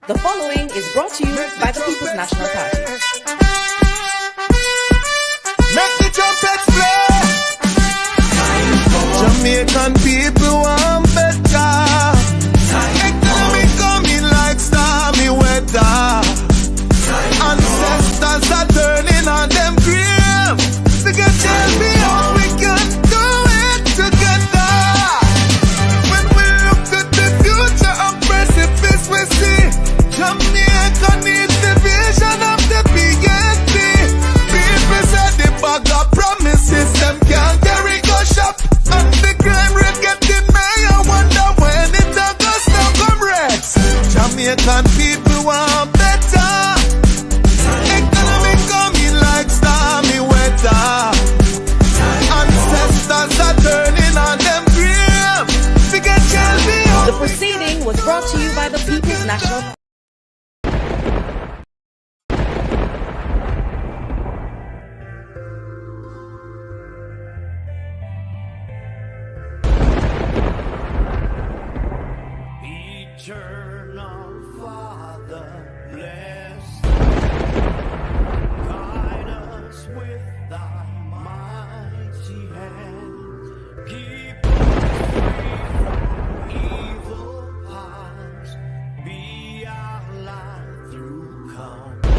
The following is brought to you by the People's National Party. Make the trumpets play. Jamaican people want better. Economy coming like stormy weather. Ancestors are turning on them grave. To get champion, we can do it together. When we look at the future of precipice, we see Jamaica needs the vision of the PNP. People said the bag of promises, them can't carry go shop. And the crime rate getting higher, wonder when it's a go stop, comrades. Jamaican people want better. Economy coming like stormy weather. Ancestors are turning on them grave. To get champion. The proceeding was brought to you by the People's National Party. Eternal Father, bless, guide us with thy mighty hand. Keep us free from evil powers. Be our light through comfort.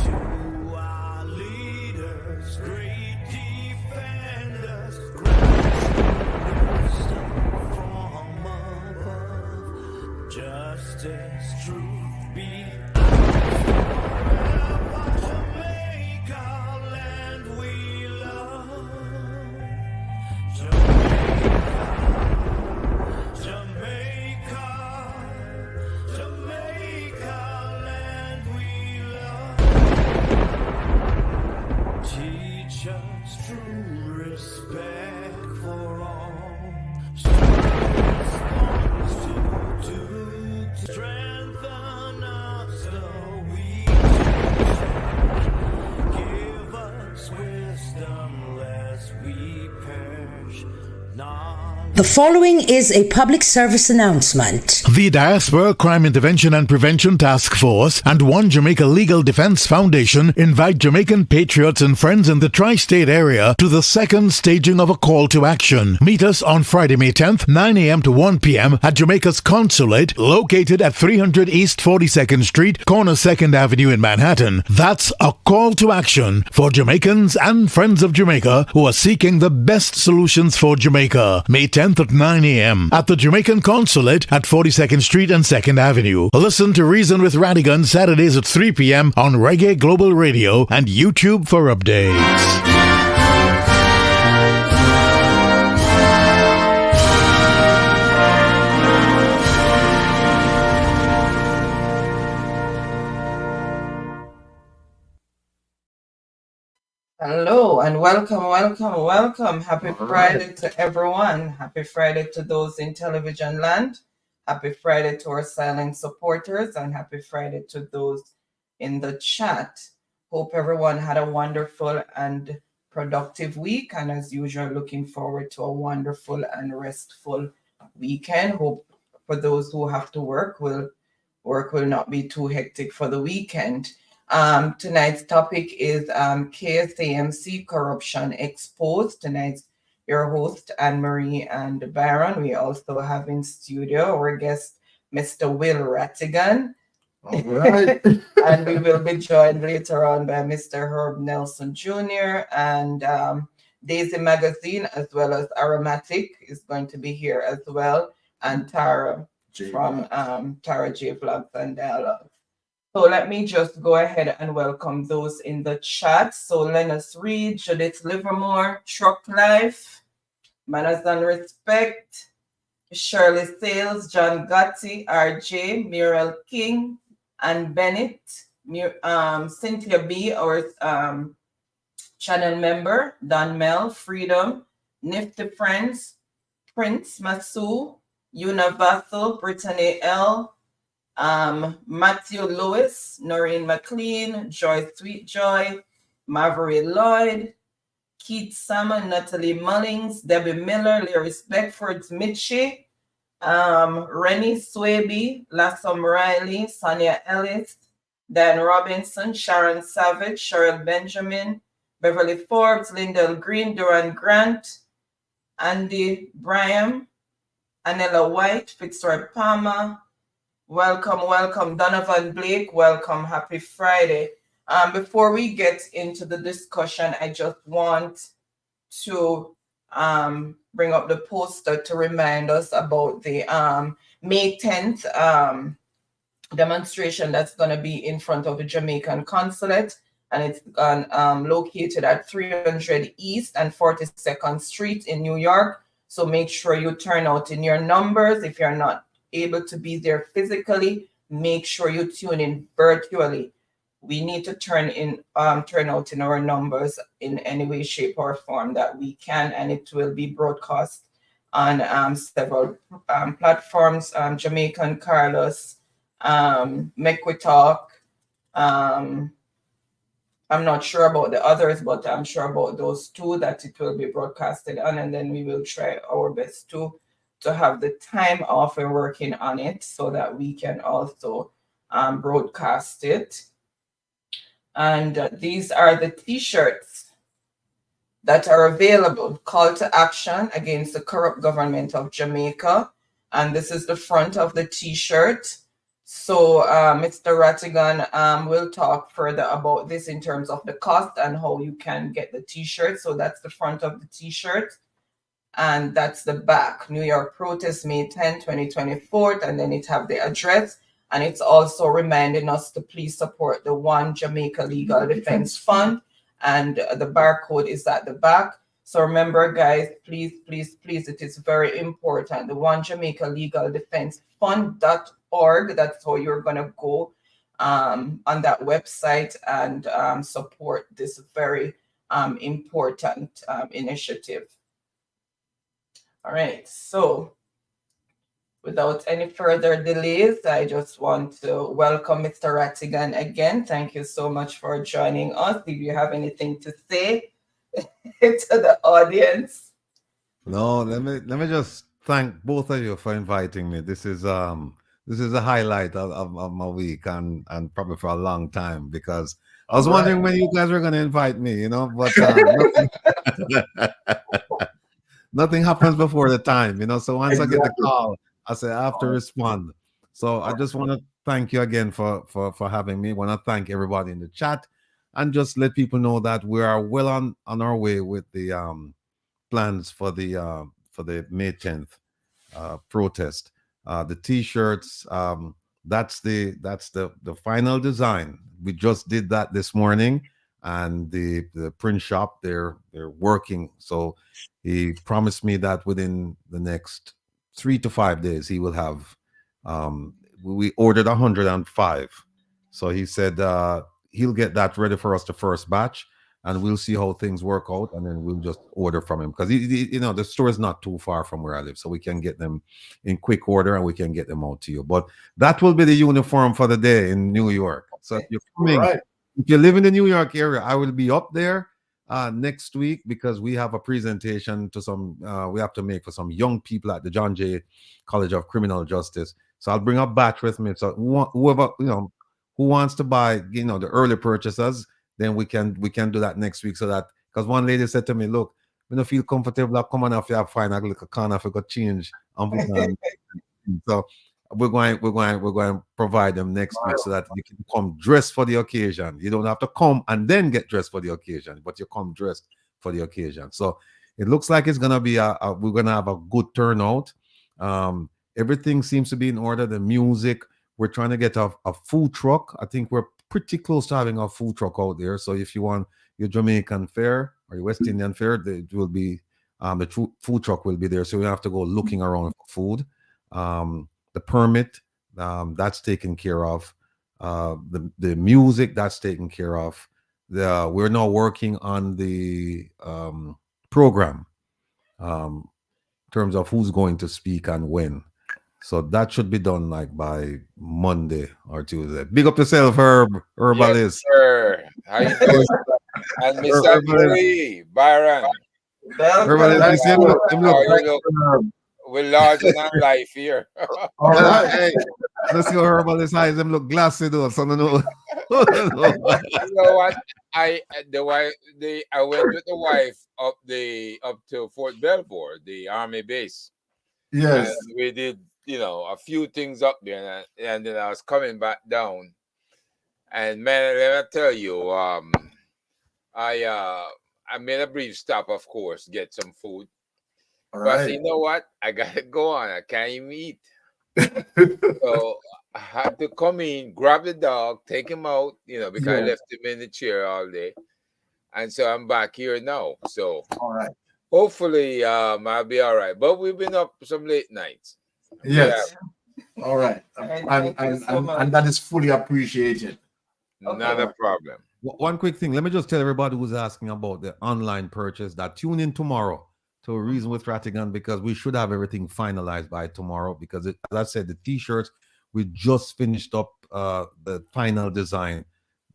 To our leaders, great defenders, justice, truth be forever. Jamaica, land we love. Jamaica, land we love. Teach us true respect for all. Strengthen us the weak. Give us wisdom lest we perish. The following is a public service announcement. The Diaspora Crime Intervention and Prevention Task Force and One Jamaica Legal Defense Foundation invite Jamaican patriots and friends in the tri-state area to the second staging of a call to action. Meet us on Friday, May 10th, 9 a.m. to 1 p.m. at Jamaica's Consulate, located at 300 East 42nd Street, corner 2nd Avenue in Manhattan. That's a call to action for Jamaicans and friends of Jamaica who are seeking the best solutions for Jamaica. May 10th at 9 a.m. at the Jamaican Consulate at 42nd Street and 2nd Avenue. Listen to Reason with Radigan Saturdays at 3 p.m. on Reggae Global Radio and YouTube for updates. Hello and welcome. Happy Friday to everyone. Happy Friday to those in television land. Happy Friday to our silent supporters and happy Friday to those in the chat. Hope everyone had a wonderful and productive week, and as usual, looking forward to a wonderful and restful weekend. Hope for those who have to work will not be too hectic for the weekend. Tonight's topic is KSAMC Corruption Exposed. Tonight's your host, Anne-Marie and Baron. We also have in studio our guest, Mr. Will Rattigan. All right. And we will be joined later on by Mr. Herb Nelson Jr. and Daisy Magazine, as well as Aromatic is going to be here as well, and Tara from Tara J Vlogs and Dialogue. So let me just go ahead and welcome those in the chat. So Lennox Reid, Judith Livermore, Truck Life, Manners and Respect, Shirley Sales, John Gotti, RJ, Muriel King, and Bennett, Cynthia B, our channel member, Don Mel, Freedom, Nifty Friends, Prince Masu, Una Vassal, Brittany L, Matthew Lewis, Noreen McLean, Joy Sweetjoy, Maverick Lloyd, Keith Salmon, Natalie Mullings, Debbie Miller, Larry Beckford, Mitchie, Rennie Swaby, Lassom Riley, Sonia Ellis, Dan Robinson, Sharon Savage, Cheryl Benjamin, Beverly Forbes, Lyndall Green, Duran Grant, Andy Bryan, Anella White, Fitzroy Palmer. Welcome, welcome. Donovan Blake, welcome. Happy Friday. Before we get into the discussion, I just want to bring up the poster to remind us about the May 10th demonstration that's going to be in front of the Jamaican consulate, and it's located at 300 East and 42nd Street in New York. So make sure you turn out in your numbers. If you're not able to be there physically, make sure you tune in virtually. We need to turn out in our numbers in any way, shape, or form that we can, and it will be broadcast on several platforms. Jamaican Carlos, Make We Talk. I'm not sure about the others, but I'm sure about those two that it will be broadcasted on, and then we will try our best to have the time off and working on it so that we can also broadcast it. And these are the t-shirts that are available. Call to action against the corrupt government of Jamaica. And this is the front of the t-shirt. So Mr. Rattigan will talk further about this in terms of the cost and how you can get the t-shirt. So that's the front of the t-shirt. And that's the back. New York protest, May 10, 2024. And then it have the address. And it's also reminding us to please support the One Jamaica Legal Defense Fund. And the barcode is at the back. So remember, guys, please, please, please, it is very important. The One Jamaica Legal Defense Fund.org. That's how you're going to go on that website and support this very important initiative. All right. So without any further delays, I just want to welcome Mr. Rattigan again. Thank you so much for joining us. Do you have anything to say to the audience? No, let me just thank both of you for inviting me. This is a highlight of my week and probably for a long time, because I was wondering when you guys were going to invite me, but nothing happens before the time, So once I get the call, I say I have to respond. So I just want to thank you again for having me. I want to thank everybody in the chat and just let people know that we are well on our way with the plans for the May 10th protest. The t-shirts, that's the final design. We just did that this morning, and the print shop, they're working. So he promised me that within the next 3 to 5 days he will have we ordered 105. So he said he'll get that ready for us, the first batch, and we'll see how things work out, and then we'll just order from him, because the store is not too far from where I live, so we can get them in quick order and we can get them out to you. But that will be the uniform for the day in New York. So if you're coming, if you live in the New York area, I will be up there next week, because we have a presentation to some we have to make for some young people at the John Jay College of Criminal Justice. So I'll bring a batch with me. So whoever who wants to buy, the early purchasers, then we can do that next week. So that, because one lady said to me, look, when I feel comfortable, I come on if you have fine, I look a corner if I got change. So we're going to provide them next week so that you can come dressed for the occasion. You don't have to come and then get dressed for the occasion, but you come dressed for the occasion. So it looks like it's going to be we're going to have a good turnout. Everything seems to be in order. The music, we're trying to get a food truck. I think we're pretty close to having a food truck out there. So if you want your Jamaican fare or your West Indian fare, it will be the food truck will be there. So you have to go looking around for food. The permit, that's taken care of. The music, that's taken care of. We're now working on the program in terms of who's going to speak and when. So that should be done like by Monday or Tuesday. Big up yourself, Herbalist. Yes, sir. How you doing? And Mr. Lee, Byron. Herbalist, we're larger than life here. All right. Hey, let's go herbal his eyes. Them look glassy though. So no. You know what? I went with the wife up to Fort Belvoir, the army base. Yes. And we did, a few things up there, and then I was coming back down. And man, let me tell you, I made a brief stop, of course, get some food. All But right. you know what? I gotta go on. I can't even eat. So I had to come in, grab the dog, take him out, because I Yeah. left him in the chair all day. And so I'm back here now. So All right. hopefully I'll be all right. But we've been up some late nights. Yes. All right. right, And, thank you and, so and, much. and that is fully appreciated. Not a problem. One quick thing. Let me just tell everybody who's asking about the online purchase that tune in tomorrow to a Reason with Ratigan, because we should have everything finalized by tomorrow. Because as I said, the t-shirts, we just finished up the final design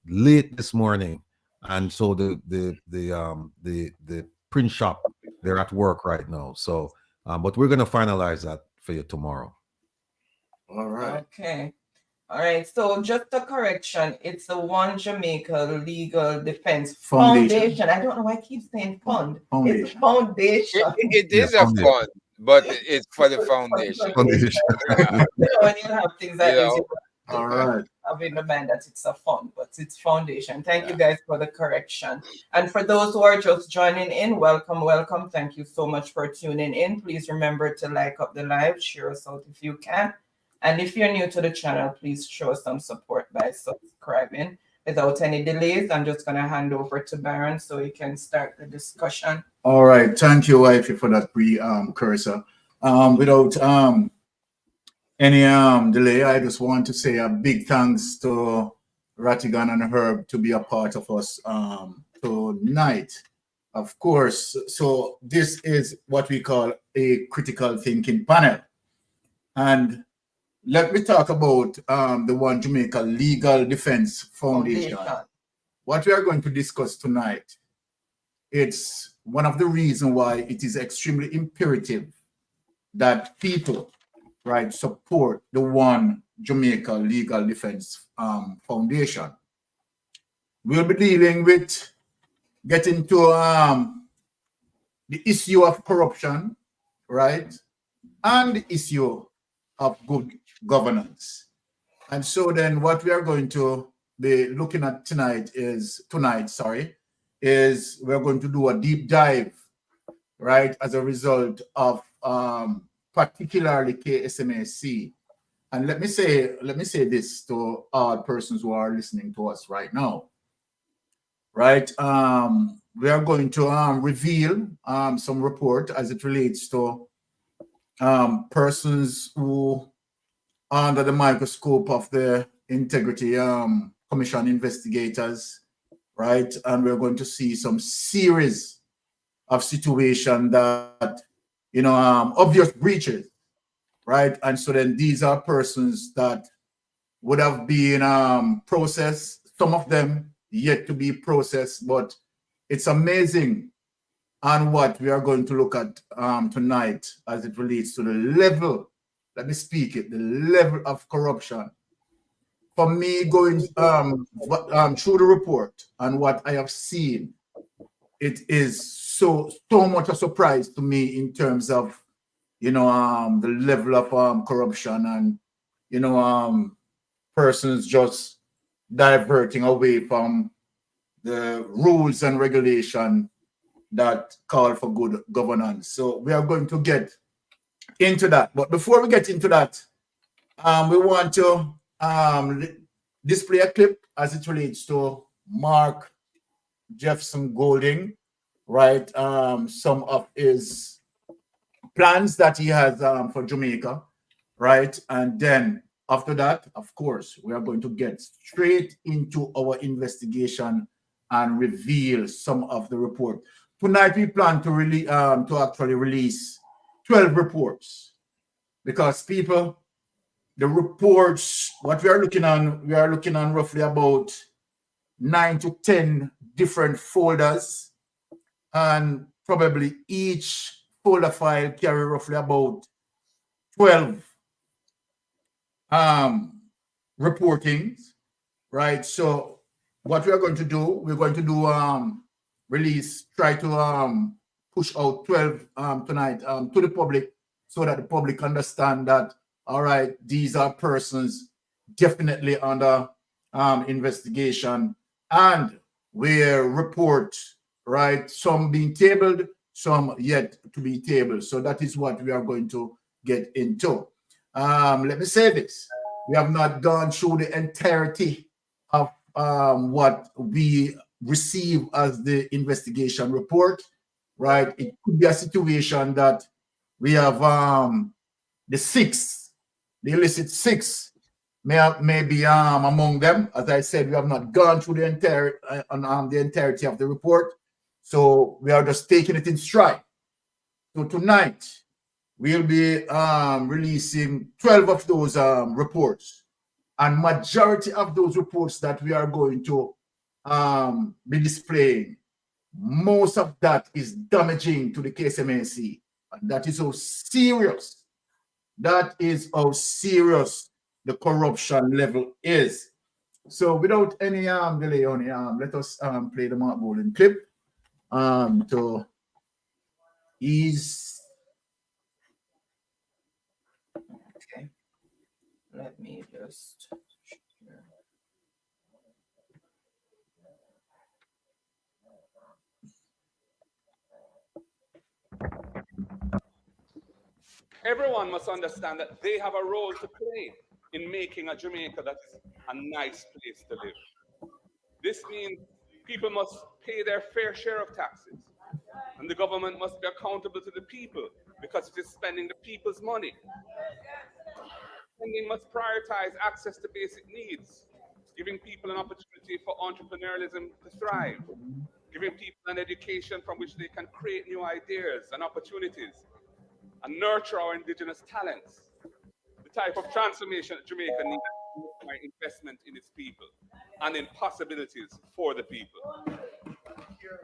late this morning, and so the print shop, they're at work right now. So, but we're gonna finalize that for you tomorrow. All right. Okay. All right. So just a correction. It's the One Jamaica Legal Defense Foundation. I don't know why I keep saying fund. It's a foundation. It is a foundation. fund, but it's for the foundation. Foundation. When you have things like this, you All right. have in the mind that it's a fund, but it's foundation. Thank you guys for the correction. And for those who are just joining in, welcome, welcome. Thank you so much for tuning in. Please remember to like up the live, share us out if you can. And if you're new to the channel, please show some support by subscribing. Without any delays, I'm just going to hand over to Baron so he can start the discussion. All right. Thank you, Wifey, for that precursor. Without any delay, I just want to say a big thanks to Ratigan and Herb to be a part of us tonight. Of course, so this is what we call a critical thinking panel. And let me talk about the One Jamaica Legal Defense Foundation. What we are going to discuss tonight, it's one of the reasons why it is extremely imperative that people, right, support the One Jamaica Legal Defense Foundation. We'll be dealing with getting to the issue of corruption, right, and the issue of good governance. And so then what we are going to be looking at tonight is we're going to do a deep dive, right, as a result of particularly KSAMC. And let me say this to all persons who are listening to us right now, right? We are going to reveal some report as it relates to persons who are under the microscope of the Integrity Commission investigators, right? And we're going to see some series of situations that, obvious breaches, right? And so then these are persons that would have been processed, some of them yet to be processed, but it's amazing on what we are going to look at tonight as it relates to the level, let me speak it, the level of corruption. For me, going through the report and what I have seen, it is so much a surprise to me in terms of, the level of corruption and, persons just diverting away from the rules and regulation that call for good governance. So we are going to get into that. But before we get into that, we want to display a clip as it relates to Mark Jefferson Golding, right? Some of his plans that he has for Jamaica, right? And then after that, of course, we are going to get straight into our investigation and reveal some of the report. Tonight, we plan to really to actually release 12 reports, because people, the reports, what we are looking on roughly about 9 to 10 different folders, and probably each folder file carry roughly about 12 reportings, right? So what we are going to do, we're going to do try to push out 12 tonight to the public, so that the public understand that, all right, these are persons definitely under investigation, and where report, right, some being tabled, some yet to be tabled. So that is what we are going to get into. Let me say this. We have not gone through the entirety of what we receive as the investigation report, right? It could be a situation that we have the illicit six may be among them. As I said, we have not gone through the entirety of the report, so we are just taking it in stride. So tonight we'll be releasing 12 of those reports, and majority of those reports that we are going to be displaying, most of that is damaging to the KSAMC. And that is how serious, the corruption level is. So without any delay on it, let us play the Mark Bowling clip to ease. Okay, let me just share. Everyone must understand that they have a role to play in making a Jamaica that is a nice place to live. This means people must pay their fair share of taxes, and the government must be accountable to the people because it is spending the people's money. Spending must prioritize access to basic needs, giving people an opportunity for entrepreneurialism to thrive, giving people an education from which they can create new ideas and opportunities, and nurture our indigenous talents. The type of transformation that Jamaica needs by investment in its people and in possibilities for the people.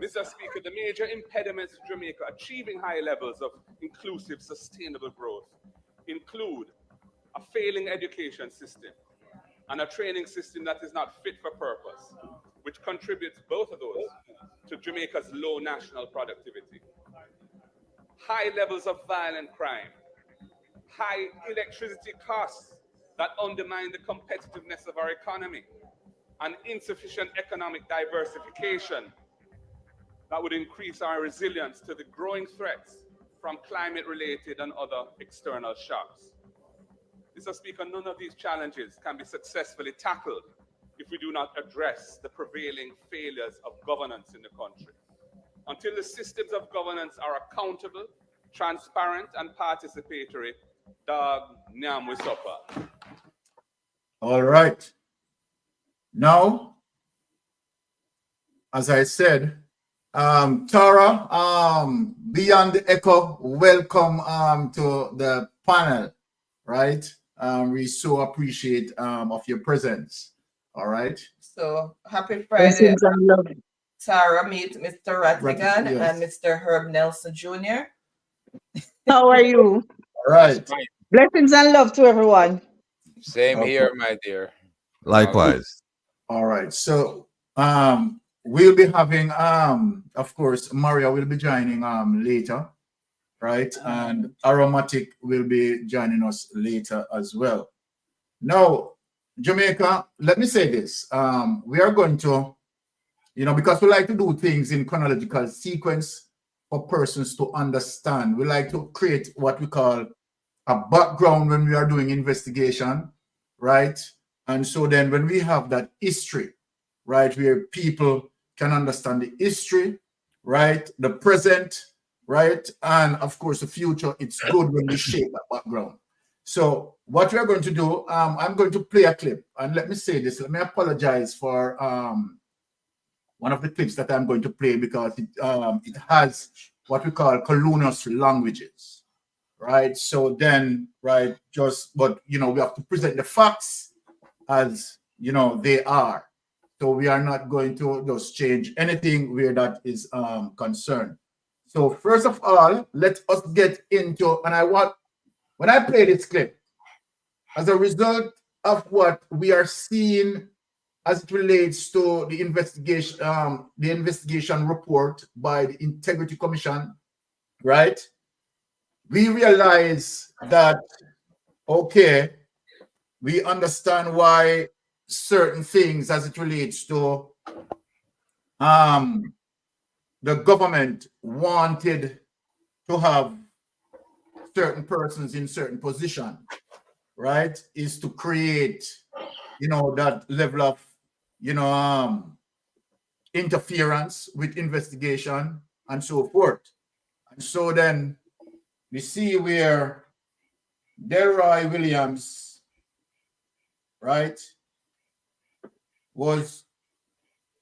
Mr. Speaker, the major impediments to Jamaica achieving high levels of inclusive, sustainable growth include a failing education system and a training system that is not fit for purpose, which contributes, both of those, to Jamaica's low national productivity. High levels of violent crime, high electricity costs that undermine the competitiveness of our economy, and insufficient economic diversification that would increase our resilience to the growing threats from climate-related and other external shocks. Mr. Speaker, none of these challenges can be successfully tackled if we do not address the prevailing failures of governance in the country. Until the systems of governance are accountable, transparent, and participatory, dog nyam we suffer. All right. Now, as I said, Tara, beyond the echo, welcome to the panel, right? We so appreciate of your presence. All right. So happy Friday. Tara, meet Mr. Rattigan yes. and Mr. Herb Nelson Jr. How are you? All right. Blessings and love to everyone. Same here, my dear. Likewise. All right. So we'll be having of course Maria will be joining later, right? And Aromatic will be joining us later as well. Now, Jamaica, let me say this. We are going to, because we like to do things in chronological sequence for persons to understand. We like to create what we call a background when we are doing investigation, right? And so then when we have that history, right, where people can understand the history, right, the present, right, and of course the future, it's good when we shape that background. So what we are going to do, I'm going to play a clip, and let me say this, let me apologize for one of the clips that I'm going to play because it has what we call colonial languages, right? So then, right, but we have to present the facts as, they are. So we are not going to just change anything where that is concerned. So first of all, let us get into, and I want when I play this clip, as a result of what we are seeing as it relates to the investigation report by the Integrity Commission, right? We realize that, okay, we understand why certain things as it relates to the government wanted to have certain persons in certain position, right? Is to create, that level of, interference with investigation and so forth. And so then we see where Delroy Williams, right, was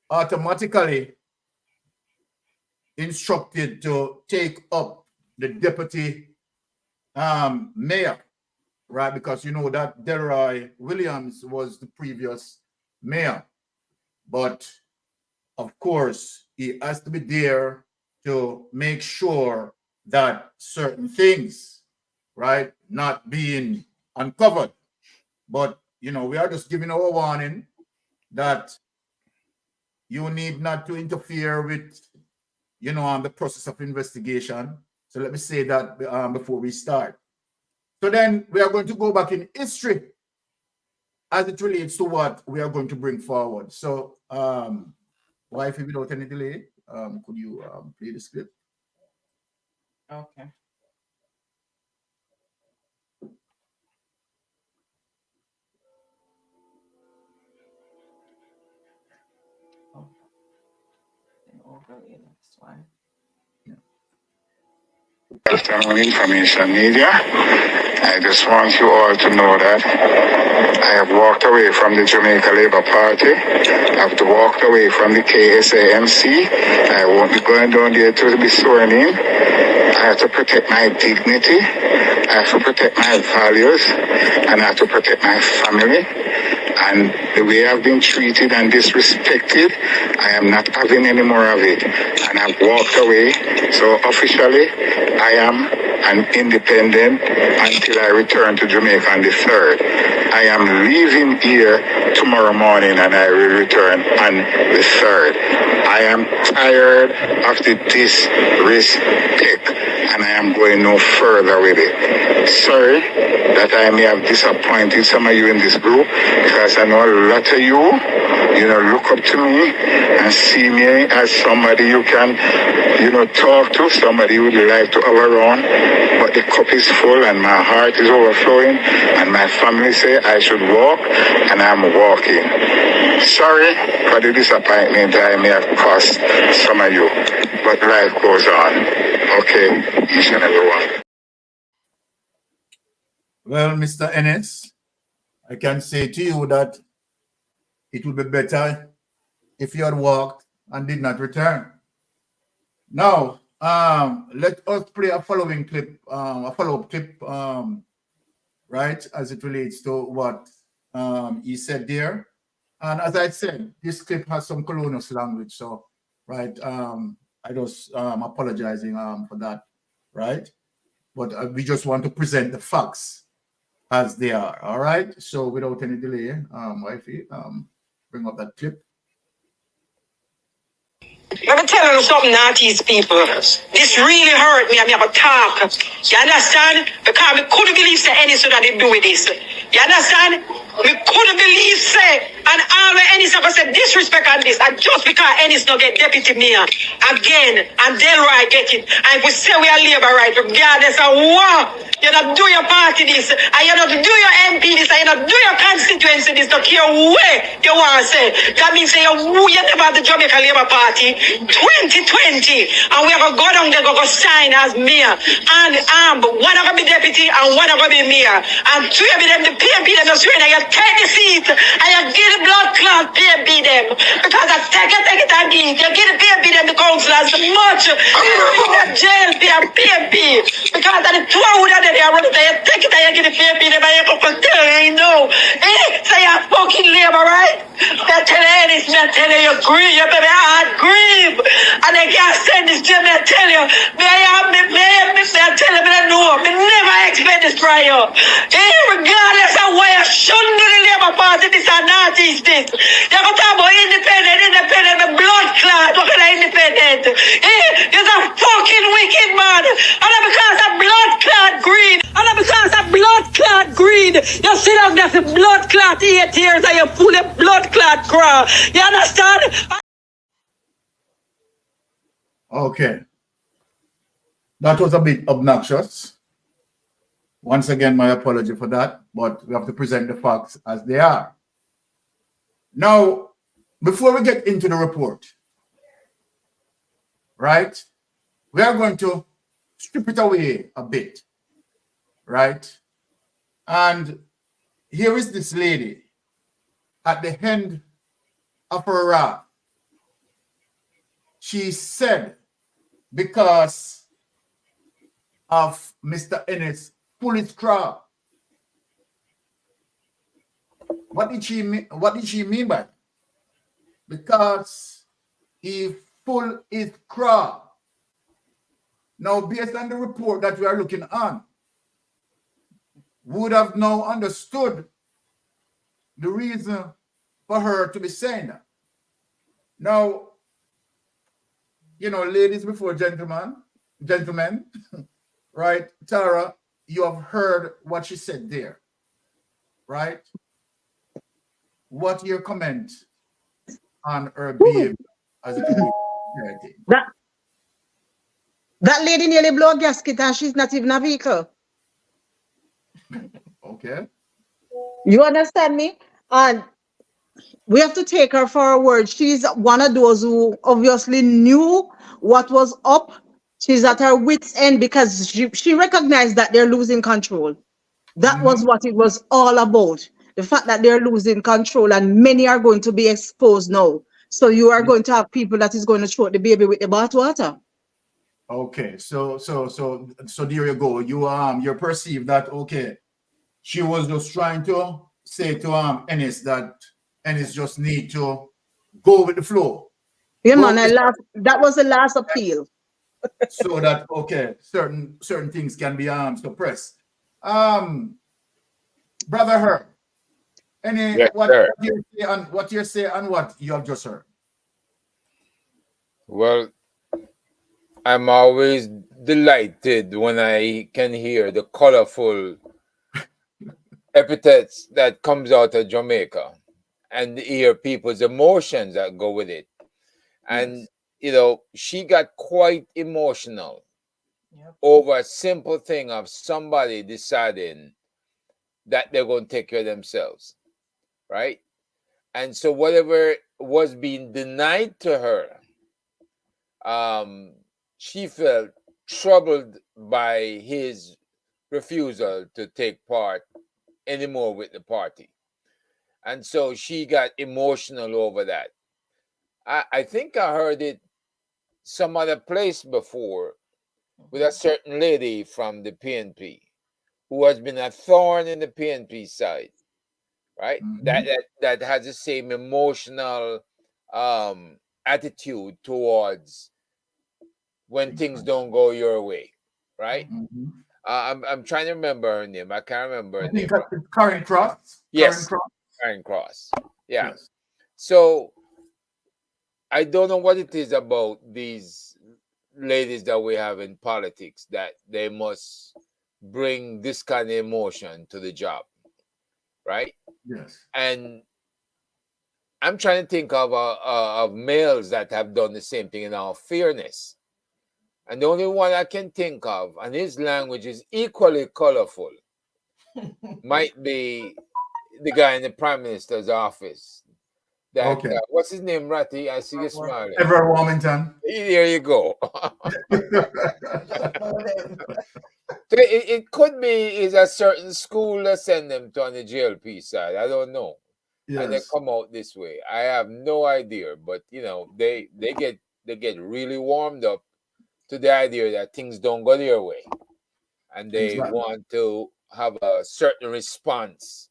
automatically instructed to take up the deputy mayor, right? Because that Delroy Williams was the previous mayor. But of course, he has to be there to make sure that certain things, right, not being uncovered. But, we are just giving our warning that you need not to interfere with, the process of investigation. So let me say that before we start. So then we are going to go back in history as it relates to what we are going to bring forward. So, wifey, without any delay, could you play the script? Okay. Afternoon, information media. I just want you all to know that I have walked away from the Jamaica Labour Party. I have walked away from the KSAMC. I won't be going down there to be sworn in. I have to protect my dignity. I have to protect my values. And I have to protect my family. And the way I've been treated and disrespected, I am not having any more of it. And I've walked away. So officially, I am an independent until I return to Jamaica on the 3rd. I am leaving here tomorrow morning and I will return on the 3rd. I am tired of the disrespect and I am going no further with it. Sorry that I may have disappointed some of you in this group because I know a lot of you, look up to me and see me as somebody you can, talk to, somebody you would like to have around. But the cup is full and my heart is overflowing and my family say I should walk and I'm walking. Sorry for the disappointment I may have caused some of you, but life goes on. Okay, each and every one. Well, Mr. Ennis, I can say to you that it would be better if you had walked and did not return. Now, let us play a following clip, a follow-up clip, right, as it relates to what he said there. And as I said, this clip has some colonial language, so, right, I just apologizing for that, right? But we just want to present the facts as they are, all right? So without any delay, wifey, bring up that clip. Let me tell you something now, these people. This really hurt me. I have a talk. You understand? Because I couldn't believe anything that they do with this. You understand? We couldn't believe and all the Ennis have said disrespect on this. And just because Ennis not get deputy mayor again, and Delroy get it. And if we say we are labor right, regardless of what, you not do your party this, and you not do your MP this, and you not do your constituency this, don't care where you want to say. That means you never have the Jamaica Labour Party 2020, and we are going to go down there, go sign as mayor. And one of them be deputy, and one of them be mayor. And two of them, the PMP, them just swear that you take the seat, and you give the blood clot PMP them. Because I take it and give. You give the PMP them the councillors much. You in jail, PMP. Because of the two of them, they are running, you take it and you give the PMP them, and you go tell you know. So you're fucking labor, right? They're telling this, me I tell you, grieve, you baby heart grieve. And they can't send this to me, I tell you. Me I tell you, me I know. Me never expect this from you. Regardless of where you shouldn't do the Labour Party, this or not is this. You go talk about independent, the blood clot. What kind of independent? You're a fucking wicked man. And because of blood clot greed. And because of blood clot greed. You sit down there for blood clot 8 years and you pull a blood clot crawl. You understand? Okay. That was a bit obnoxious. Once again, my apology for that, but we have to present the facts as they are. Now, before we get into the report, right, we are going to strip it away a bit, right? And here is this lady at the end of her wrath. She said, because of Mr. Ennis' foolish crowd. What did she mean? What did she mean by it? Because he pulled his crowd. Now, based on the report that we are looking on, would have now understood the reason for her to be saying that. Now, you know, ladies before gentlemen, right? Tara, you have heard what she said there, right? What your comment on her behavior as a community? That lady nearly blew a gasket and she's not even a vehicle. Okay. You understand me? And we have to take her for her word. She's one of those who obviously knew what was up. She's at her wit's end because she recognized that they're losing control. That was what it was all about. The fact that they're losing control and many are going to be exposed now. So you are going to have people that is going to throw the baby with the bathwater. Okay, so there you go. You perceive that, okay, she was just trying to say to Ennis that Ennis just need to go with the flow. Yeah, man, that was the last appeal. So that, okay, certain things can be suppressed. Brother Herb, what you say on what you have just heard? Well, I'm always delighted when I can hear the colorful epithets that comes out of Jamaica and hear people's emotions that go with it. And, you know, she got quite emotional over a simple thing of somebody deciding that they're going to take care of themselves, right? And so whatever was being denied to her, she felt troubled by his refusal to take part anymore with the party. And so she got emotional over that. I think I heard it some other place before with a certain lady from the PNP who has been a thorn in the PNP side, right? That has the same emotional attitude towards when things don't go your way, right? I'm trying to remember her name. I can't remember her name. Karen Cross? Yes, Karen Cross. Yeah. Yes. So I don't know what it is about these ladies that we have in politics that they must bring this kind of emotion to the job, right? Yes. And I'm trying to think of males that have done the same thing in our fairness. And the only one I can think of, and his language is equally colorful, might be the guy in the Prime Minister's office. That, what's his name, Ratty? I see you smiling. Everett Wilmington. There you go. It could be is a certain school that send them to on the JLP side. I don't know. Yes. And they come out this way. I have no idea. But you know, they get really warmed up to the idea that things don't go their way. And they want to have a certain response.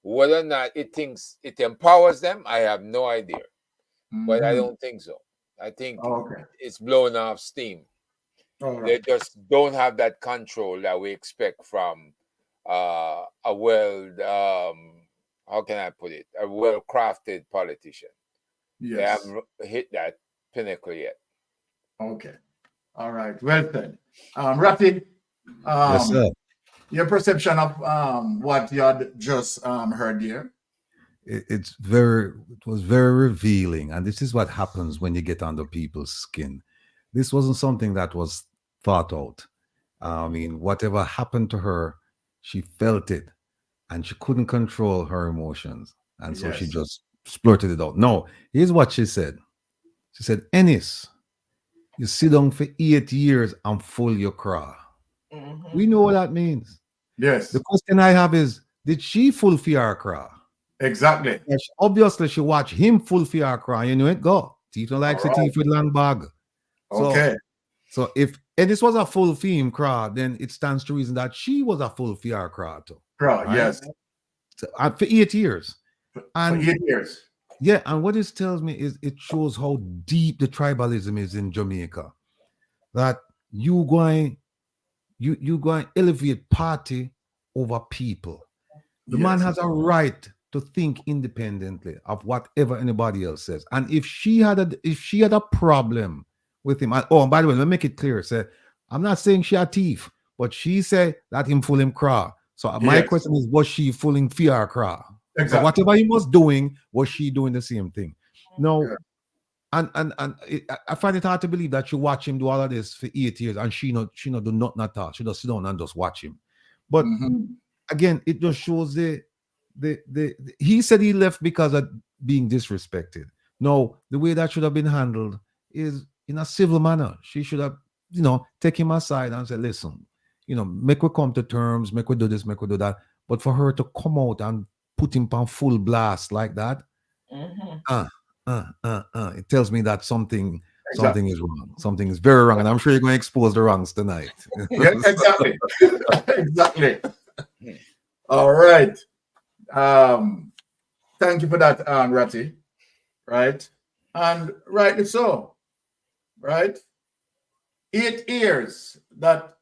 Whether or not it thinks it empowers them, I have no idea. but I don't think so. I think Okay. it's blowing off steam. All They right. just don't have that control that we expect from a how can I put it? A well-crafted politician. They Yes. haven't hit that pinnacle yet. Okay. All right. Well said. Rafi, Yes, sir. your perception of what you had just heard here. It was very revealing, and this is what happens when you get under people's skin. This wasn't something that was thought out. I mean, whatever happened to her, she felt it, and she couldn't control her emotions, and so she Yes. just splurted it out. No, here's what she said. She said, "Ennis, you sit down for 8 years and full your craw." We know what that means. Yes. The question I have is, did she fulfill her craw? Exactly. Yes, obviously, she watched him fulfill her cry. You know it, go. Thief don't like to All right. thief with long bag. Okay. So if this was a full theme cry, then it stands to reason that she was a full fear cry too. Right. Yes. So, for 8 years. And for 8 years. Yeah, and what this tells me is it shows how deep the tribalism is in Jamaica. That you going elevate party over people. The man has a right to think independently of whatever anybody else says. And if she had a problem with him, and by the way, let me make it clear. Say, I'm not saying she a thief, but she said that him fool him craw. So my question is, was she fooling fear craw? Exactly. So whatever he was doing, was she doing the same thing? No. And I find it hard to believe that you watch him do all of this for 8 years and she not do nothing at all. She just sit down and just watch him. But again, it just shows he said he left because of being disrespected. No, the way that should have been handled is in a civil manner. She should have, take him aside and say, listen, make we come to terms, make we do this, make we do that. But for her to come out and put him on full blast like that, it tells me that something is wrong. Something is very wrong, and I'm sure you're going to expose the wrongs tonight. Yeah, exactly. Exactly. All right. Thank you for that, Ratty. Right, and rightly so. Right, 8 years that.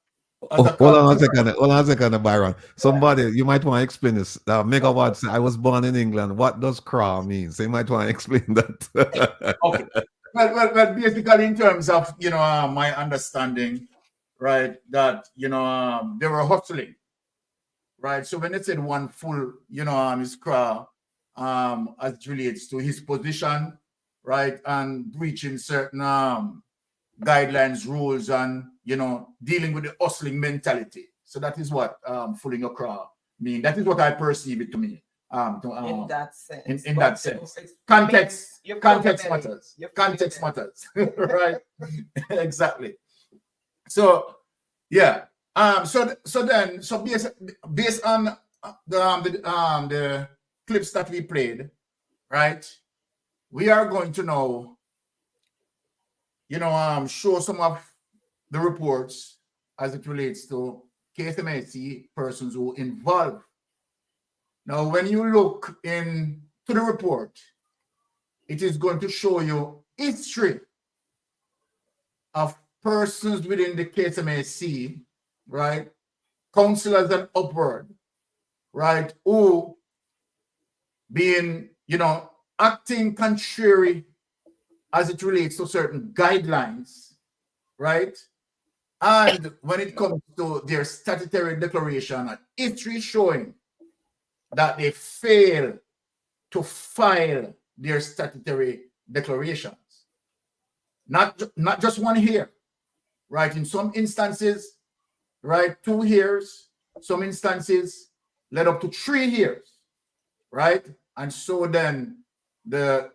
Hold on a second, Byron. Somebody, you might want to explain this. Megawatt said, I was born in England. What does craw mean? So you might want to explain that. Okay. Well, basically, in terms of my understanding, right, that they were hustling, right. So when it said one full, his craw, as it relates to his position, right, and breaching certain guidelines, rules, and dealing with the hustling mentality. So that is what fooling your craw mean. That is what I perceive it to mean. In that sense. In that sense. Context matters. Context matters. Right? Exactly. So yeah. So based on the clips that we played, right? We are going to now, show some of the reports as it relates to KSAMC persons who involved. Now, when you look into the report, it is going to show you history of persons within the KSAMC, right? Councillors and upward, right? Who being, acting contrary as it relates to certain guidelines, right? And when it comes to their statutory declaration, history showing that they fail to file their statutory declarations. Not just 1 year, right? In some instances, right, 2 years, some instances led up to 3 years, right? And so then the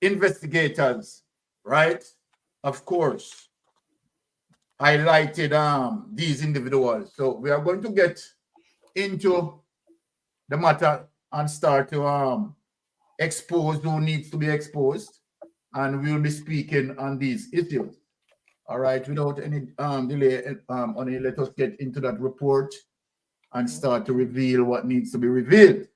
investigators, right, of course, highlighted these individuals. So we are going to get into the matter and start to expose who needs to be exposed, and we'll be speaking on these issues. All right, without any delay, let us get into that report and start to reveal what needs to be revealed.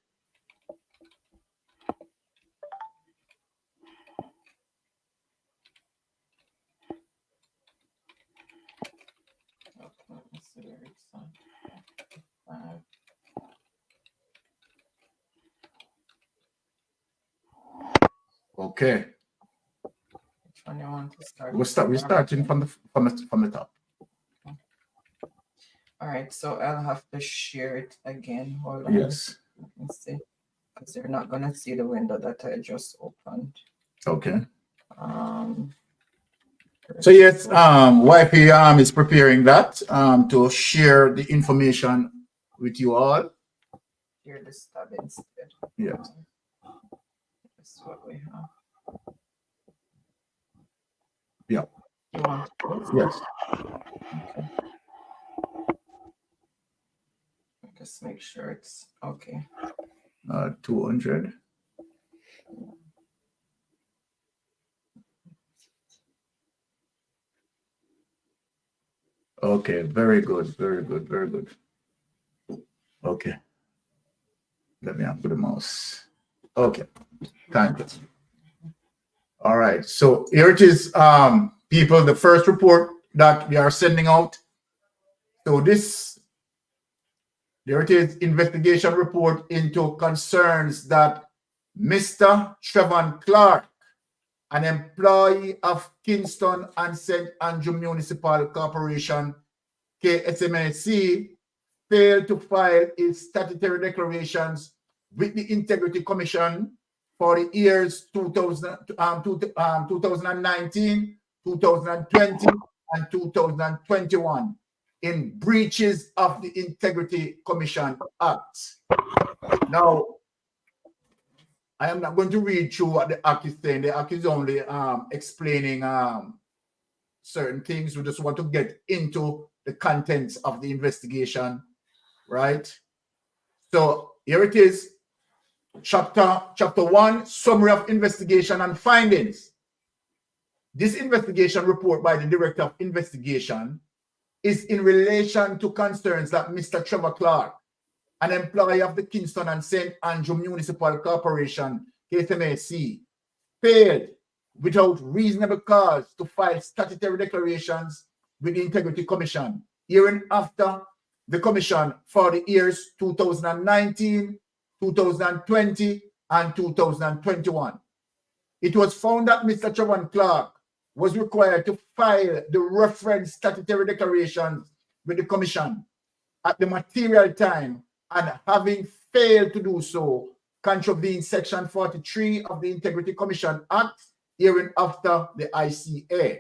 Okay. Which one you want to start? We're starting from the top. All right, so I'll have to share it again. Hold on. Yes. Let me see. Because they're not gonna see the window that I just opened. Okay. So yes, YP is preparing that to share the information with you all. Share this tab instead. Yes. This is what we have. Yeah. You want yes. Okay. Just make sure it's okay. 200. Okay, very good, very good, very good. Okay. Let me put the mouse. Okay, thank you. All right, so here it is, people, the first report that we are sending out. So there it is, investigation report into concerns that Mr. Trevon Clarke, an employee of Kingston and St. Andrew Municipal Corporation, KSAMC, failed to file its statutory declarations with the Integrity Commission for the years 2019, 2020, and 2021 in breaches of the Integrity Commission Act. Now, I am not going to read through what the act is saying. The act is only explaining certain things. We just want to get into the contents of the investigation, right? So here it is, chapter 1, summary of investigation and findings. This investigation report by the Director of Investigation is in relation to concerns that Mr. Trevon Clarke, an employee of the Kingston and St. Andrew Municipal Corporation, KSAMC, failed without reasonable cause to file statutory declarations with the Integrity Commission, hereinafter the Commission for the years 2019, 2020, and 2021. It was found that Mr. Trevon Clarke was required to file the reference statutory declarations with the Commission at the material time, and having failed to do so, contravening Section 43 of the Integrity Commission Act, hereinafter the ICA.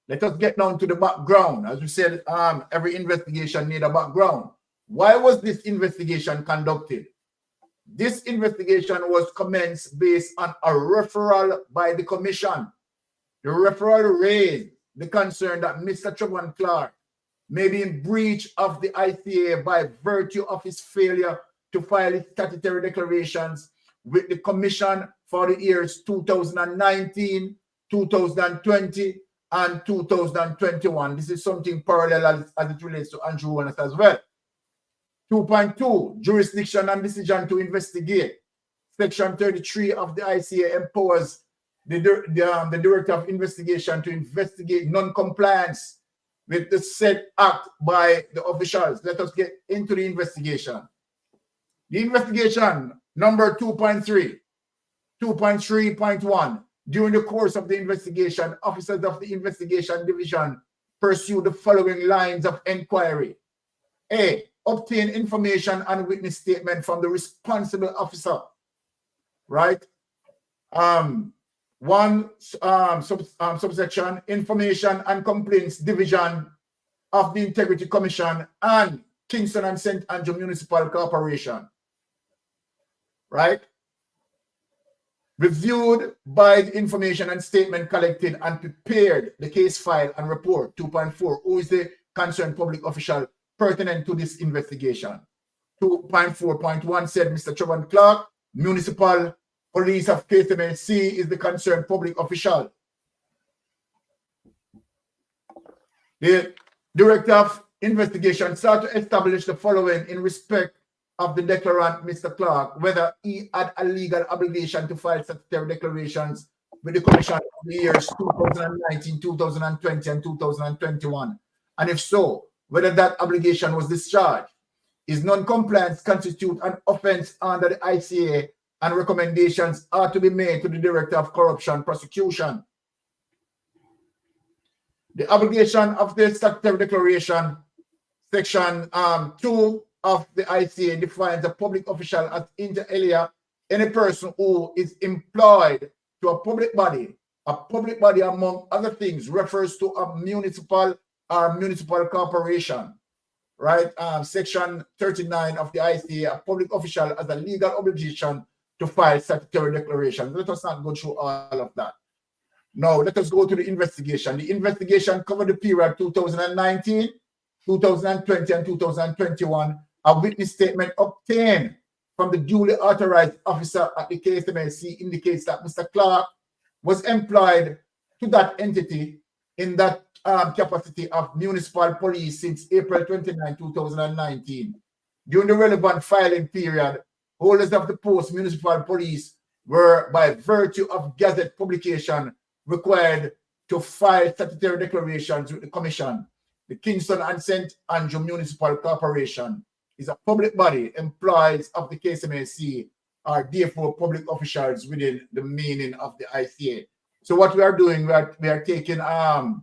Let us get down to the background. As we said, every investigation needs a background. Why was this investigation conducted? This investigation was commenced based on a referral by the Commission. The referral raised the concern that Mr. Trevon Clarke may be in breach of the ICA by virtue of his failure to file his statutory declarations with the Commission for the years 2019, 2020, and 2021. This is something parallel as it relates to Andrew Warnes as well. 2.2, jurisdiction and decision to investigate. Section 33 of the ICA empowers the Director of Investigation to investigate non-compliance with the said act by the officials. Let us get into the investigation. The investigation number 2.3, 2.3.1. During the course of the investigation, officers of the Investigation Division pursue the following lines of inquiry. A, obtain information and witness statement from the responsible officer, right? Subsection, Information and Complaints Division of the Integrity Commission and Kingston and St. Andrew Municipal Corporation, right? Reviewed by the information and statement collected and prepared the case file and report. 2.4, who is the concerned public official pertinent to this investigation? 2.4.1 said Mr. Trevon Clarke, Municipal Police of KSAMC, is the concerned public official. The Director of Investigation sought to establish the following in respect of the declarant, Mr. Clarke, whether he had a legal obligation to file statutory declarations with the Commission of the years 2019, 2020, and 2021. And if so, whether that obligation was discharged. His non-compliance constitute an offense under the ICA and recommendations are to be made to the Director of Corruption Prosecution. The obligation of the statutory declaration, section 2 of the ICA defines a public official as inter alia any person who is employed to a public body. A public body, among other things, refers to a municipal or municipal corporation, right? Section 39 of the ICA, a public official has a legal obligation to file statutory declarations. Let us not go through all of that. Now, let us go to the investigation. The investigation covered the period 2019, 2020, and 2021. A witness statement obtained from the duly authorized officer at the KSAMC indicates that Mr. Clarke was employed to that entity in that capacity of municipal police since April 29, 2019. During the relevant filing period, holders of the post municipal police were, by virtue of Gazette publication, required to file statutory declarations with the Commission. The Kingston and St. Andrew Municipal Corporation is a public body. Employees of the KSAMC are therefore public officials within the meaning of the ICA. So what we are doing, we are taking the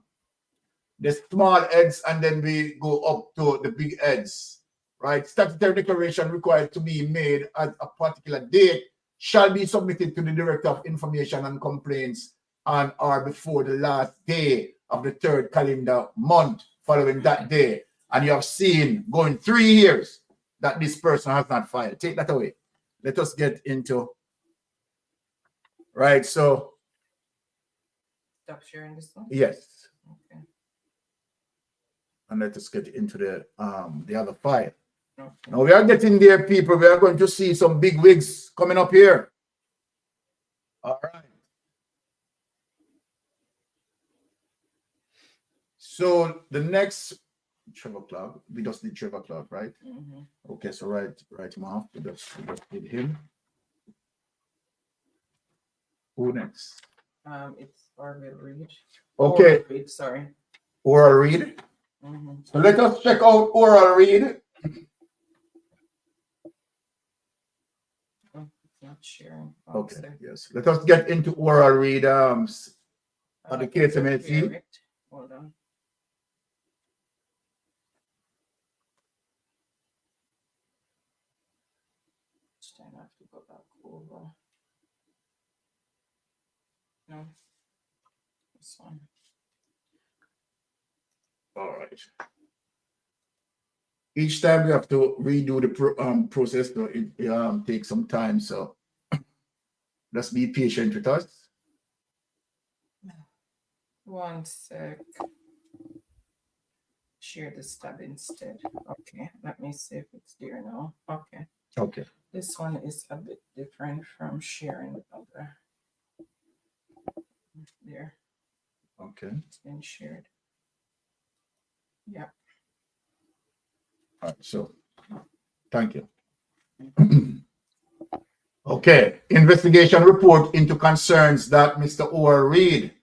small heads and then we go up to the big heads, right? Statutory declaration required to be made at a particular date shall be submitted to the Director of Information and Complaints on or before the last day of the 3rd calendar month following that day. And you have seen going 3 years that this person has not filed. Take that away. Let us get into, right? So, stop sharing this one? yes. Okay. And let us get into the other file. Okay. Now we are getting there, people. We are going to see some big wigs coming up here. All right. So the next Trevon Clarke, we just did Trevon Clarke, right? Mm-hmm. Okay, so write him off. We just did him. Who next? It's Reid. Okay. Reid, sorry. Oral Reid. Mm-hmm. So let us check out Oral Reid. Oh, it's not sharing. Okay, So, yes. Let us get into Oral Reid on the KSAMC. Hold on. I have to go back over. No, this one. All right. Each time we have to redo the process, so it takes some time. So just be patient with us. 1 sec. Share this tab instead. Okay, let me see if it's there now. Okay. Okay. This one is a bit different from sharing the other. There. Okay. It's been shared. Yeah. All right. So thank you. Okay. Investigation report into concerns that Mr. Oral Reid,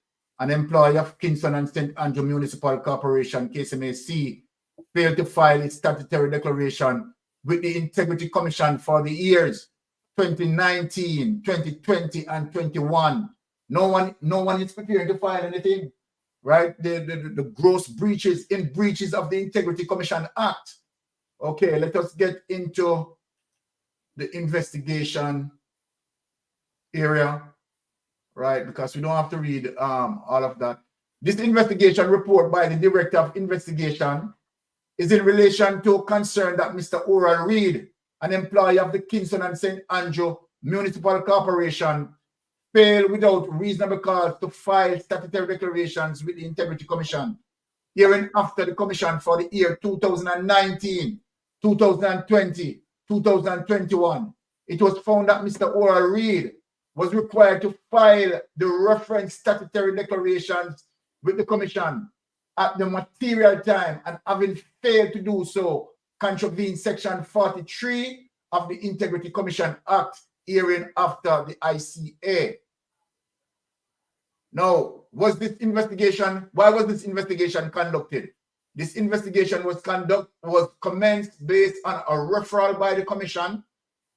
an employee of Kingston and St. Andrew Municipal Corporation, KSAMC, failed to file its statutory declaration with the Integrity Commission for the years 2019, 2020, and 21. No one is prepared to file anything, right? The gross breaches of the Integrity Commission Act. Okay, let us get into the investigation area, right? Because we don't have to read all of that. This investigation report by the Director of Investigation is in relation to concern that Mr. Oral Reid, an employee of the Kingston and St. Andrew Municipal Corporation, failed without reasonable cause to file statutory declarations with the Integrity Commission, herein after the Commission for the year 2019, 2020, 2021. It was found that Mr. Oral Reid was required to file the reference statutory declarations with the Commission at the material time, and having failed to do so, contravened Section 43 of the Integrity Commission Act, herein after the ICA. Now, why was this investigation conducted? This investigation was commenced based on a referral by the Commission.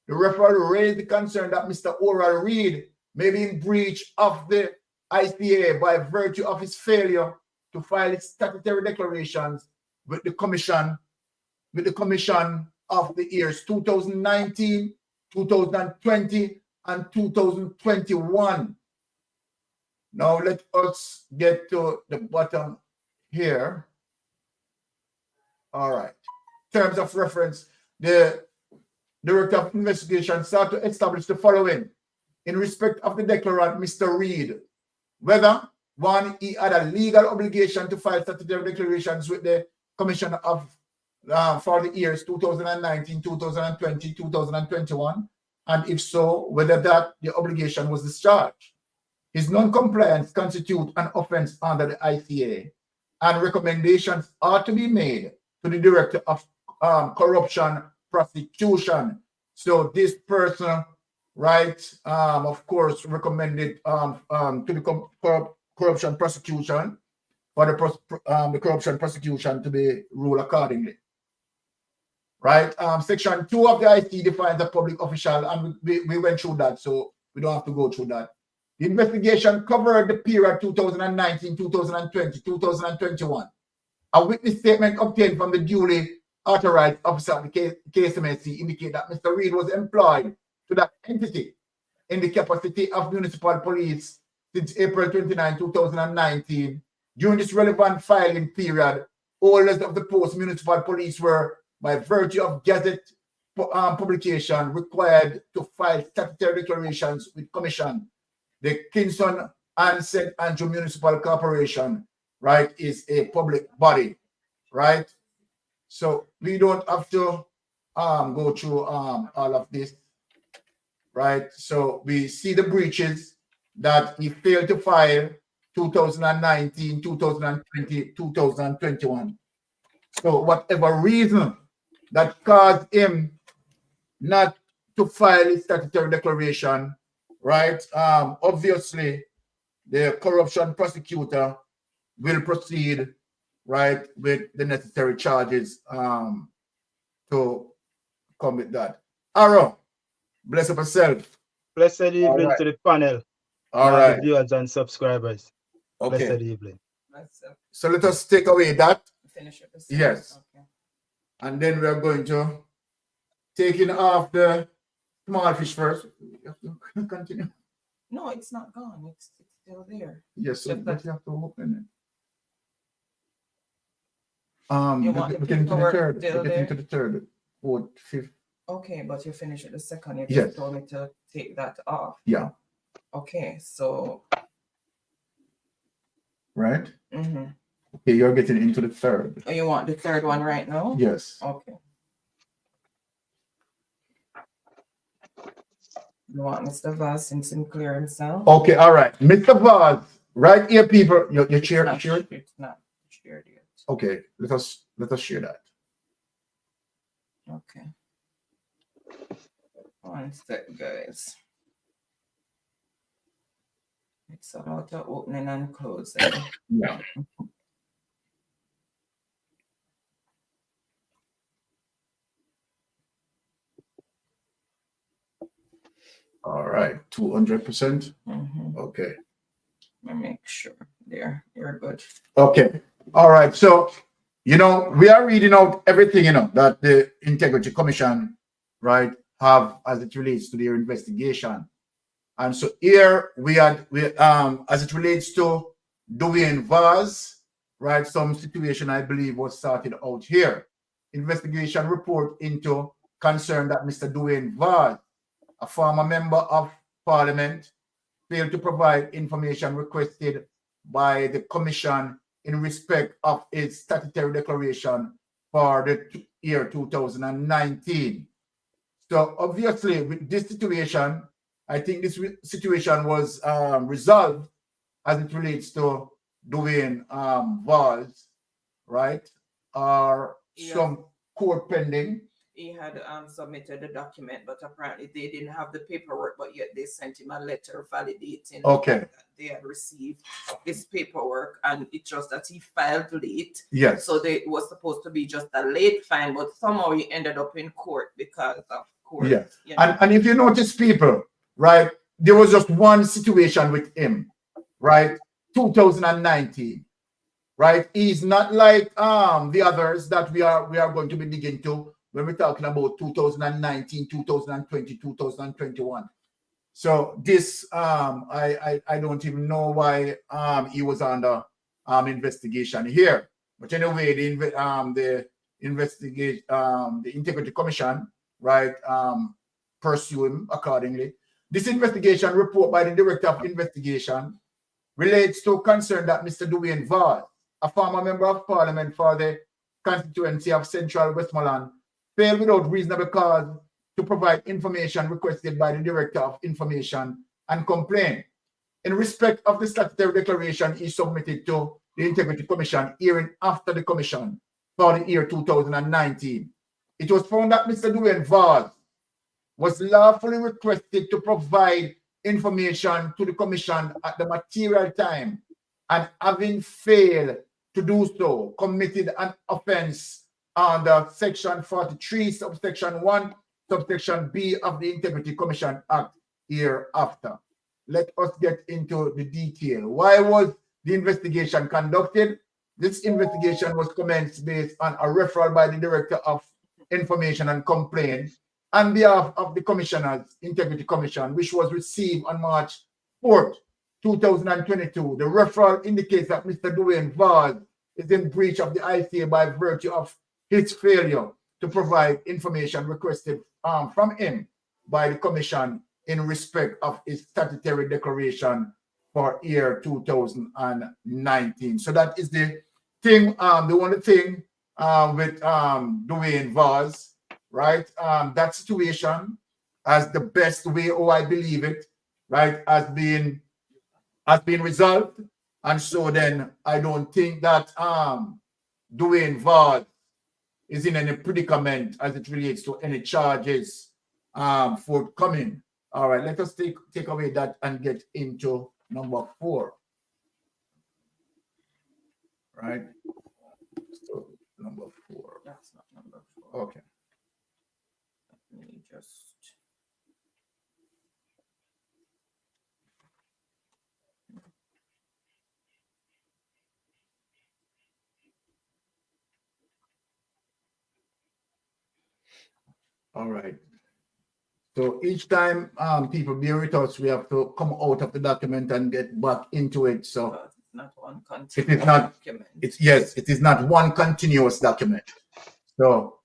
the referral raised the concern that Mr. Oral Reid may be in breach of the ICA by virtue of his failure to file its statutory declarations with the commission of the years 2019, 2020, and 2021. Now let us get to the bottom here. All right. In terms of reference, the Director of Investigation sought to establish the following in respect of the declarant, Mr. Reid, whether one, he had a legal obligation to file statutory declarations with the Commission of for the years 2019, 2020, 2021, and if so, whether that the obligation was discharged. His non-compliance constitutes an offense under the ICA, and recommendations are to be made to the Director of Corruption Prosecution. So this person, right, of course, recommended to the corruption prosecution for the corruption prosecution to be ruled accordingly. Right. Section 2 of the IC defines a public official, and we went through that, so we don't have to go through that. The investigation covered the period 2019, 2020, 2021. A witness statement obtained from the duly authorized officer of the KSAMC indicate that Mr. Reid was employed to that entity in the capacity of municipal police since April 29, 2019. During this relevant filing period, holders of the post municipal police were, by virtue of Gazette publication, required to file statutory declarations with Commission. The Kingston and St. Andrew Municipal Corporation, right, is a public body, right? So we don't have to go through all of this, right? So we see the breaches that he failed to file 2019, 2020, 2021. So whatever reason that caused him not to file his statutory declaration, right? Obviously, the corruption prosecutor will proceed, right, with the necessary charges to commit that. Arrow, bless up yourself. Blessed evening to the panel. All right. The viewers and subscribers. Okay. Blessed evening. So let us take away that. Finish it. Yes. Okay. And then we are going to take in off the small fish first. Continue. No, it's not gone. It's still there. Yes, so but you have to open it. You want we're getting to the third. We're getting to the third, fourth, fifth. Okay, but you finish it the second. You Yes. just told me to take that off. Yeah. Okay, so. Right? Mm-hmm. Okay, you're getting into the third. Oh, you want the third one right now? Yes. Okay. You want Mr. Vaz and Sinclair himself? Okay, all right. Mr. Vaz, right here, people. Your chair. It's not shared yet. Okay, let us share that. Okay. One sec, guys. It's about the opening and closing. Yeah. All right, 200%. Okay. Let me make sure there. You're good. Okay. All right. So, we are reading out everything, that the Integrity Commission, right, have as it relates to their investigation. And so here we as it relates to Dwayne Vaz, right, some situation I believe was started out here. Investigation report into concern that Mr. Dwayne Vaz, a former member of Parliament, failed to provide information requested by the Commission in respect of its statutory declaration for the year 2019. So obviously with this situation, I think this situation was resolved as it relates to Dwayne Vaz, right? Or some court pending. He had submitted the document, but apparently they didn't have the paperwork, but yet they sent him a letter validating that they had received this paperwork, and it's just that he filed late. Yes. So it was supposed to be just a late fine, but somehow he ended up in court because of course. Yeah. Yeah. And if you notice, people, right, there was just one situation with him, right? 2019, right? He's not like the others that we are going to be digging to when we're talking about 2019, 2020, 2021. So this I don't even know why he was under investigation here. But anyway, the investigate the Integrity Commission, right, pursue him accordingly. This investigation report by the Director of Investigation relates to concern that Mr. Dwayne Vaz, a former member of Parliament for the constituency of Central Westmoreland, failed without reasonable cause to provide information requested by the Director of Information and Complaint. In respect of the statutory declaration he submitted to the Integrity Commission hearing after the Commission for the year 2019, it was found that Mr. Dwayne Vaz was lawfully requested to provide information to the Commission at the material time, and having failed to do so, committed an offense under Section 43, subsection 1, subsection B of the Integrity Commission Act hereafter. Let us get into the detail. Why was the investigation conducted? This investigation was commenced based on a referral by the Director of Information and Complaint on behalf of the Commissioners, Integrity Commission, which was received on March 4th, 2022. The referral indicates that Mr. Dwayne Vaz is in breach of the ICA by virtue of his failure to provide information requested from him by the Commission in respect of his statutory declaration for year 2019. So that is the thing, the only thing with Dwayne Vaz, right? That situation, as the best way, I believe it, right, has been resolved. And so then I don't think that Dwayne Vaz is in any predicament as it relates to any charges forthcoming. All right, let us take away that and get into number 4. Right? So number 4. That's not number 4. Okay. Let me just. All right. So each time people bear with us, we have to come out of the document and get back into it. So It's not one continuous it is not. document. It is not one continuous document. So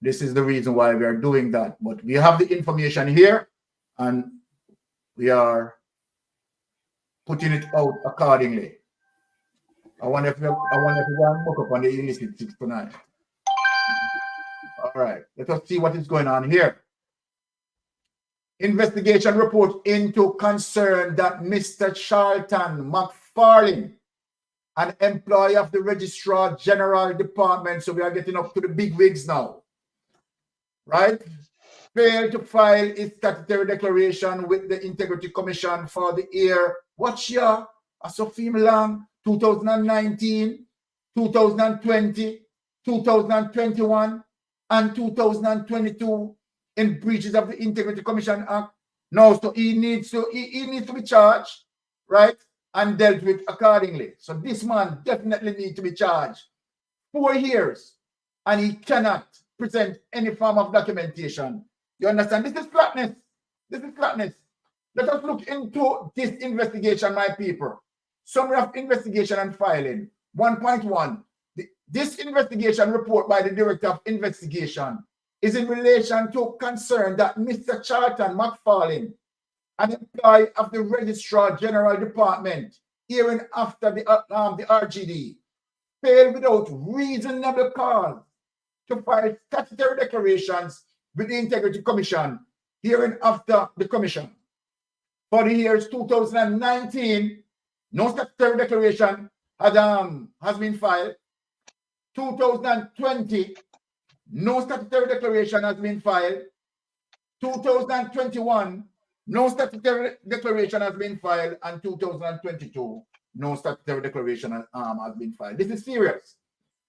this is the reason why we are doing that. But we have the information here, and we are putting it out accordingly. I wonder if you want to look up on the illicit 6 to 9. All right, let us see what is going on here. Investigation report into concern that Mr. Charlton McFarlane, an employee of the Registrar General Department, so we are getting up to the big wigs now, right? Failed to file its statutory declaration with the Integrity Commission for the year, what year? Sophie Lang, 2019, 2020, 2021, and 2022 in breaches of the Integrity Commission Act. No, so he needs to be charged, right, and dealt with accordingly. So this man definitely needs to be charged 4 years, and he cannot present any form of documentation. You understand? This is flatness. This is flatness. Let us look into this investigation, my people. Summary of investigation and filing. 1.1. This investigation report by the Director of Investigation is in relation to concern that Mr. Charlton McFarlane, an employee of the Registrar General Department, hearing after the RGD, failed without reasonable cause to file statutory declarations with the Integrity Commission, hearing after the Commission. For the years 2019, no statutory declaration has been filed. 2020, no statutory declaration has been filed. 2021, no statutory declaration has been filed. And 2022, no statutory declaration has been filed. This is serious.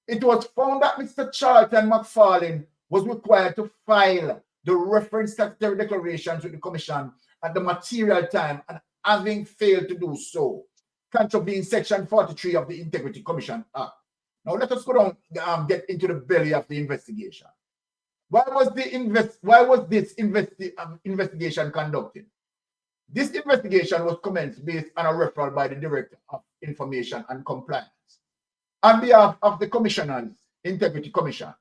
It was found that Mr. Charlton McFarlane was required to file the reference statutory declarations with the Commission at the material time and having failed to do so, contravening Section 43 of the Integrity Commission Act. Now let us go down, get into the belly of the investigation. Why was this investigation conducted? This investigation was commenced based on a referral by the Director of Information and Compliance. On behalf of the Commissioners, Integrity Commission,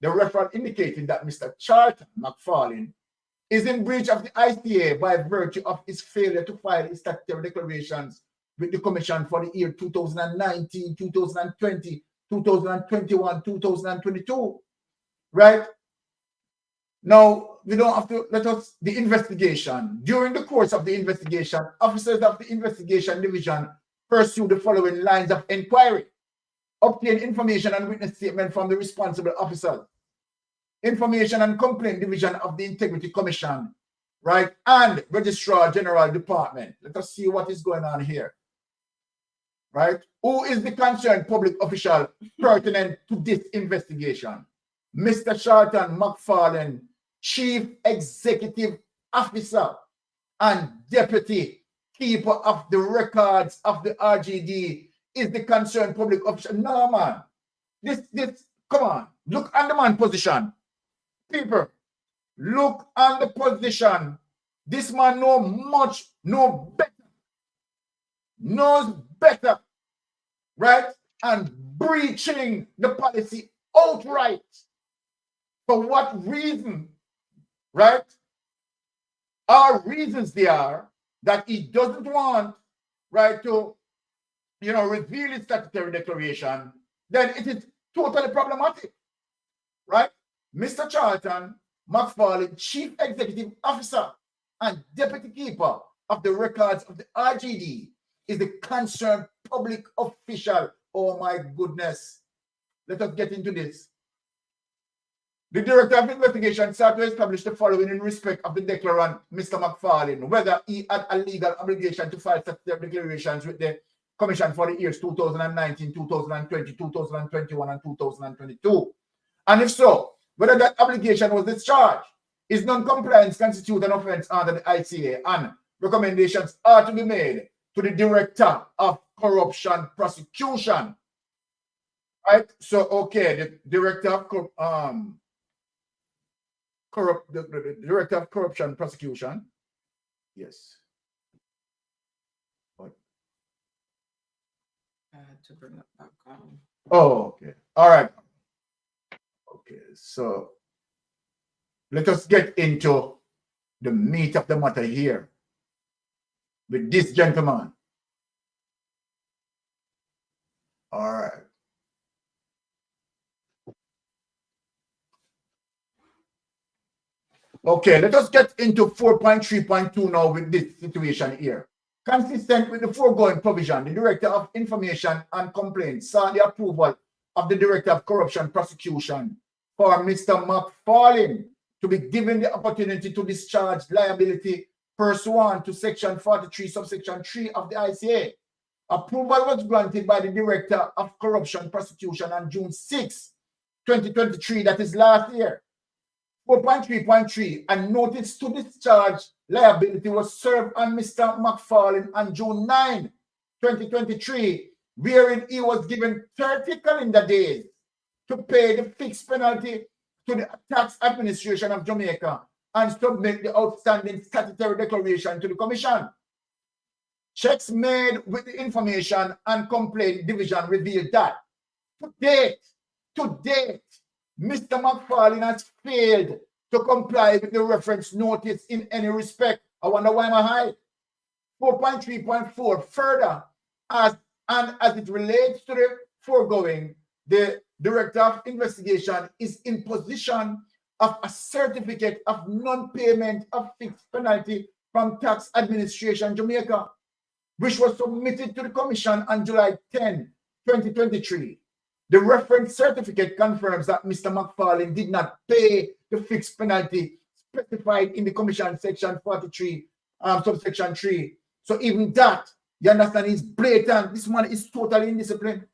the referral indicated that Mr. Charlton McFarlane is in breach of the ICA by virtue of his failure to file his statutory declarations with the Commission for the year 2019, 2020, 2021, 2022. Right? Now, we don't have to the investigation. During the course of the investigation, officers of the Investigation Division pursue the following lines of inquiry. Obtain information and witness statement from the responsible officers. Information and Complaint Division of the Integrity Commission, right? And Registrar General Department. Let us see what is going on here. Right? Who is the concerned public official pertinent to this investigation? Mr. Charlton McFarlane, Chief Executive Officer and Deputy Keeper of the Records of the RGD, is the concerned public official. No, man. Come on. Look at the man position. People, look on the position. This man knows better, right? And breaching the policy outright. For what reason, right? Our reasons they are that he doesn't want, right, to, reveal his statutory declaration, then it is totally problematic, right? Mr. Charlton McFarlane, Chief Executive Officer and Deputy Keeper of the Records of the RGD, is the concerned public official. Oh my goodness. Let us get into this. The Director of Investigation sought to establish the following in respect of the declarant, Mr. McFarlane, whether he had a legal obligation to file statutory declarations with the Commission for the years 2019, 2020, 2021, and 2022. And if so, whether that obligation was discharged. Is non-compliance constitute an offense under the ICA, and recommendations are to be made to the Director of Corruption Prosecution. Right? So, okay, the Director of the Director of Corruption Prosecution. Yes. What? I had to bring it back on. Oh, okay. All right. Okay, so let us get into the meat of the matter here with this gentleman. All right. Okay, let us get into 4.3.2 now with this situation here. Consistent with the foregoing provision, the Director of Information and Complaints sought the approval of the Director of Corruption Prosecution for Mr. McFarlane to be given the opportunity to discharge liability pursuant to Section 43, subsection 3 of the ICA. Approval was granted by the Director of Corruption Prosecution on June 6, 2023, that is last year. 4.3.3, a notice to discharge liability was served on Mr. McFarlane on June 9, 2023, wherein he was given 30 calendar days to pay the fixed penalty to the Tax Administration of Jamaica and submit the outstanding statutory declaration to the Commission. Checks made with the Information and Complaint Division revealed that to date, Mr. McFarlane has failed to comply with the reference notice in any respect. I wonder why am I high? 4.3.4 further, as it relates to the foregoing, the Director of Investigation is in possession of a certificate of non-payment of fixed penalty from Tax Administration Jamaica, which was submitted to the Commission on July 10, 2023. The reference certificate confirms that Mr. McFarlane did not pay the fixed penalty specified in the Commission Section 43, subsection 3. So even that, you understand, is blatant. This man is totally indisciplined.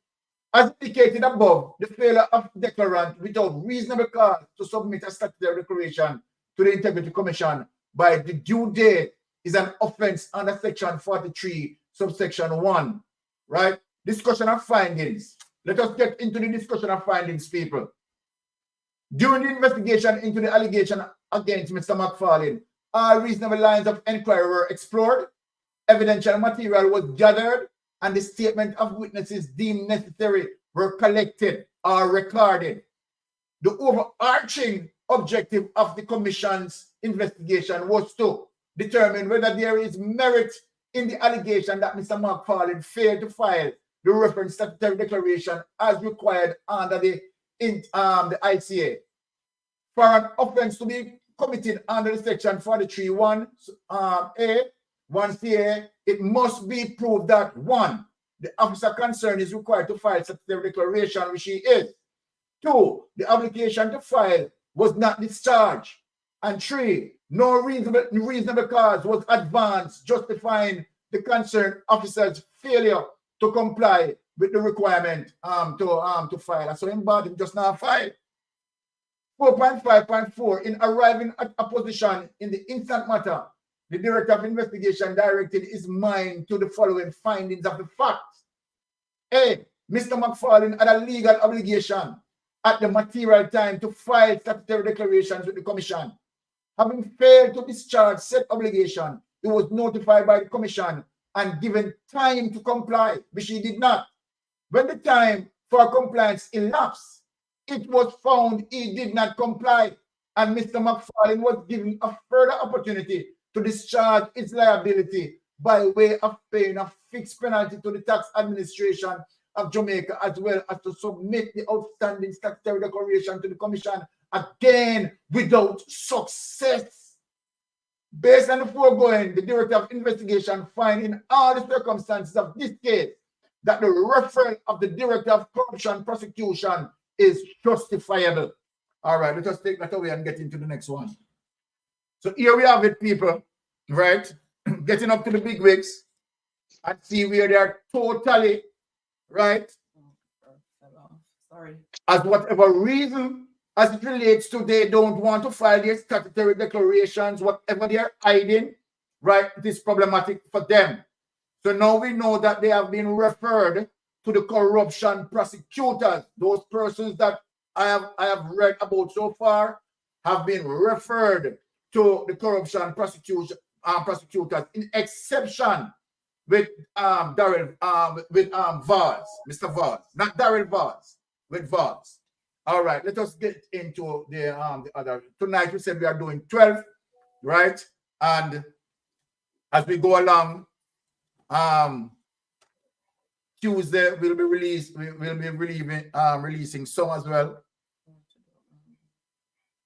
As indicated above, the failure of declarant without reasonable cause to submit a statutory declaration to the Integrity Commission by the due date is an offense under Section 43, subsection 1, right? Discussion of findings. Let us get into the discussion of findings, people. During the investigation into the allegation against Mr. McFarlane, all reasonable lines of inquiry were explored, evidential material was gathered, and the statement of witnesses deemed necessary were collected or recorded. The overarching objective of the Commission's investigation was to determine whether there is merit in the allegation that Mr. McFarlane failed to file the reference statutory declaration as required under the ICA. For an offense to be committed under the Section 43(1)(a), 1CA, it must be proved that 1, the officer concerned is required to file statutory declaration, which he is. 2, the obligation to file was not discharged. And 3, no reasonable cause was advanced justifying the concerned officer's failure to comply with the requirement to file. So in bad, him just not file. 4.5.4, in arriving at a position in the instant matter, the Director of Investigation directed his mind to the following findings of the facts. A, Mr. McFarlane had a legal obligation at the material time to file statutory declarations with the Commission. Having failed to discharge said obligation, he was notified by the Commission and given time to comply, which he did not. When the time for compliance elapsed, it was found he did not comply, and Mr. McFarlane was given a further opportunity to discharge its liability by way of paying a fixed penalty to the Tax Administration of Jamaica, as well as to submit the outstanding statutory declaration to the Commission, again without success. Based on the foregoing, the Director of Investigation finds in all the circumstances of this case that the referral of the Director of Corruption Prosecution is justifiable. All right, let us take that away and get into the next one. So here we have it, people, right? Getting up to the big wigs and see where they are totally, right? Sorry. As whatever reason, as it relates to they don't want to file their statutory declarations, whatever they are hiding, right? It is problematic for them. So now we know that they have been referred to the corruption prosecutors. Those persons that I have read about so far have been referred to the corruption prosecutors in exception with Vaz, Mr. Vaz, not Daryl Vaz, with Vaz. All right, let us get into the other. Tonight we said we are doing 12, right? And as we go along, Tuesday we'll be releasing some as well.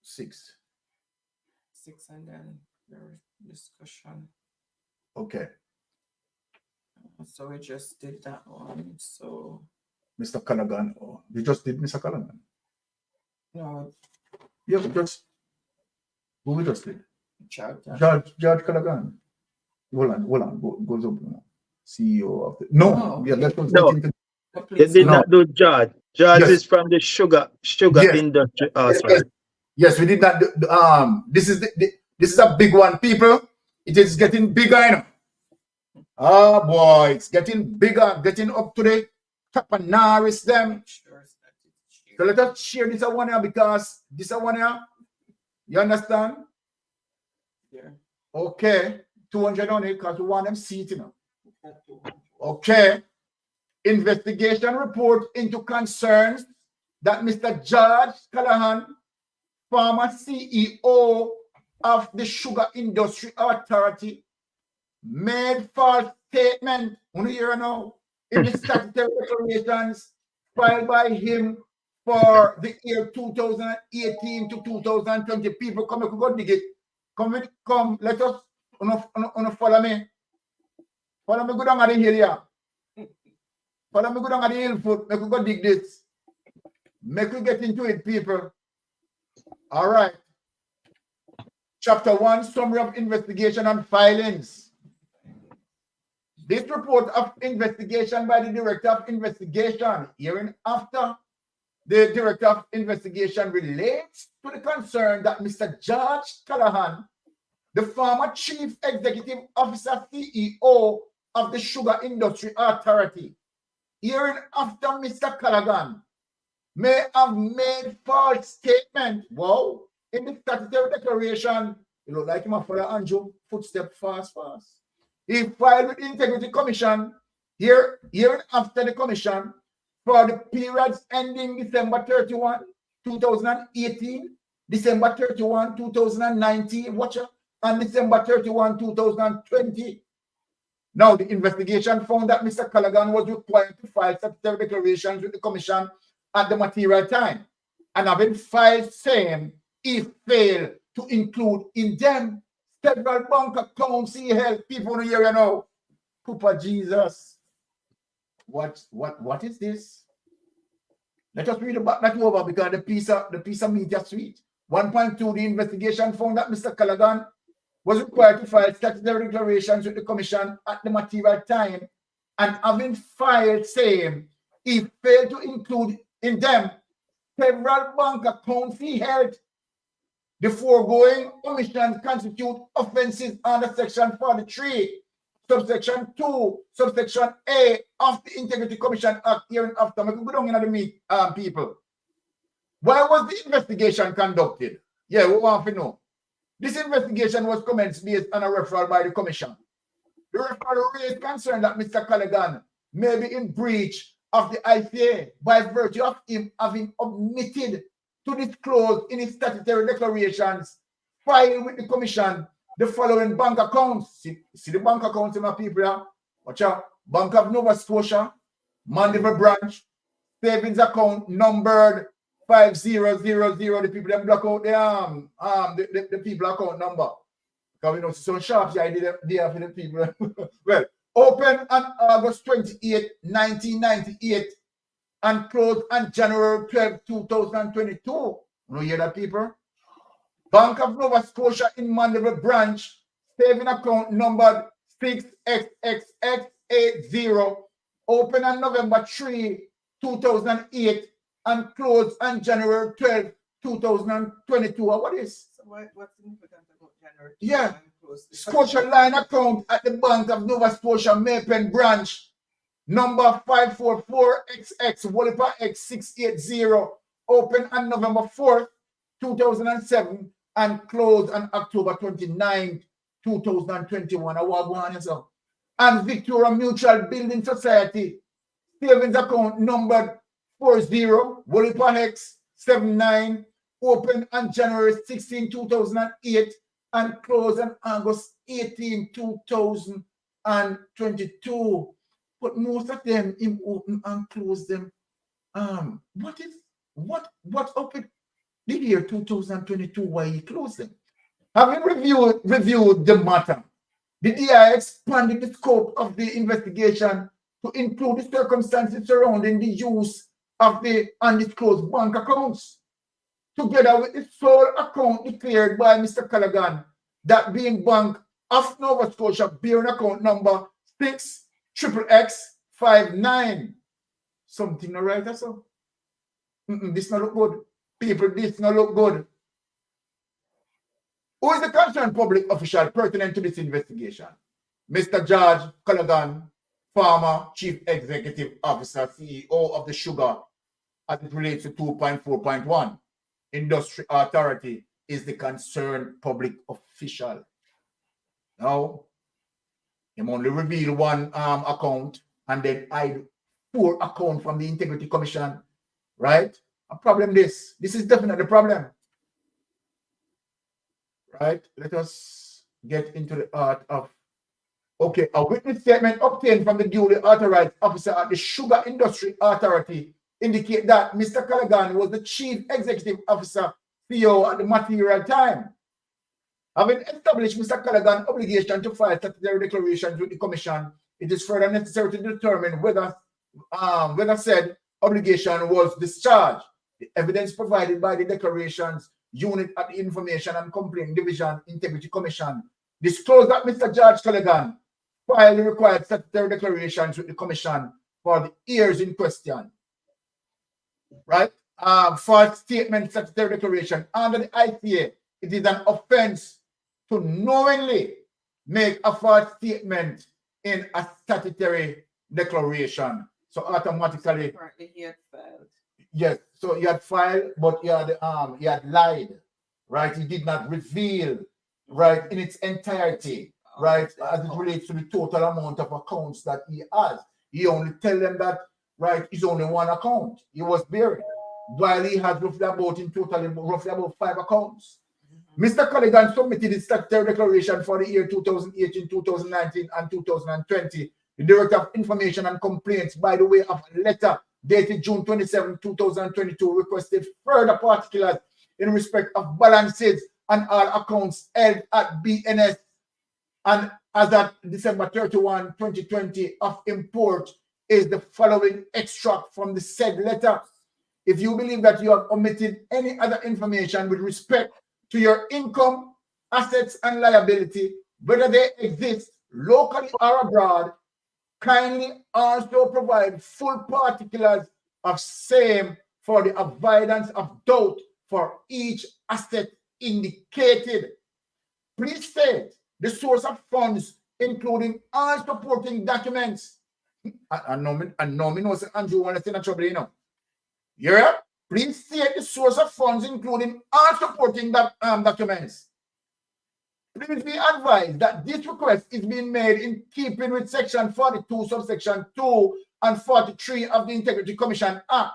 6 and then the discussion. Okay. So we just did that one. So Mr. Callaghan, you just did Mr. Callaghan? no, Yeah, we just who we just did? Judge. Judge Callaghan. Hold on, goes up now. CEO of the yeah, let's go into They did not do Judge. Judge Yes. is from the sugar Yes. industry. Yes, we did not do, this is a big one, people. It is getting bigger, you know. Oh boy, it's getting bigger, getting up to the top of Norris them. So let us share this one here, because this one here, you understand? Yeah. Okay, 200 on it because we want them seat, you know. Okay. Investigation report into concerns that Mr. George Kahhan, former CEO of the Sugar Industry Authority, made false statement, in the statutory declarations filed by him for the year 2018 to 2020. People come, go dig it. Come, let us follow me. Follow me, go down at the hill here. Follow me, go down at the hill foot. Make we go dig this. Make we get into it, people. All right. Chapter 1, Summary of Investigation and Filings. This report of investigation by the Director of Investigation, hereinafter, the Director of Investigation relates to the concern that Mr. George Kahhan, the former Chief Executive Officer CEO of the Sugar Industry Authority, hearing after Mr. Kahhan may have made false statement. Wow, in the statutory declaration, it look like him a follow Andrew footstep fast. He filed with the Integrity Commission hearing after the commission for the periods ending December 31, 2018, December 31, 2019, watch out, and December 31, 2020. Now, the investigation found that Mr. Kahhan was required to file statutory declarations with the commission at the material time, and having filed same, he failed to include in them several bank accounts he held. People in here, you know, Papa Jesus. What is this? Let us read about that over, because the piece of meat is sweet. 1.2, the investigation found that Mr. Kahhan was required to file statutory declarations with the commission at the material time, and having filed same, he failed to include in them several bank accounts he held. The foregoing omissions constitute offenses under Section 43, subsection 2, subsection A of the Integrity Commission Act hearing after. We can go down in the meet, people. Why was the investigation conducted? Yeah, we want to know. This investigation was commenced based on a referral by the commission. The referral raised concern that Mr. Kahhan may be in breach of the ICA by virtue of him having omitted to disclose in his statutory declarations filed with the commission the following bank accounts. See the bank accounts in my people here? Watch out. Bank of Nova Scotia, Mandeville branch, savings account numbered 5000. The people that block out the people account number. Because we know so sharp, yeah, I did there for the people. Well, open on August 28, 1998 and closed on January 12, 2022. You hear that, people? Bank of Nova Scotia in Mandeville branch, saving account numbered 6XXX80, open on November 3, 2008 and closed on January 12, 2022. What is? So what's significant about January? Yeah. Scotia line account at the Bank of Nova Scotia Mapen branch, number 544XX X680, open on November 4th, 2007 and closed on October 29, 2021. And Victoria Mutual Building Society, savings account numbered 40X79, open on January 16, 2008 and closed on August 18, 2022. But most of them him open and close them. What up with the year 2022? Why he closed them? Having reviewed the matter, the DI expanded the scope of the investigation to include the circumstances surrounding the use of the undisclosed bank accounts, together with the sole account declared by Mr. Kahhan, that being Bank of Nova Scotia bearing account number 6XXX59. Something not right, that's all. This not look good. People, this not look good. Who is the concerned public official pertinent to this investigation? Mr. George Kahhan, former Chief Executive Officer, CEO of the Sugar, as it relates to 2.4.1. Industry Authority is the concerned public official. Now, him only reveal one account and then hide 4 accounts from the Integrity Commission, right? A problem this is definitely a problem. Right? Let us get into the art of. Okay, a witness statement obtained from the duly authorized officer at the Sugar Industry Authority indicate that Mr. Kahhan was the Chief Executive Officer, CEO at the material time. Having established Mr. Kahhan's obligation to file statutory declarations with the Commission, it is further necessary to determine whether said obligation was discharged. The evidence provided by the declarations unit at the Information and Complaint Division Integrity Commission disclosed that Mr. George Kahhan filed the required statutory declarations with the Commission for the years in question. Right? false statement statutory declaration under the ICA, it is an offense to knowingly make a false statement in a statutory declaration. So automatically, He had filed. yes. So you had filed, but you had lied, right? You did not reveal, right, in its entirety, right, as it relates to the total amount of accounts that he has. He only tell them that, right, it's only one account he was bearing, while he had roughly about 5 accounts. Mr. Colligan submitted his statutory declaration for the year 2018, 2019, and 2020. The Director of Information and Complaints, by the way of a letter dated June 27, 2022, requested further particulars in respect of balances and all accounts held at BNS and as at December 31, 2020 of import is the following extract from the said letter. If you believe that you have omitted any other information with respect to your income, assets, and liability, whether they exist locally or abroad, kindly also provide full particulars of same for the avoidance of doubt for each asset indicated. Please state the source of funds, including all supporting documents. I know me Andrew want to say trouble, you know. Yeah? Please state the source of funds, including all supporting documents. Please be advised that this request is being made in keeping with Section 42, subsection 2 and 43 of the Integrity Commission Act.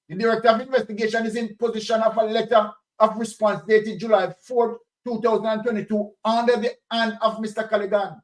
The Director of Investigation is in possession of a letter of response dated July 4, 2022 under the hand of Mr. Colligan.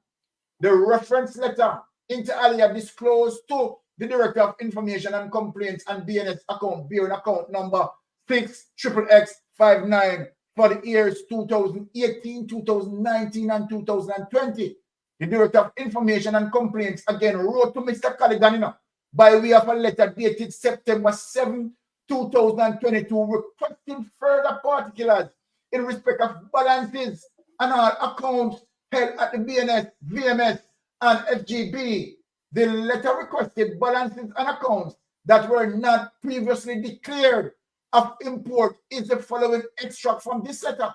The reference letter inter alia disclosed to the Director of Information and Complaints and BNS account bearing account number 6XXX59 for the years 2018, 2019, and 2020. The Director of Information and Complaints again wrote to Mr. Colligan by way of a letter dated September 7, 2022, requesting further particulars in respect of balances and all accounts held at the BNS, VMS, and FGB. The letter requested balances and accounts that were not previously declared of import is the following extract from this letter.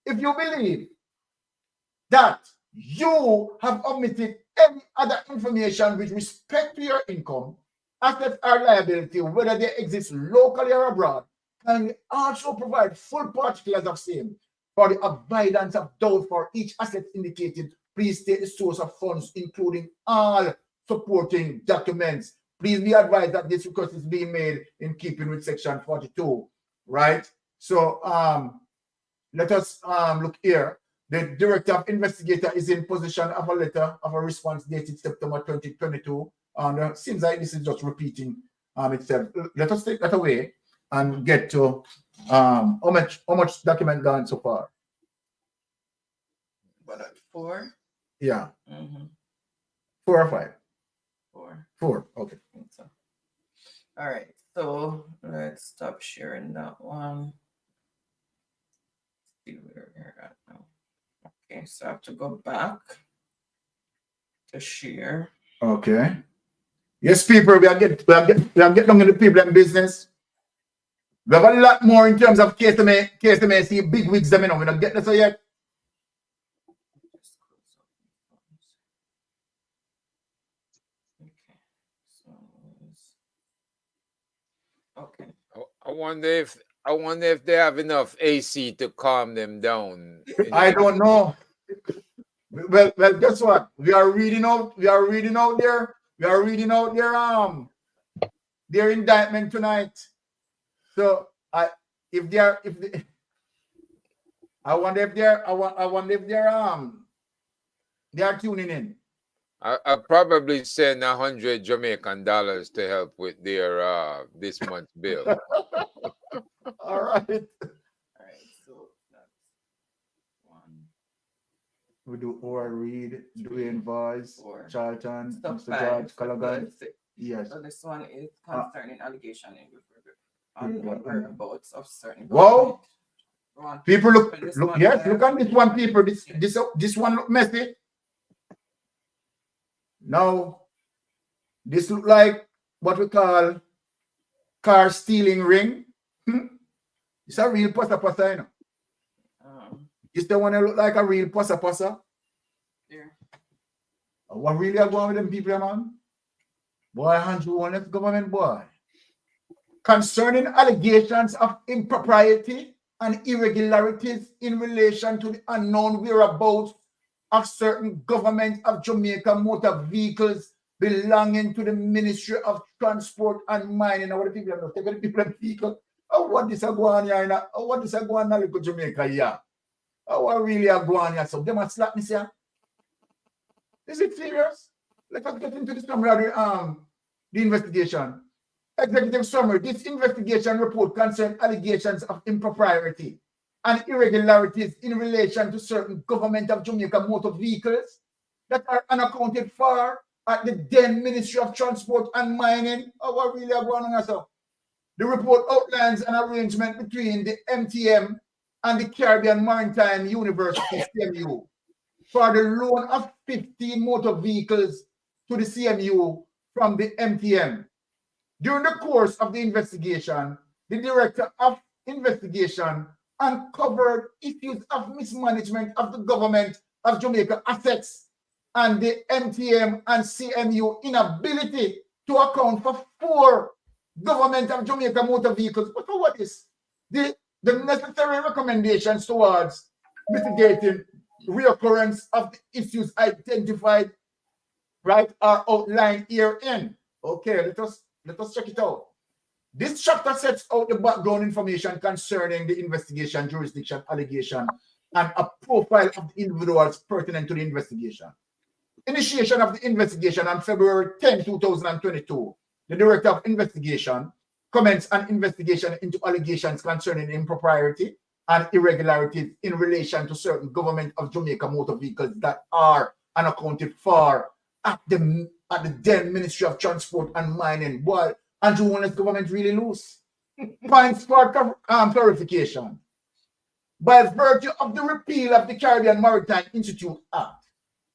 If you believe that you have omitted any other information with respect to your income, assets, or liability, whether they exist locally or abroad, can also provide full particulars of same for the avoidance of doubt for each asset indicated. Please state the source of funds, including all supporting documents. Please be advised that this request is being made in keeping with Section 42, right? So let us look here. The Director of Investigator is in possession of a letter of a response dated September 2022. And seems like this is just repeating itself. Let us take that away and get to how much document gone so far. What, 4? Yeah. 4 or 5? 4. 4. Okay. So, all right. So let's stop sharing that one. See where we're at now. Okay, so I have to go back to share. Okay. Yes, people, we are getting down in the people and business. We have a lot more in terms of KSAMC big wigs them, we don't get this yet. Okay. I wonder if they have enough AC to calm them down. I don't know. Well, guess what? We are reading out their indictment tonight. So I wonder if they are tuning in. I'll probably send $100 Jamaican to help with their this month's bill. All right. So that's one. We do Reid, Dwayne Vaz, Charlton, Stop Mr. George Colligan. Yes. So this one is concerning allegation Mm-hmm. on whereabouts of certain. Whoa! government. People look yes, look at this one, people. This one look messy. Now, this look like what we call car stealing ring. It's a real posa, you know. You still want to look like a real posa? Yeah. What really are going with them people, man? Boy, Andrew, one left government, boy. Concerning allegations of impropriety and irregularities in relation to the unknown whereabouts of certain government of Jamaica motor vehicles belonging to the Ministry of Transport and Mining. What the people are taking the people vehicle. Oh, what this are going here? Oh, what this are going now? Look at Jamaica here. Oh, what really are going here? So, them are slap me, sir. Is it serious? Let us get into the summary of the investigation. Executive summary. This investigation report concerns allegations of impropriety and irregularities in relation to certain government of Jamaica motor vehicles that are unaccounted for at the then Ministry of Transport and Mining. Oh, what really are going on, sir? The report outlines an arrangement between the MTM and the Caribbean Maritime University, CMU, for the loan of 15 motor vehicles to the CMU from the MTM. During the course of the investigation, the Director of Investigation uncovered issues of mismanagement of the government of Jamaica assets and the MTM and CMU inability to account for 4 government of Jamaica motor vehicles. But for what is the necessary recommendations towards mitigating reoccurrence of the issues identified, right, are outlined herein. Okay, let us check it out. This chapter sets out the background information concerning the investigation, jurisdiction, allegation, and a profile of the individuals pertinent to the investigation. Initiation of the investigation on February 10, 2022. The Director of Investigation commenced an investigation into allegations concerning impropriety and irregularities in relation to certain government of Jamaica motor vehicles that are unaccounted for at the then Ministry of Transport and Mining. Boy, Andrew Warner's government really loose. Points for clarification. By virtue of the repeal of the Caribbean Maritime Institute Act,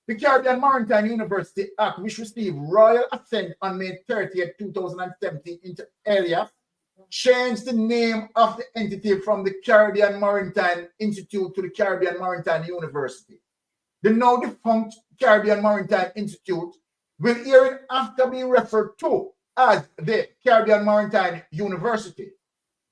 the Caribbean Maritime University Act, which received royal assent on May 30th, 2017 into alias, changed the name of the entity from the Caribbean Maritime Institute to the Caribbean Maritime University. The now defunct Caribbean Maritime Institute will hereinafter be referred to as the Caribbean Maritime University.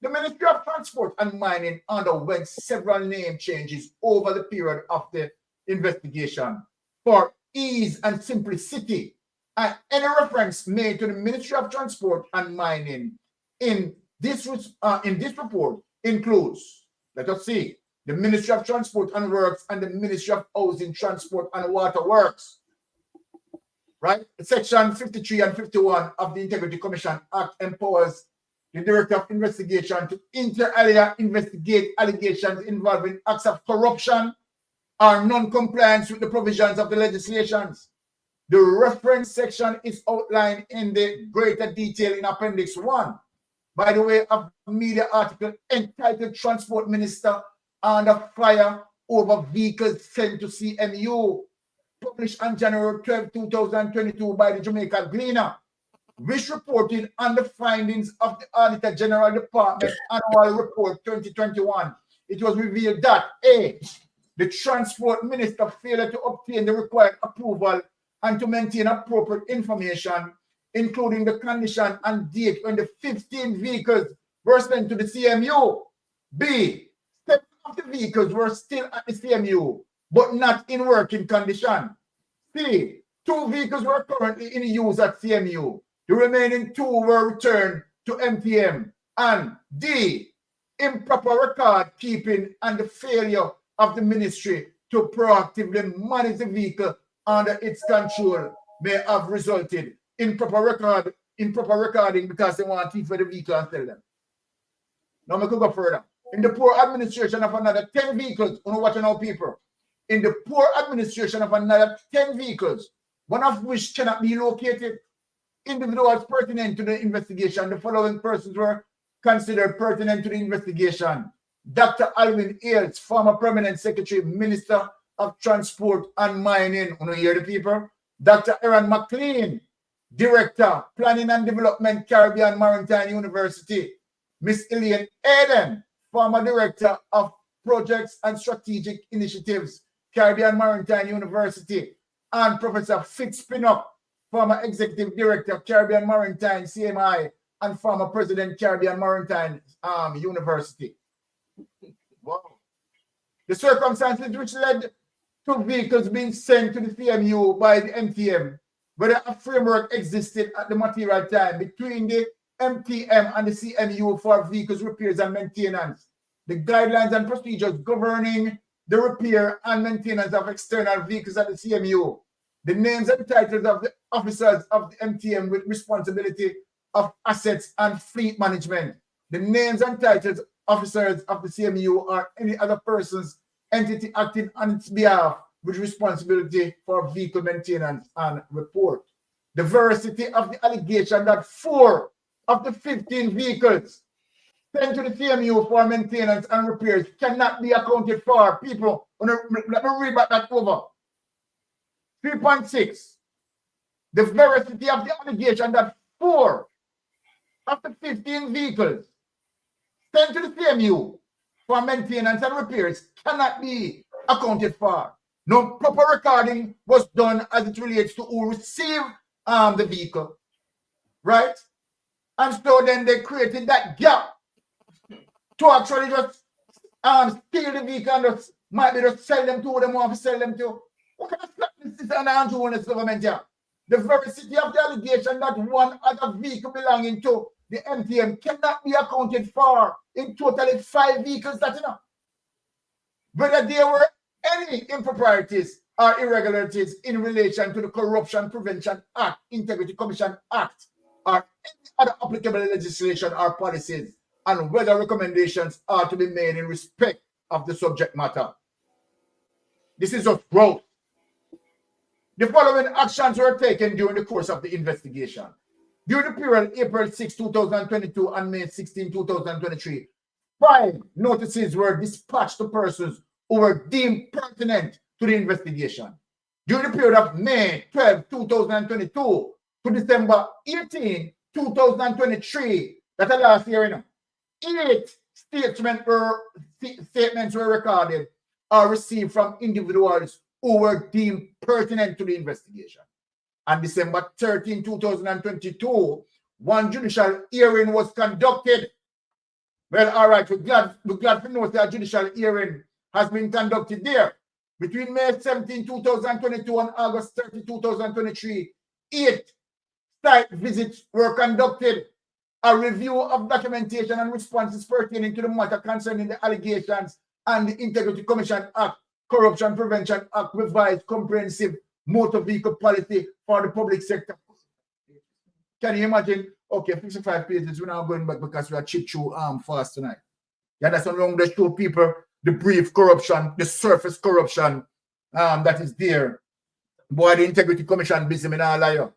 The Ministry of Transport and Mining underwent several name changes over the period of the investigation for ease and simplicity, and any reference made to the Ministry of Transport and Mining in this report includes, let us see, the Ministry of Transport and Works and the Ministry of Housing, Transport and Water Works. Right? Section 53 and 51 of the Integrity Commission Act empowers the Director of Investigation to inter alia investigate allegations involving acts of corruption or non-compliance with the provisions of the legislations. The reference section is outlined in the greater detail in Appendix 1 by the way of a media article entitled Transport Minister Under Fire Over Vehicles Sent to CMU, published on January 12, 2022 by the Jamaica Gleaner, which reported on the findings of the Auditor General Department Annual Report 2021. It was revealed that A, the Transport Minister failed to obtain the required approval and to maintain appropriate information, including the condition and date when the 15 vehicles were sent to the CMU. B, 7 of the vehicles were still at the CMU, but not in working condition. C, 2 vehicles were currently in use at CMU. The remaining 2 were returned to MTM. And D, improper record keeping and the failure of the ministry to proactively manage the vehicle under its control may have resulted in improper recording because they want to for the vehicle and sell them. Now we could go further. In the poor administration of another 10 vehicles, you know what you know, people? In the poor administration of another 10 vehicles, one of which cannot be located, individuals pertinent to the investigation, the following persons were considered pertinent to the investigation: Dr. Alvin Ailes, former permanent secretary, Minister of Transport and Mining. You know, hear the people? Dr. Aaron McLean, Director, Planning and Development, Caribbean Maritime University, Miss Elaine Eden, former Director of Projects and Strategic Initiatives, Caribbean Maritime University, and Professor Fitz Pinnock, former Executive Director, Caribbean Maritime CMI, and former President, Caribbean Maritime University. Wow. The circumstances which led to vehicles being sent to the CMU by the MTM, whether a framework existed at the material time between the MTM and the CMU for vehicles repairs and maintenance, the guidelines and procedures governing the repair and maintenance of external vehicles at the CMU, the names and titles of the officers of the MTM with responsibility of assets and fleet management, the names and titles officers of the CMU or any other persons, entity acting on its behalf with responsibility for vehicle maintenance and report. The veracity of the allegation that 4 of the 15 vehicles sent to the CMU for maintenance and repairs cannot be accounted for. People, let me read back that over. 3.6. The veracity of the allegation that 4 of the 15 vehicles sent to the CMU for maintenance and repairs cannot be accounted for. No proper recording was done as it relates to who received the vehicle, right? And so then they created that gap to actually just steal the vehicle and just might be just sell them to who they want to sell them to. What kind of this is an Andrew in this government here? The veracity of the allegation that one other vehicle belonging to the MTM cannot be accounted for in totally 5 vehicles that, you know, whether there were any improprieties or irregularities in relation to the Corruption Prevention Act, Integrity Commission Act, or any other applicable legislation or policies, and whether recommendations are to be made in respect of the subject matter. This is just growth. The following actions were taken during the course of the investigation. During the period April 6, 2022 and May 16, 2023, 5 notices were dispatched to persons who were deemed pertinent to the investigation. During the period of May 12, 2022 to December 18, 2023, that's the last year, you know, 8 statements were recorded or received from individuals who were deemed pertinent to the investigation. On December 13, 2022, 1 judicial hearing was conducted. Well, all right, we're glad to know that a judicial hearing has been conducted there. Between May 17, 2022 and August 30, 2023, 8 site visits were conducted. A review of documentation and responses pertaining to the matter concerning the allegations and the Integrity Commission Act, Corruption Prevention Act, revised comprehensive motor vehicle policy for the public sector. Can you imagine? Okay, 55 pages, we're now going back because we are chip through fast tonight. Yeah, that's how long they show people the brief corruption, the surface corruption that is there. Boy, the Integrity Commission busy me now, liar.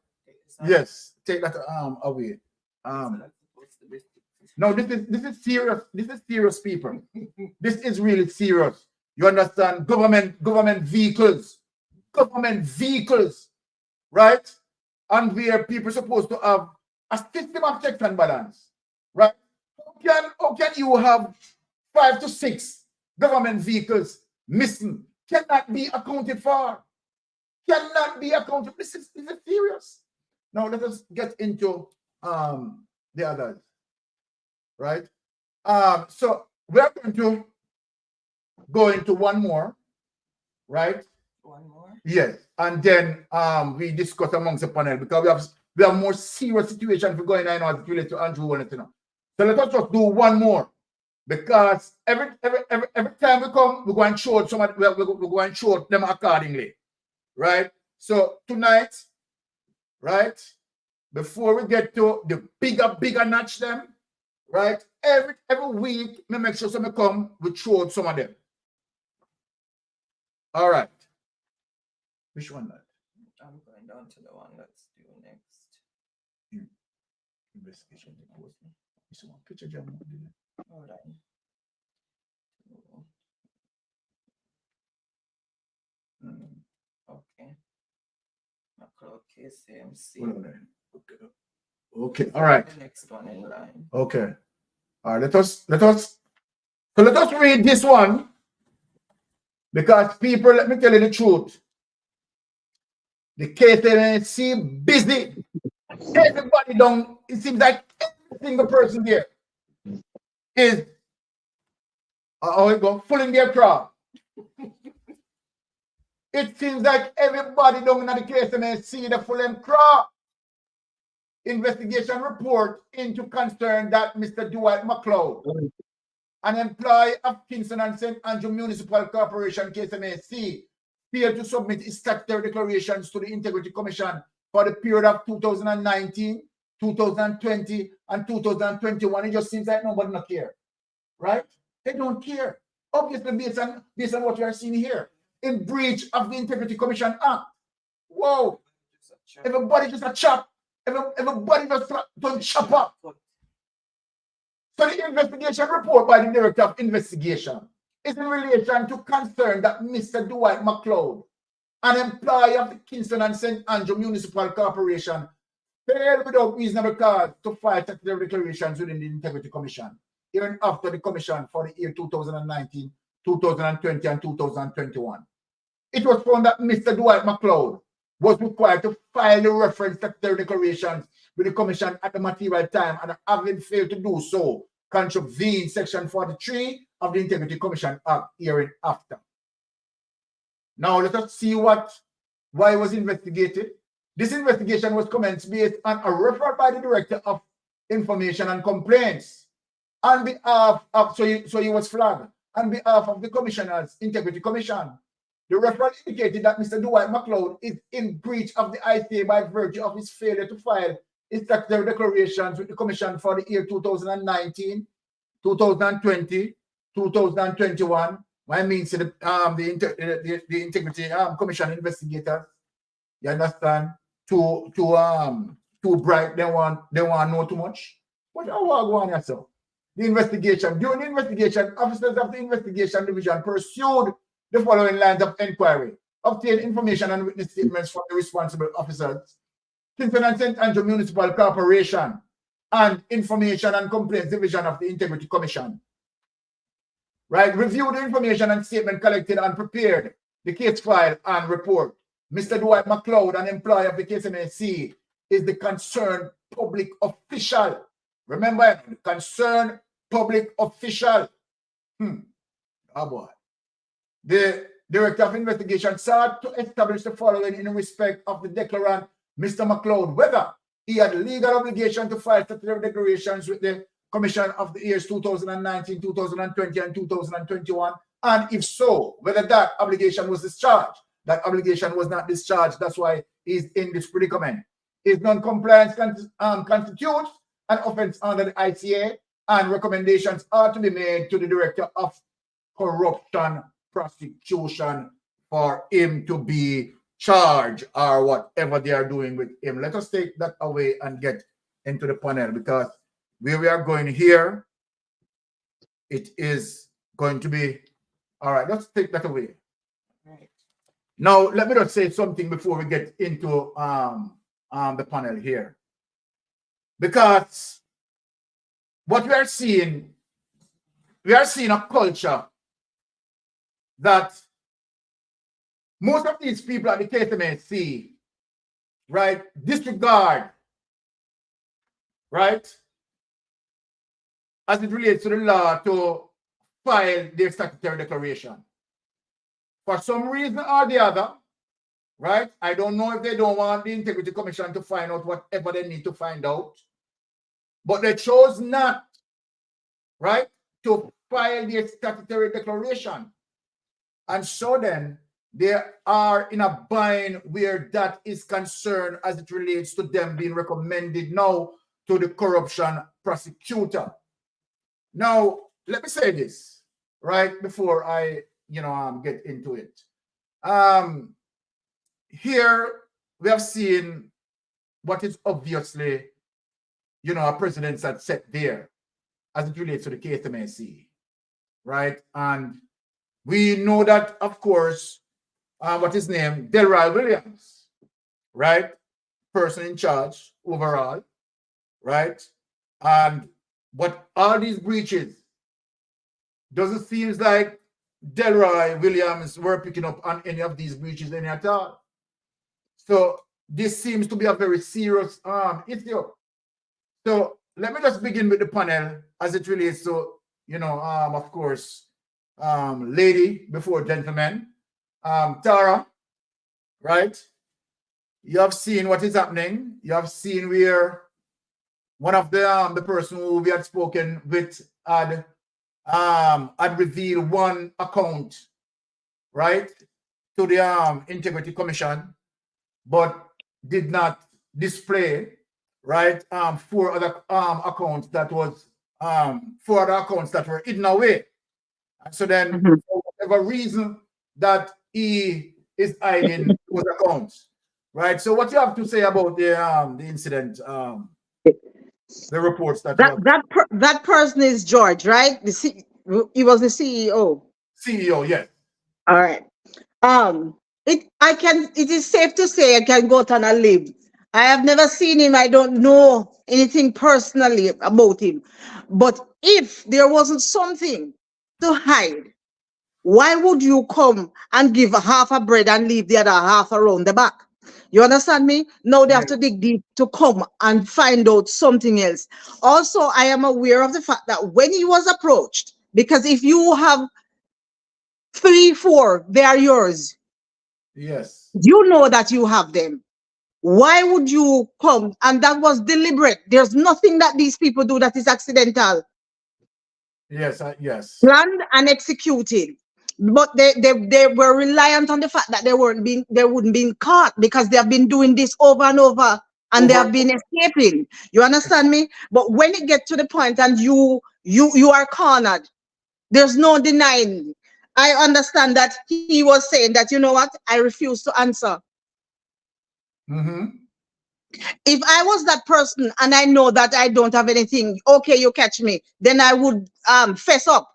Yes, take that away. No, this is serious. This is serious, people. This is really serious. You understand? Government vehicles, right? And where people are supposed to have a system of checks and balance, right? How can you have 5 to 6 government vehicles missing? Cannot be accounted for. Cannot be accounted. This is serious. Now let us get into the others, right? So we're going to go into one more, right? One more. Yes, and then we discuss amongst the panel because we have more serious situations going on as it relates to Andrew and you know. So let us just do one more because every time we come, we're going to show somebody. We're going to show them accordingly, right? So tonight, right, before we get to the bigger notch them, right? Every week, we make sure somebody come, we show some of them. All right. Which one? I'm going down to the one that's due next. Investigation report. This one picture jam. Hold on. Okay. KSAMC. Okay, all right. The next one in line. Okay. All right, let us read this one, because people, let me tell you the truth. The KSAMC busy. Everybody don't, it seems like every single person here is full in their crowd. It seems like everybody down in the KSAMC the full in crowd. Investigation report into concern that Mr. Dwight McLoud, an employee of Kingston and St. Andrew Municipal Corporation, KSAMC, failed to submit his statutory declarations to the Integrity Commission for the period of 2019, 2020, and 2021. It just seems like nobody not care, right? They don't care. Obviously, based on what we are seeing here, in breach of the Integrity Commission Act. Whoa! Everybody just a chop. Everybody just don't chop up. So the investigation report by the Director of Investigation is in relation to concern that Mr. Dwight McLoud, an employee of the Kingston and St. Andrew Municipal Corporation, failed without reasonable cause to file statutory declarations within the Integrity Commission, even after the Commission for the year 2019, 2020, and 2021. It was found that Mr. Dwight McLoud was required to file the reference statutory declarations with the Commission at the material time, and having failed to do so, contravened Section 43 of the Integrity Commission Act hereinafter. Now let us see why it was investigated. This investigation was commenced based on a referral by the Director of Information and Complaints on behalf of, so he was flagged, on behalf of the Commissioner's Integrity Commission. The referral indicated that Mr. Dwight McLoud is in breach of the ICA by virtue of his failure to file his statutory declarations with the Commission for the year 2019, 2020, 2021. What I mean, so the Integrity Commission investigators, you understand, too bright. They want know too much. What I want to go on yourself? The investigation. During the investigation, officers of the investigation division pursued the following lines of inquiry: obtain information and witness statements from the responsible officers, Kingston and St. Andrew Municipal Corporation, and Information and Complaints Division of the Integrity Commission. Right? Review the information and statement collected and prepared the case file and report. Mr. Dwight McLoud, an employee of the KSAMC, is the concerned public official. Remember, concerned public official. Oh boy. The Director of Investigation sought to establish the following in respect of the declarant, Mr. McLoud, whether he had legal obligation to file statutory declarations with the Commission of the years 2019, 2020, and 2021, and if so, whether that obligation was discharged. That obligation was not discharged. That's why he's in this predicament. His non-compliance constitutes an offense under the ICA, and recommendations are to be made to the Director of Corruption Prosecution for him to be charged or whatever they are doing with him. Let us take that away and get into the panel, because where we are going here, it is going to be all right. Let's take that away. Right. Now, let me just say something before we get into the panel here, because what we are seeing a culture that most of these people at the KSAMC, right, disregard, right, as it relates to the law to file their statutory declaration. For some reason or the other, right, I don't know if they don't want the Integrity Commission to find out whatever they need to find out, but they chose not, right, to file their statutory declaration. And so then they are in a bind where that is concerned as it relates to them being recommended now to the corruption prosecutor. Now, let me say this, right, before I, get into it. Here we have seen what is obviously, a precedent that's set there as it relates to the KSAMC, right? And we know that, of course, what is named Delroy Williams, right, person in charge overall, right? But all these breaches, doesn't seem like Delroy Williams were picking up on any of these breaches any at all. So this seems to be a very serious issue. So let me just begin with the panel as it relates to, of course, lady before gentlemen, Tara, right? You have seen what is happening. You have seen where one of the person who we had spoken with had revealed one account, right, to the Integrity Commission, but did not display, right, four other accounts that was four other accounts that were hidden away. And so then, for whatever reason that he is hiding those accounts, right? So what you have to say about the incident, the reports that that person is George, right? He was the CEO. CEO, yes. All right. It is safe to say I can go out on a limb. I have never seen him. I don't know anything personally about him. But if there wasn't something to hide, why would you come and give half a bread and leave the other half around the back? You understand me? Now they have to dig deep to come and find out something else. Also, I am aware of the fact that when he was approached, because if you have 3, 4, they are yours. Yes. You know that you have them. Why would you come? And that was deliberate. There's nothing that these people do that is accidental. Yes, yes. Planned and executed. But they were reliant on the fact that they wouldn't be caught because they have been doing this over and over and they have been escaping. You understand me? But when it gets to the point and you are cornered, there's no denying. I understand that he was saying that, you know what, I refuse to answer. If I was that person and I know that I don't have anything, okay, you catch me, then I would fess up.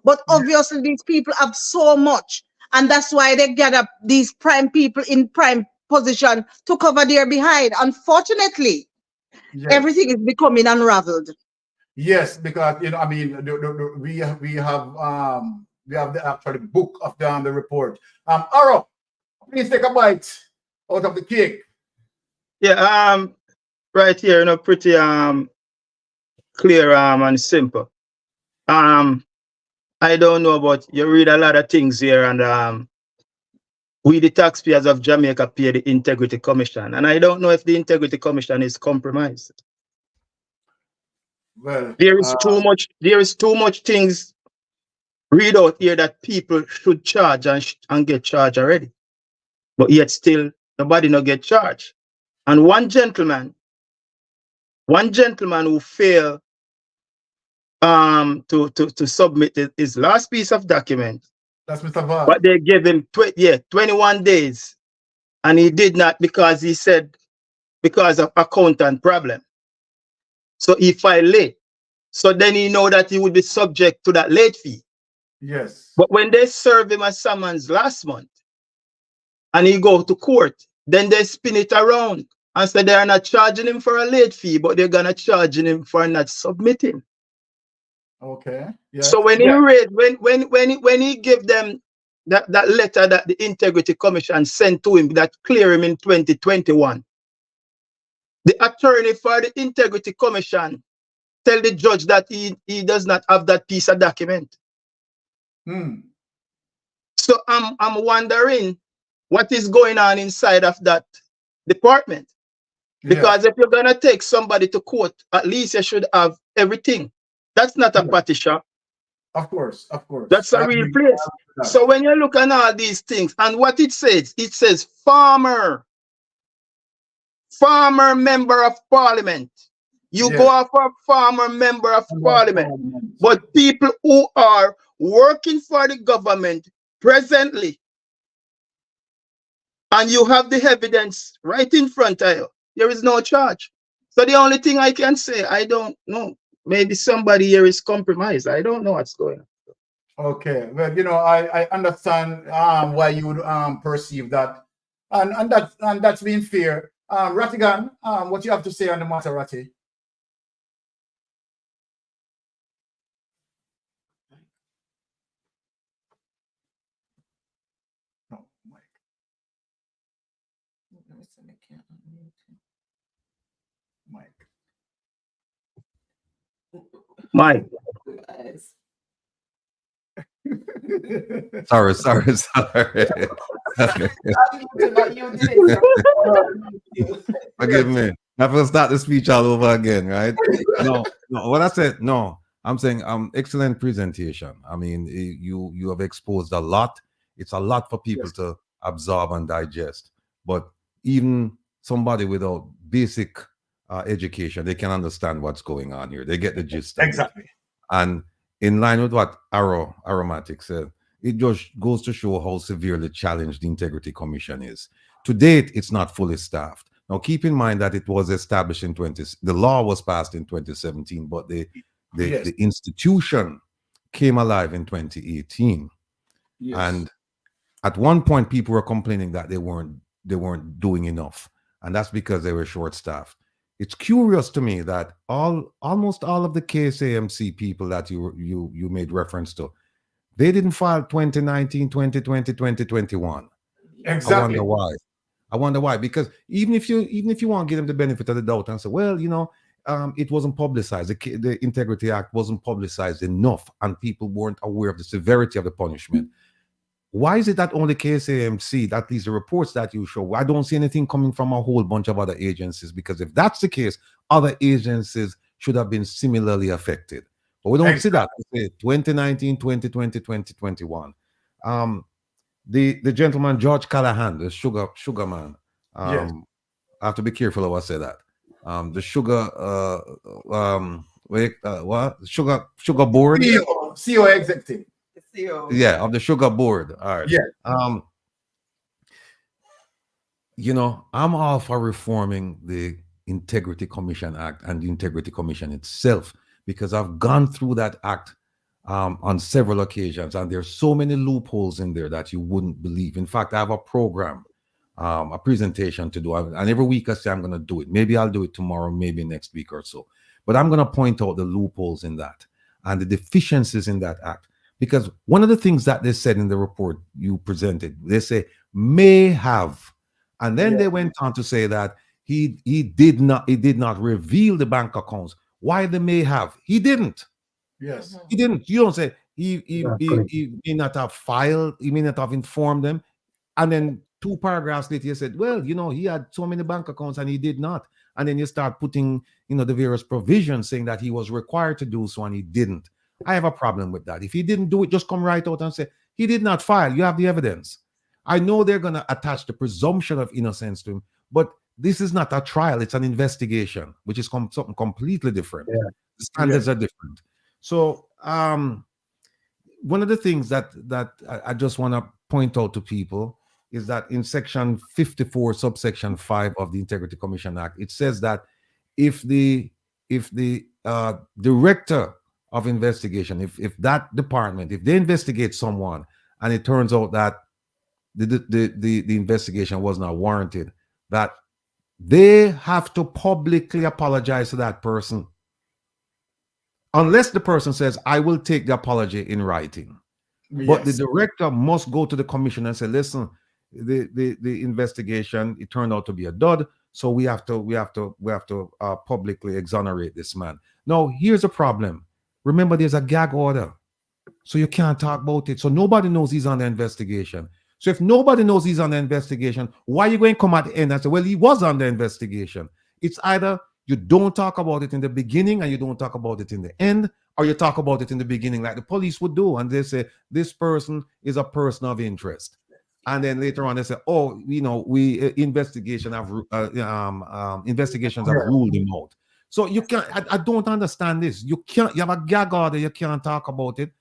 But obviously these people have so much, and that's why they gather these prime people in prime position to cover their behind. Unfortunately, everything is becoming unraveled. Yes, because I mean, we have the actual book of the report. Aro, please take a bite out of the cake. Yeah, right here, pretty clear and simple. I don't know, but you read a lot of things here, and we, the taxpayers of Jamaica, pay the Integrity Commission, and I don't know if the Integrity Commission is compromised. Well, there is too much things read out here that people should charge and get charged already, but yet still nobody no get charged. And one gentleman who failed to submit his last piece of document. That's Mr. Vaz. But they gave him 21 days, and he did not because he said because of accountant problem. So he filed late. So then he know that he would be subject to that late fee. Yes. But when they serve him a summons last month, and he go to court, then they spin it around and say they are not charging him for a late fee, but they're gonna charge him for not submitting. Okay. Yeah. So when he read, when he gave them that letter that the Integrity Commission sent to him that clear him in 2021, the attorney for the Integrity Commission tell the judge that he does not have that piece of document. So I'm wondering what is going on inside of that department. Because if you're gonna take somebody to court, at least you should have everything. That's not a party shop. Of course. That's a real place. So when you look at all these things and what it says farmer member of parliament. You go off a farmer member of parliament. But people who are working for the government presently, and you have the evidence right in front of you, there is no charge. So the only thing I can say, I don't know. Maybe somebody here is compromised. I don't know what's going on. Okay. Well, I understand why you would perceive that, and that's being fair. Rattigan, what you have to say on the matter, Ratty? No, Mike. Mike. Sorry. Forgive me. I have to start the speech all over again, right? No. What I said, no. I'm saying excellent presentation. I mean, you have exposed a lot. It's a lot for people to absorb and digest. But even somebody without basic education, they can understand what's going on here. They get the gist. Exactly. And in line with what Aromatic said, it just goes to show how severely challenged the Integrity Commission is. To date, it's not fully staffed. Now, keep in mind that it was established in the law was passed in 2017, but the institution came alive in 2018. Yes. And at one point, people were complaining that they weren't doing enough, and that's because they were short-staffed. It's curious to me that almost all of the KSAMC people that you made reference to, they didn't file 2019, 2020, 2021. Exactly. I wonder why. Because even if you want to give them the benefit of the doubt and say, well, it wasn't publicized. The Integrity Act wasn't publicized enough, and people weren't aware of the severity of the punishment. Why is it that only KSAMC, that these reports that you show, I don't see anything coming from a whole bunch of other agencies? Because if that's the case, other agencies should have been similarly affected. But we don't see that. We say 2019, 2020, 2021. The gentleman, George Kahhan, the sugar man. I have to be careful how I say that. The sugar, sugar board? CEO executive. Yeah, of the sugar board. All right. Yeah. I'm all for reforming the Integrity Commission Act and the Integrity Commission itself, because I've gone through that act on several occasions, and there's so many loopholes in there that you wouldn't believe. In fact, I have a program, a presentation to do, and every week I say I'm going to do it. Maybe I'll do it tomorrow, maybe next week or so. But I'm going to point out the loopholes in that and the deficiencies in that act. Because one of the things that they said in the report you presented, they say may have, and then they went on to say that he did not reveal the bank accounts. Why they may have? He didn't. Yes, he didn't. You don't say he may not have filed. He may not have informed them, and then 2 paragraphs later, you said, well, he had so many bank accounts and he did not. And then you start putting, the various provisions saying that he was required to do so and he didn't. I have a problem with that. If he didn't do it, just come right out and say, he did not file. You have the evidence. I know they're going to attach the presumption of innocence to him, but this is not a trial. It's an investigation, which is something completely different. Yeah. The standards are different. So one of the things that I just want to point out to people is that in section 54, subsection 5 of the Integrity Commission Act, it says that if the director of investigation, if that department, if they investigate someone and it turns out that the investigation was not warranted, that they have to publicly apologize to that person, unless the person says, I will take the apology in writing. Yes. But the director must go to the commission and say, listen, the investigation, it turned out to be a dud, so we have to publicly exonerate this man. Now, here's a problem. Remember, there's a gag order, so you can't talk about it. So nobody knows he's on the investigation. So if nobody knows he's on the investigation, why are you going to come at the end and say, well, he was on the investigation? It's either you don't talk about it in the beginning and you don't talk about it in the end, or you talk about it in the beginning like the police would do, and they say, this person is a person of interest. And then later on they say, oh, investigations have ruled him out. So you can't, I don't understand this. You have a gag order, you can't talk about it.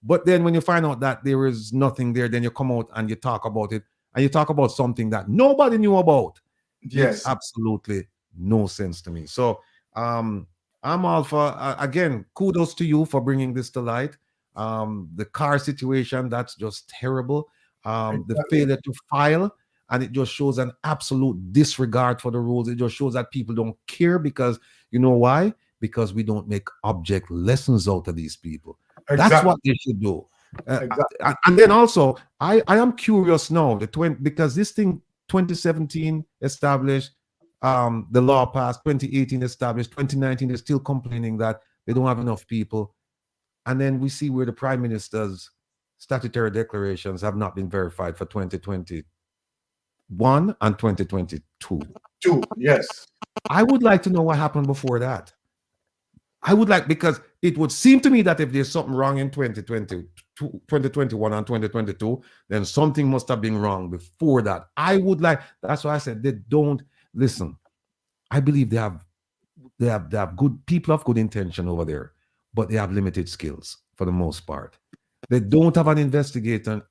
But then when you find out that there is nothing there, then you come out and you talk about it, and you talk about something that nobody knew about. Yes. Makes absolutely no sense to me. So I'm all for, again, kudos to you for bringing this to light. The car situation, that's just terrible. The failure to file. and it just shows an absolute disregard for the rules. It just shows that people don't care because, you know why? Because we don't make object lessons out of these people. Exactly. That's what they should do. Exactly. And then also, I am curious now, because this thing 2017 established, the law passed, 2018 established, 2019 they're still complaining that they don't have enough people. And then we see where the Prime Minister's statutory declarations have not been verified for 2021 and 2022. Yes. I would like to know what happened before that. I would like, because it would seem to me that if there's something wrong in 2020, 2021 and 2022, then something must have been wrong before that. I would like, that's why I said they don't listen. I believe they have good people of good intention over there, but they have limited skills for the most part. They don't have an investigator.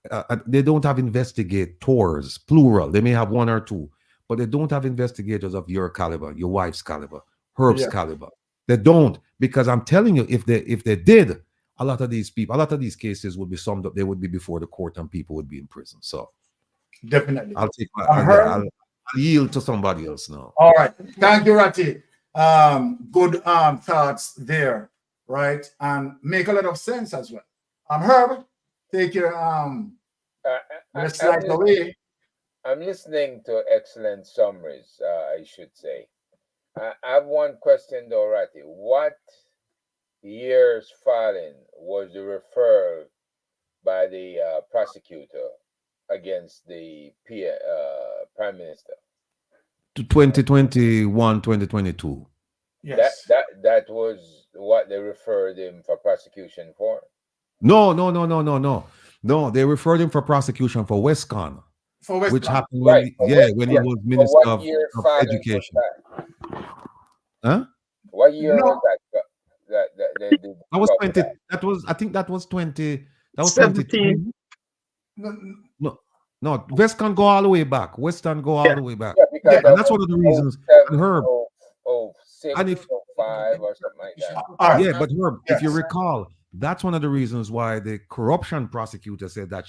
They don't have investigators, plural. They may have one or two, but they don't have investigators of your caliber, your wife's caliber, Herb's caliber. They don't, because I'm telling you, if they did, a lot of these people, a lot of these cases would be summed up. They would be before the court, and people would be in prison. So definitely, I'll yield to somebody else now. All right, thank you, Ratty. Good thoughts there, right? And make a lot of sense as well. Herb, take your slide away. I'm listening to excellent summaries, I should say. I have one question, though, Ratty. What year's filing was the referral by the prosecutor against the Prime Minister? To 2021, 2022. Yes. That was what they referred him for prosecution for? No. They referred him for prosecution for Westcon. Which happened when, when he was Minister of Education. Huh? What year was that? That was 20. That was, I think that was 20. That was 17. No, Westcon go all the way back. Western go all the way back. Yeah, and that's one of the reasons. Herb. 06, and if 05 or something like that. Yeah, but Herb, if you recall, that's one of the reasons why the corruption prosecutor said that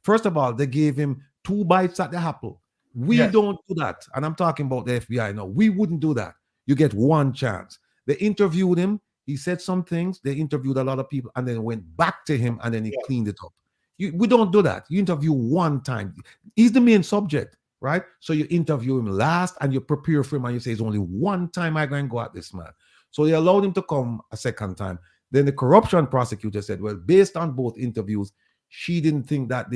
first of all, they gave him 2 bites at the apple. We don't do that. And I'm talking about the FBI now. We wouldn't do that. You get 1 chance. They interviewed him. He said some things. They interviewed a lot of people and then went back to him and then he cleaned it up. We don't do that. You interview 1 time. He's the main subject, right? So you interview him last and you prepare for him and you say, it's only 1 time I'm going to go at this man. So they allowed him to come a 2nd time. Then the corruption prosecutor said, well, based on both interviews, she didn't think that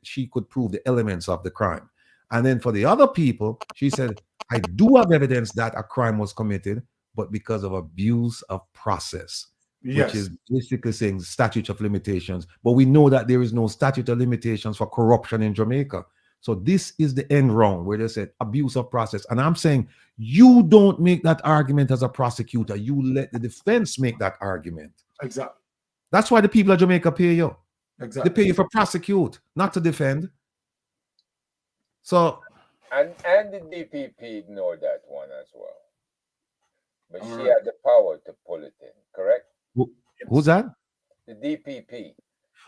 she could prove the elements of the crime. And then for the other people, she said, I do have evidence that a crime was committed, but because of abuse of process, which is basically saying statute of limitations. But we know that there is no statute of limitations for corruption in Jamaica. So this is the end round where they said abuse of process. And I'm saying you don't make that argument as a prosecutor. You let the defense make that argument. Exactly. That's why the people of Jamaica pay you. Exactly. They pay you for prosecute, not to defend. So and the DPP ignored that one as well. But she had the power to pull it in, correct? Who's that? The DPP.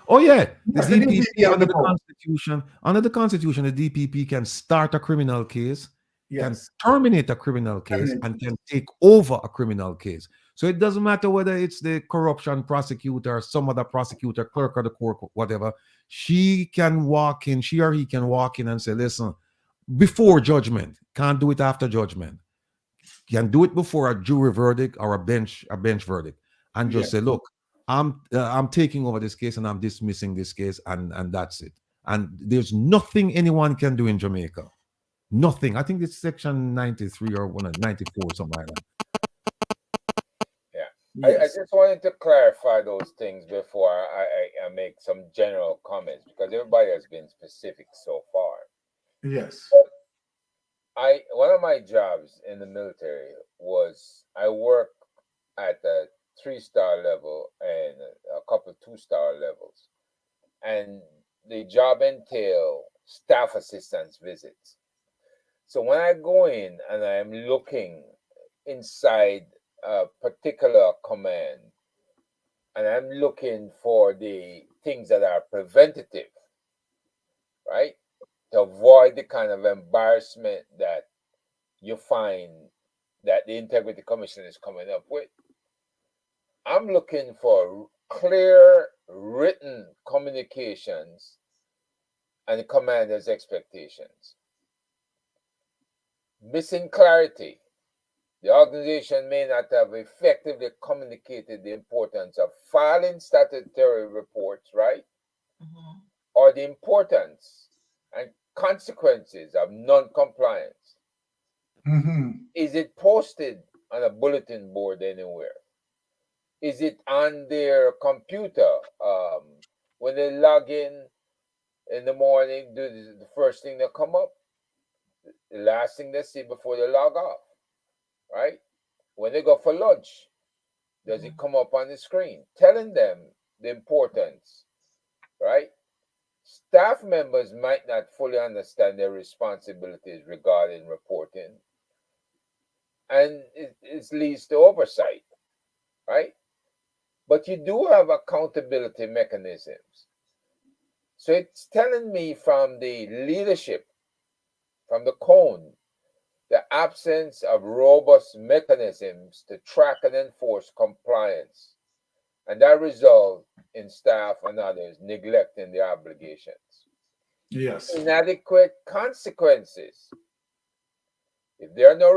Oh yeah, the DPP under the Constitution. Under the Constitution, the DPP can start a criminal case, can terminate a criminal case, and can take over a criminal case. So it doesn't matter whether it's the corruption prosecutor or some other prosecutor, clerk of the court, whatever. She can walk in, she or he can walk in and say, listen, before judgment, can't do it after judgment. Can do it before a jury verdict or a bench verdict, and just say, look, I'm taking over this case and I'm dismissing this case, and that's it. And there's nothing anyone can do in Jamaica. Nothing. I think it's section 93 or 94, something like that. I just wanted to clarify those things before I make some general comments, because everybody has been specific so far. Yes. One of my jobs in the military was I worked at a 3-star level and a couple of 2-star levels. And the job entailed staff assistance visits. So when I go in and I'm looking inside a particular command and I'm looking for the things that are preventative, right? to avoid the kind of embarrassment that you find that the Integrity Commission is coming up with. I'm looking for clear written communications and the commander's expectations. Missing clarity. The organization may not have effectively communicated the importance of filing statutory reports, right? Or the importance and consequences of non-compliance. Is it posted on a bulletin board anywhere? Is it on their computer? When they log in the morning, do the first thing that come up, the last thing they see before they log off, right? When they go for lunch, does it come up on the screen telling them the importance, right? Staff members might not fully understand their responsibilities regarding reporting, and it leads to oversight, right? But you do have accountability mechanisms. So it's telling me from the leadership, from the cone, the absence of robust mechanisms to track and enforce compliance. And that results in staff and others neglecting their obligations. Yes. Inadequate consequences. If there are no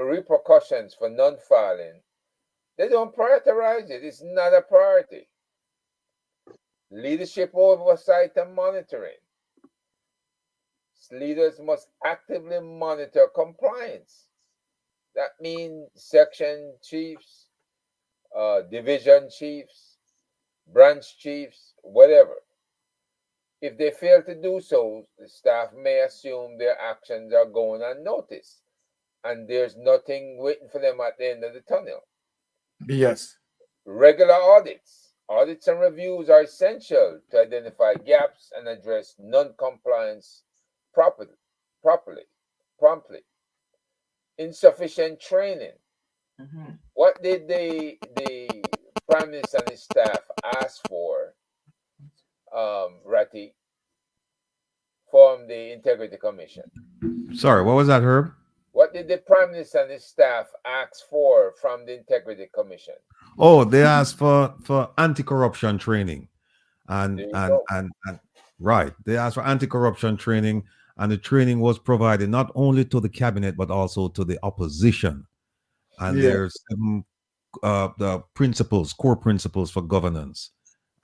repercussions for non-filing, they don't prioritize it. It's not a priority. Leadership oversight and monitoring. Leaders must actively monitor compliance. That means section chiefs, division chiefs, branch chiefs, whatever. If they fail to do so, the staff may assume their actions are going unnoticed, and there's nothing waiting for them at the end of the tunnel. Yes. Regular audits. Audits and reviews are essential to identify gaps and address non-compliance promptly. Insufficient training. What did the Prime Minister and his staff ask for, Ratty, from the Integrity Commission? Sorry, what was that, Herb? What did the Prime Minister and his staff ask for from the Integrity Commission? Oh, they asked for anti-corruption training, and right, they asked for anti-corruption training, and the training was provided not only to the cabinet but also to the opposition. And there's some the principles, core principles for governance,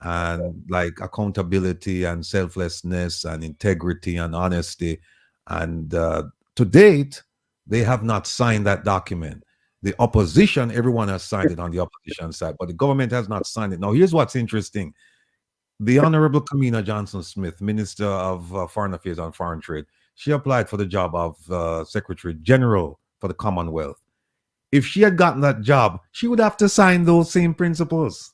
and like accountability and selflessness and integrity and honesty. And to date, they have not signed that document. The opposition, everyone has signed it on the opposition side, but the government has not signed it. Now, here's what's interesting. The Honorable Kamina Johnson-Smith, Minister of Foreign Affairs and Foreign Trade, she applied for the job of Secretary General for the Commonwealth. If she had gotten that job, she would have to sign those same principles.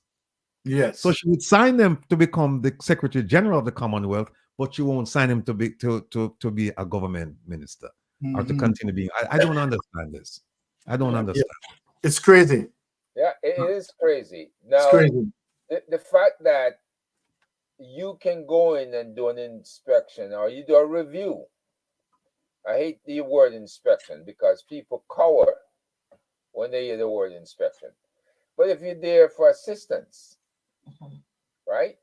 Yes. So she would sign them to become the Secretary General of the Commonwealth, but she won't sign him to be a government minister or to continue being. I don't understand this. I don't understand. It's crazy. Yeah, it is crazy. Now, it's crazy. The fact that you can go in and do an inspection or you do a review. I hate the word inspection because people cower when they hear the word inspection. But if you're there for assistance, right?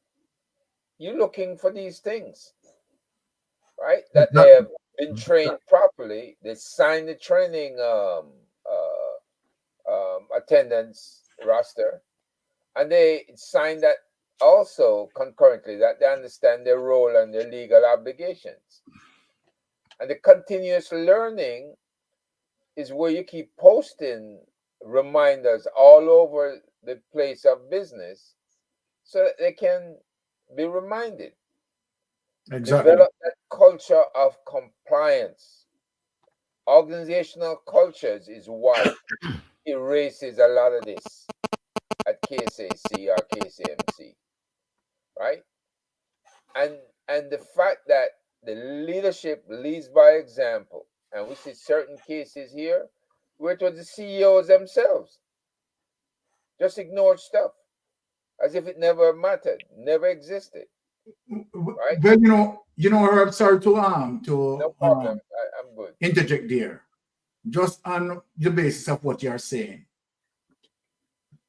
You're looking for these things, right? That they have been trained properly. They sign the training attendance roster, and they sign that also concurrently that they understand their role and their legal obligations. And the continuous learning is where you keep posting reminders all over the place of business so that they can be reminded. Exactly. Develop that culture of compliance. Organizational cultures is what erases a lot of this at KSAC or KSAMC, right? And the fact that the leadership leads by example, and we see certain cases here where it was the CEOs themselves just ignored stuff as if it never mattered, never existed. Right? Well, Herb, sorry to No problem. I'm good. interject there. Just on the basis of what you're saying.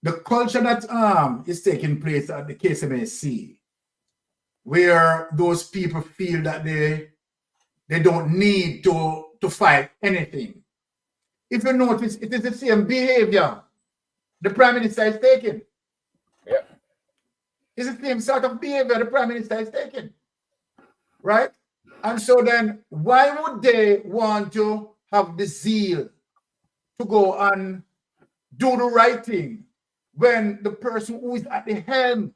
The culture that is taking place at the KSAMC, where those people feel that they don't need to fight anything. If you notice, it is the same behavior the Prime Minister is taking. Yeah. It's the same sort of behavior the Prime Minister is taking. Right? And so then, why would they want to have the zeal to go and do the right thing when the person who is at the helm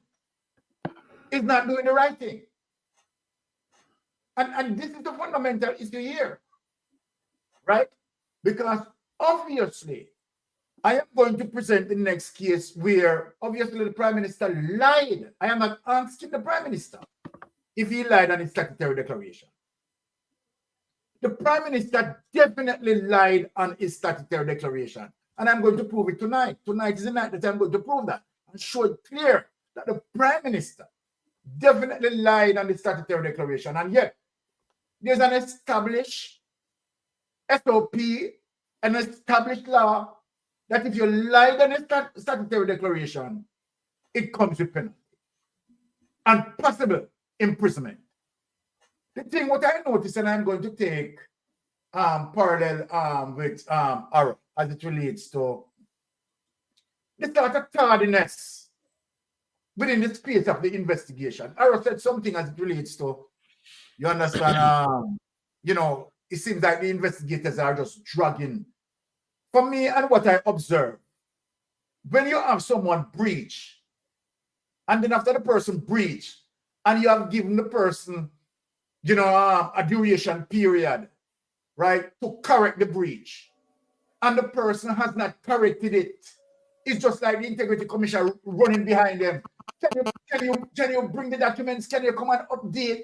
is not doing the right thing? And this is the fundamental issue here, right? Because obviously, I am going to present the next case where obviously the Prime Minister lied. I am not asking the Prime Minister if he lied on his statutory declaration. The Prime Minister definitely lied on his statutory declaration. And I'm going to prove it tonight. Tonight is the night that I'm going to prove that and show it clear that the Prime Minister definitely lied on the statutory declaration. And yet, there's an established SOP, an established law that if you lied on a statutory declaration, it comes with penalty and possible imprisonment. The thing what I noticed, and I'm going to take parallel with Ara as it relates to the sort of tardiness within the space of the investigation. Ara said something as it relates to, you understand, it seems like the investigators are just dragging. For me and what I observe, when you have someone breach, and then after the person breach, and you have given the person, a duration period, right, to correct the breach, and the person has not corrected it, it's just like the Integrity Commission running behind them. Can you bring the documents? Can you come and update?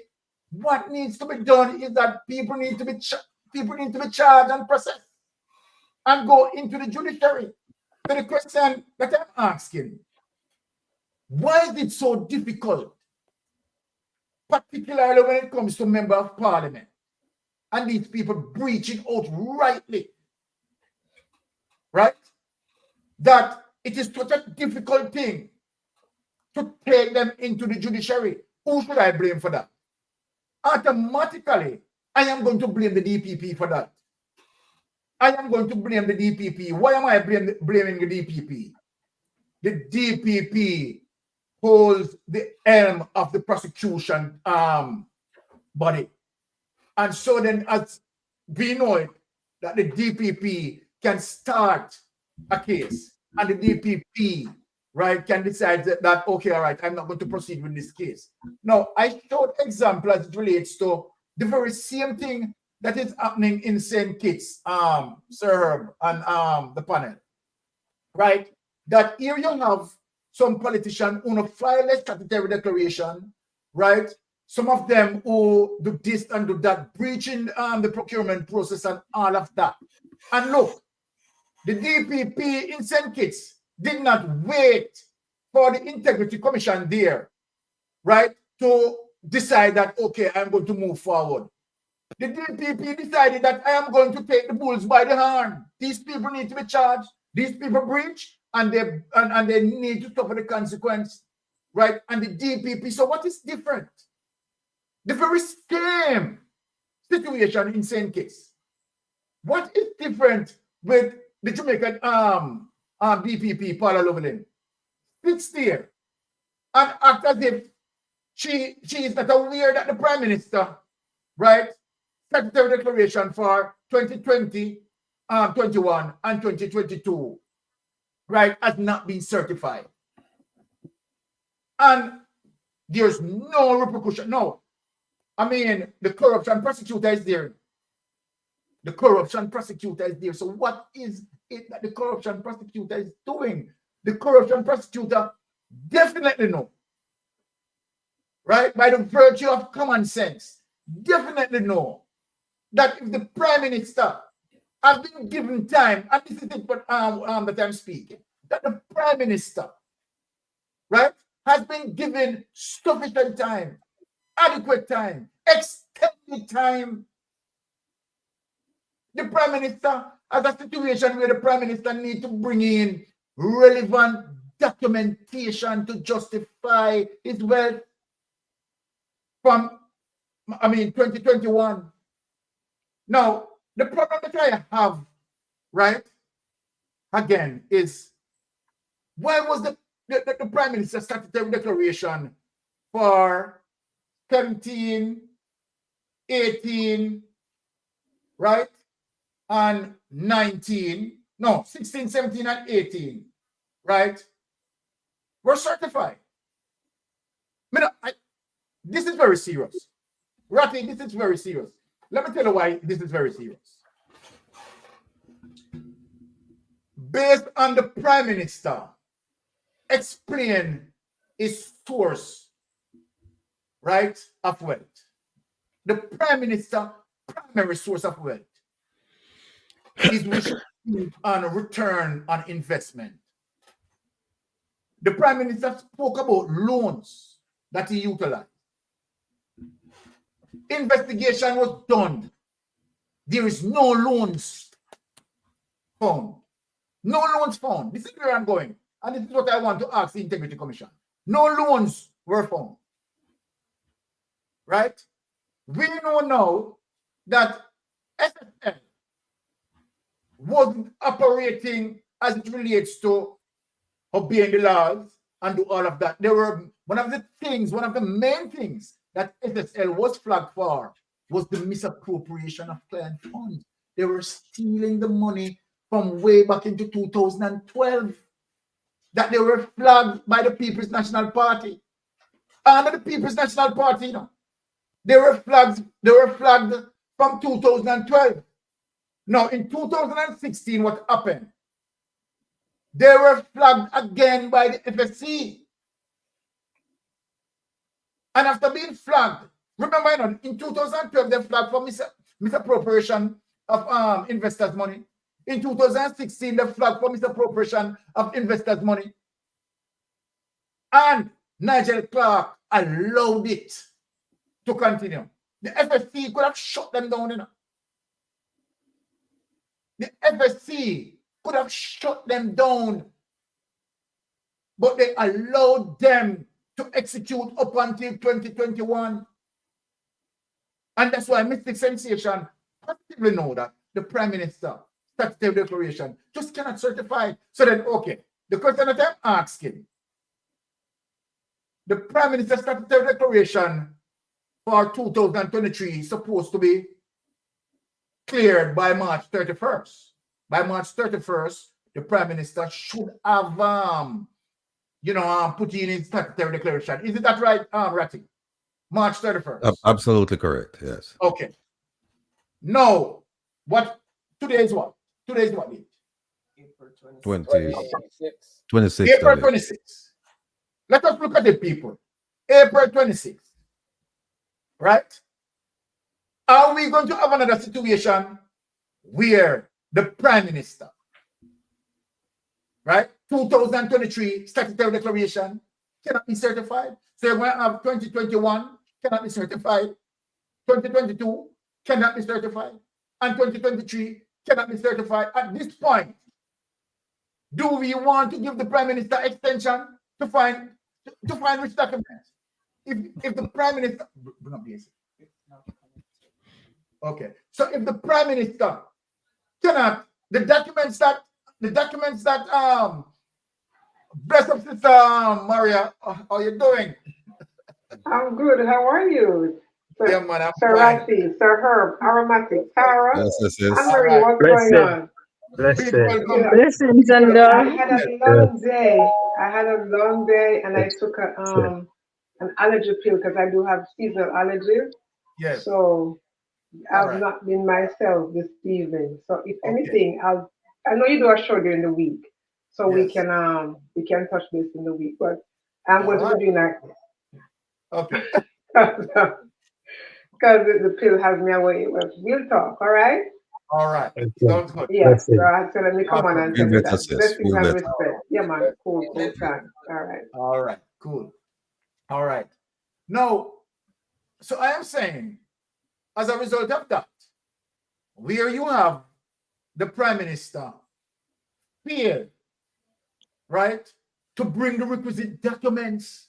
What needs to be done is that people need to be charged and processed and go into the judiciary. So the question that I'm asking, why is it so difficult, particularly when it comes to member of parliament and these people breaching outrightly, right? That it is such a difficult thing to take them into the judiciary. Who should I blame for that? Automatically, I am going to blame the DPP for that. I am going to blame the DPP. Why am I blaming the DPP? The DPP holds the helm of the prosecution body. And so then, as we know it, that the DPP can start a case, and the DPP, right, can decide that okay, all right, I'm not going to proceed with this case. Now, I showed example as it relates to the very same thing that is happening in St. Kitts, Sir Herb, and the panel, right? That here you have some politicians who file a statutory declaration, right? Some of them who do this and do that, breaching the procurement process and all of that. And look, the DPP in St. Kitts did not wait for the Integrity Commission there, right, to decide that, okay, I'm going to move forward. The DPP decided that I am going to take the bulls by the horn. These people need to be charged. These people breach, and they need to suffer the consequence, right? And the DPP. So what is different? The very same situation in St. Kitts. What is different with the Jamaican DPP, Paula Lovelin? Sits there and act as if she is not aware that the Prime Minister, right, statutory declaration for 2020, 21, and 2022, right, has not been certified. And there's no repercussion. No. I mean, the corruption prosecutor is there. The corruption prosecutor is there. So what is it that the corruption prosecutor is doing? The corruption prosecutor definitely know, right, by the virtue of common sense, definitely know that if the Prime Minister has been given time, and this is it that I'm speaking, that the Prime Minister, right, has been given sufficient time adequate time, extended time. The Prime Minister has a situation where the Prime Minister needs to bring in relevant documentation to justify his wealth from, 2021. Now, the problem that I have, right, again, is why was the Prime Minister statutory declaration for 17, 18, right, and 19, no, 16, 17, and 18, right, were certified. This is very serious. Ratty, this is very serious. Let me tell you why this is very serious. Based on the Prime Minister explain his source, right, of wealth. The Prime Minister primary source of wealth is on a return on investment. The Prime Minister spoke about loans that he utilized. Investigation was done. There is no loans found. No loans found. This is where I'm going. And this is what I want to ask the Integrity Commission. No loans were found. Right? We know now that SSL wasn't operating as it relates to obeying the laws and do all of that. There were one of the main things that SSL was flagged for was the misappropriation of client funds. They were stealing the money from way back into 2012. That they were flagged by the People's National Party. Under the People's National Party, they were flagged from 2012. Now, in 2016, what happened? They were flagged again by the FSC. And after being flagged, remember, in 2012, they flagged for misappropriation of investors' money. In 2016, they flagged for misappropriation of investors' money. And Nigel Clarke allowed it to continue. The FSC could have shut them down, The FSC could have shut them down, but they allowed them to execute up until 2021. And that's why Mystic Sensation positively know that the Prime Minister statutory declaration just cannot certify. So then, okay, the question that I'm asking, the Prime Minister statutory declaration for 2023 is supposed to be cleared by March 31st. By March 31st, the Prime Minister should have, put in his statutory declaration. Is it that right, Ratty? March 31st. Absolutely correct. Yes. Okay. Now, today is what? Today's what date? April 26. April 26. Let us look at the people. April 26. Right? Are we going to have another situation where the Prime Minister, right, 2023 statutory declaration cannot be certified? So you're going to have 2021 cannot be certified, 2022 cannot be certified, and 2023 cannot be certified. At this point, do we want to give the Prime Minister extension to find which documents? If the Prime Minister, bring up this. Okay, so if the Prime Minister cannot, the documents that bless up, Sister Maria, how are you doing? I'm good. How are you? Yeah, man, I'm Sir fine. Rafi, Sir Herb, Aromatic, Tara, Yes. Anne-Marie, what's going on? Blessings and I had a long day. And I took an allergy pill because I do have seasonal allergies. Yes. So I've not been myself this evening. So if anything, I know you do a show during the week, so we can touch base in the week. But I'm going to be doing that. Okay. Because the pill has me away. We'll talk. All right. All right. Sounds good. Yeah. So let me come on and tell you that. Blessings and bet. respect. Yeah, man. Cool. Thanks. All right. All right. Cool. All right. Now, so I am saying, as a result of that, where you have the Prime Minister failed, right, to bring the requisite documents,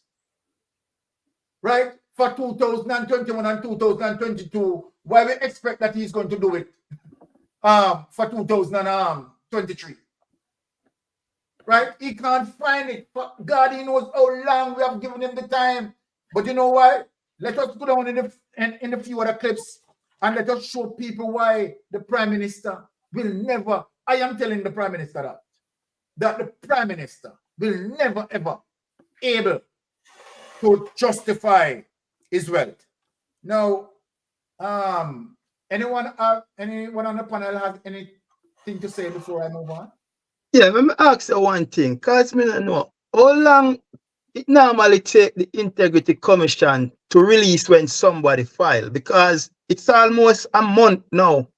right, for 2021 and 2022, why we expect that he's going to do it for 2023. Right? He can't find it. But God, he knows how long we have given him the time. But you know why? Let us go down in a few other clips and let us show people why the Prime Minister will never, I am telling the Prime Minister that the Prime Minister will never ever able to justify his wealth. Now, anyone on the panel has anything to say before I move on? Yeah, let me ask you one thing, because I don't know how long it normally take the Integrity Commission to release when somebody file, because it's almost a month now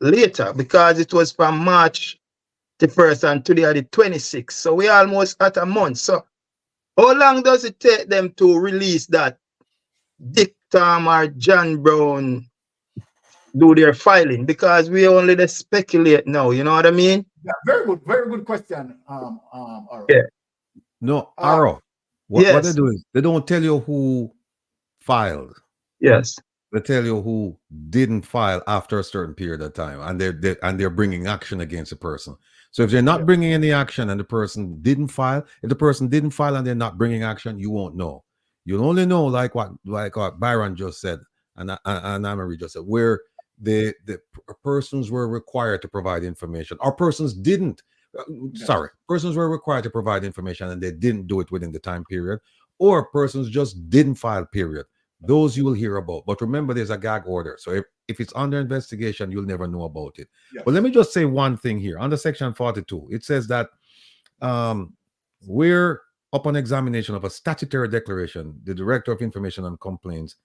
later, because it was from March the 1st and today are the 26th. So we're almost at a month. So how long does it take them to release that Dick Tom or John Brown do their filing? Because we only they speculate now, you know what I mean? Yeah, very good question. Yeah. No, Arrow. What yes. they do is they don't tell you who filed. Yes. They tell you who didn't file after a certain period of time, and they're bringing action against the person. So if they're not bringing any action and the person didn't file, if the person didn't file and they're not bringing action, you won't know. You'll only know like what Byron just said and Anna-Marie just said, where the persons were required to provide information, or persons didn't. Persons were required to provide information and they didn't do it within the time period, or persons just didn't file, period. Those you will hear about. But remember, there's a gag order. So if it's under investigation, you'll never know about it. Yes. But let me just say one thing here. Under Section 42, it says that where upon examination of a statutory declaration, the Director of Information and Complaints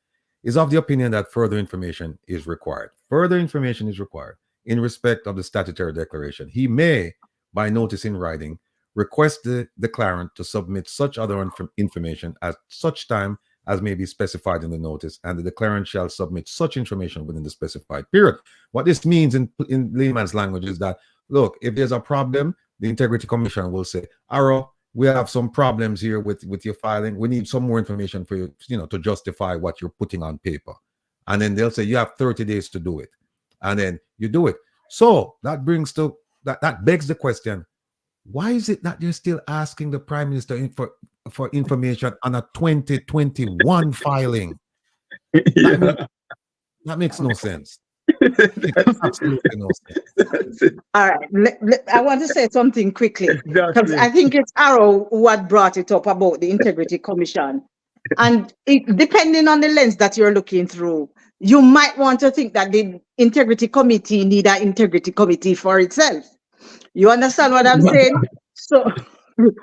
is of the opinion that further information is required. Further information is required in respect of the statutory declaration. He may, by notice in writing, request the declarant to submit such other information at such time as may be specified in the notice, and the declarant shall submit such information within the specified period. What this means in layman's language is that, look, if there's a problem, the Integrity Commission will say, Arrow, we have some problems here with your filing. We need some more information for you, to justify what you're putting on paper. And then they'll say, you have 30 days to do it. And then you do it. So that brings to, that begs the question, why is it that you're still asking the Prime Minister for information on a 2021 filing? That makes no sense. Absolutely no sense. All right, I want to say something quickly, because I think it's Arrow who had brought it up about the Integrity Commission. And depending on the lens that you're looking through, you might want to think that the Integrity Committee need an Integrity Committee for itself. You understand what I'm saying? So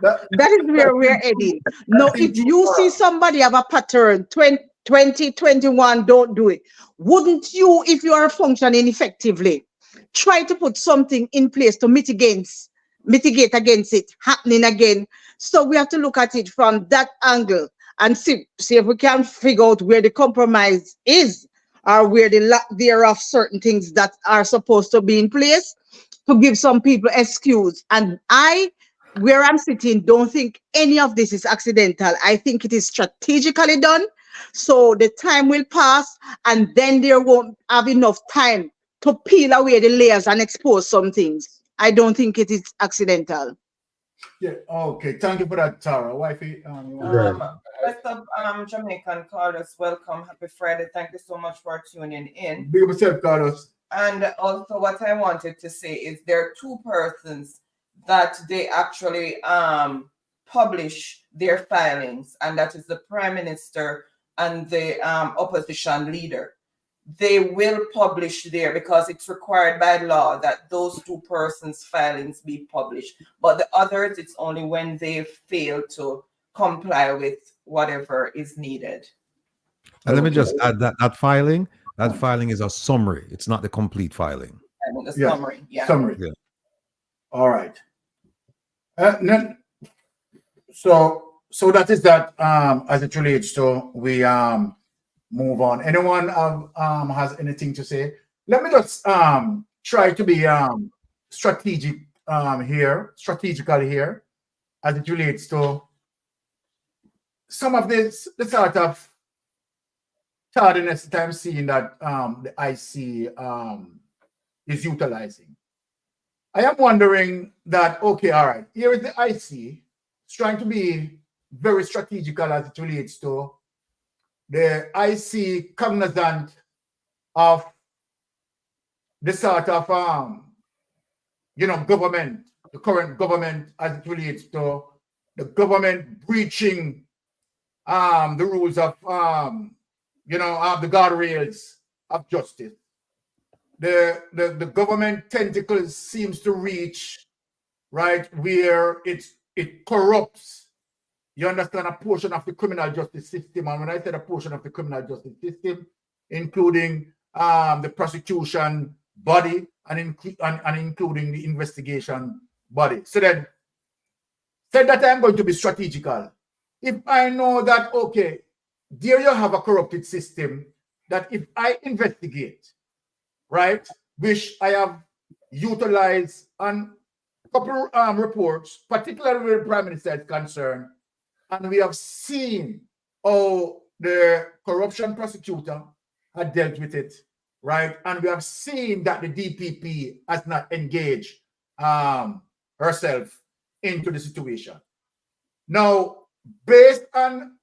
that is where we're heading. Now, if you see somebody have a pattern, 2021, don't do it. Wouldn't you, if you are functioning effectively, try to put something in place to mitigate against it happening again? So we have to look at it from that angle and see if we can figure out where the compromise is, or where the lack thereof certain things that are supposed to be in place, to give some people excuse. And where I'm sitting, don't think any of this is accidental. I think it is strategically done. So the time will pass, and then there won't have enough time to peel away the layers and expose some things. I don't think it is accidental. Yeah, okay. Thank you for that, Tara. Wifey, Rest of Jamaican callers, welcome. Happy Friday. Thank you so much for tuning in. Big up yourself, Carlos. And also what I wanted to say is there are two persons that they actually publish their filings, and that is the Prime Minister and the opposition leader. They will publish there because it's required by law that those two persons' filings be published. But the others, it's only when they fail to comply with whatever is needed. And let me just add that filing is a summary. It's not the complete filing. The summary, yeah. Summary. Yeah. All right. So that is that as it relates to move on. Anyone has anything to say? Let me just try to be strategical here, as it relates to some of the sort of tardiness that I'm seeing that the IC is utilizing. I am wondering that, okay, all right, here is the IC. It's trying to be very strategical as it relates to the IC cognizant of the sort of, government, the current government as it relates to the government breaching the rules of, of the guardrails of justice. The government tentacles seems to reach, right, where it corrupts, you understand, a portion of the criminal justice system. And when I said a portion of the criminal justice system, including the prosecution body and including the investigation body. So then, said that I'm going to be strategical. If I know that, okay, there you have a corrupted system, that if I investigate, right, which I have utilized on a couple reports, particularly where the Prime Minister is concerned, and we have seen how the corruption prosecutor had dealt with it, right? And we have seen that the DPP has not engaged herself into the situation. Now, based on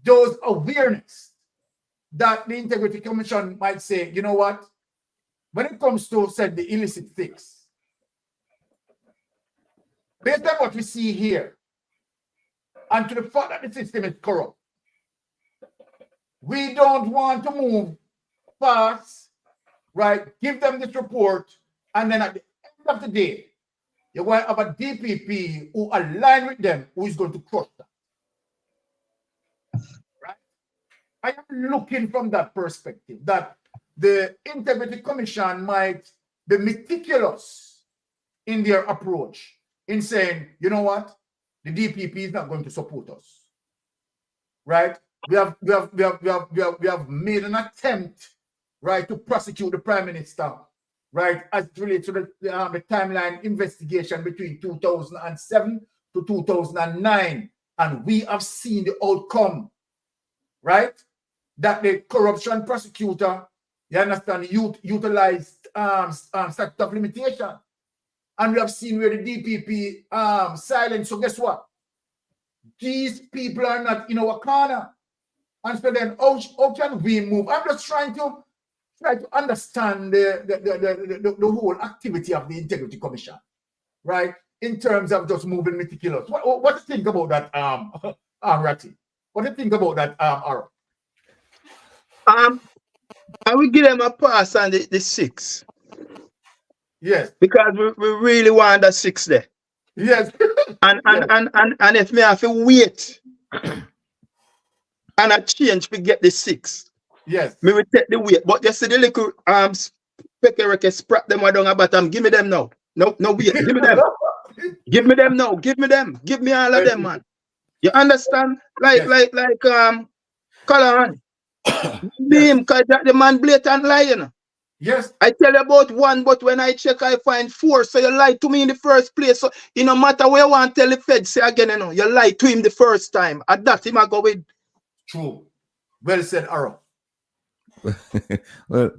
those awareness that the Integrity Commission might say, you know what, when it comes to, said, the illicit fix, based on what we see here, and to the fact that the system is corrupt, we don't want to move fast, right? Give them this report, and then at the end of the day, you're going to have a DPP who align with them, who is going to crush them. Right? I am looking from that perspective, that the Integrity Commission might be meticulous in their approach, in saying, you know what, the DPP is not going to support us, right? We have made an attempt, right, to prosecute the Prime Minister, right, as it relates to the timeline investigation between 2007 to 2009, and we have seen the outcome, right? That the corruption prosecutor, you understand, utilized statute of limitation. And we have seen where the DPP silent. So guess what? These people are not in our corner. And so then how can we move? I'm just trying to understand the whole activity of the Integrity Commission, right? In terms of just moving meticulous. What do you think about that, Ratty? What do you think about that, Aaron? I will give them a pass on the 6. Yes. Because we really want the 6 there. Yes. and if me have to wait and I change to get the 6. Yes. Me will take the weight. But you see the little specky sprat them down at bottom. Give me them now. No wait. Give me them. Give me them now. Give me them. Give me all of them, man. You understand? Like Kahhan. Him, because the man blatant lying. Yes. I tell you about 1, but when I check, I find 4. So you lied to me in the first place. So it no matter where you want to tell the Fed, say again, you lied to him the first time. At that him I go with. True. Well said, Aaron. Well,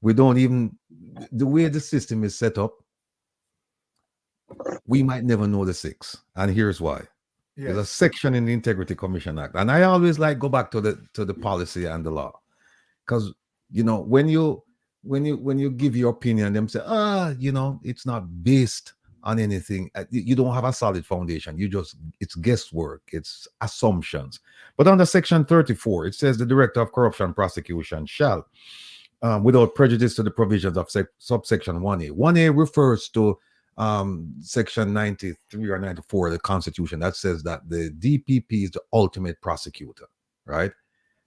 we don't even, the way the system is set up, we might never know the 6. And here's why. Yes. There's a section in the Integrity Commission Act. And I always go back to the policy and the law. Because when you give your opinion, them say, it's not based on anything. You don't have a solid foundation. It's guesswork. It's assumptions. But under Section 34, it says the Director of Corruption Prosecution shall, without prejudice to the provisions of subsection 1A. 1A refers to Section 93 or 94 of the Constitution that says that the DPP is the ultimate prosecutor, right?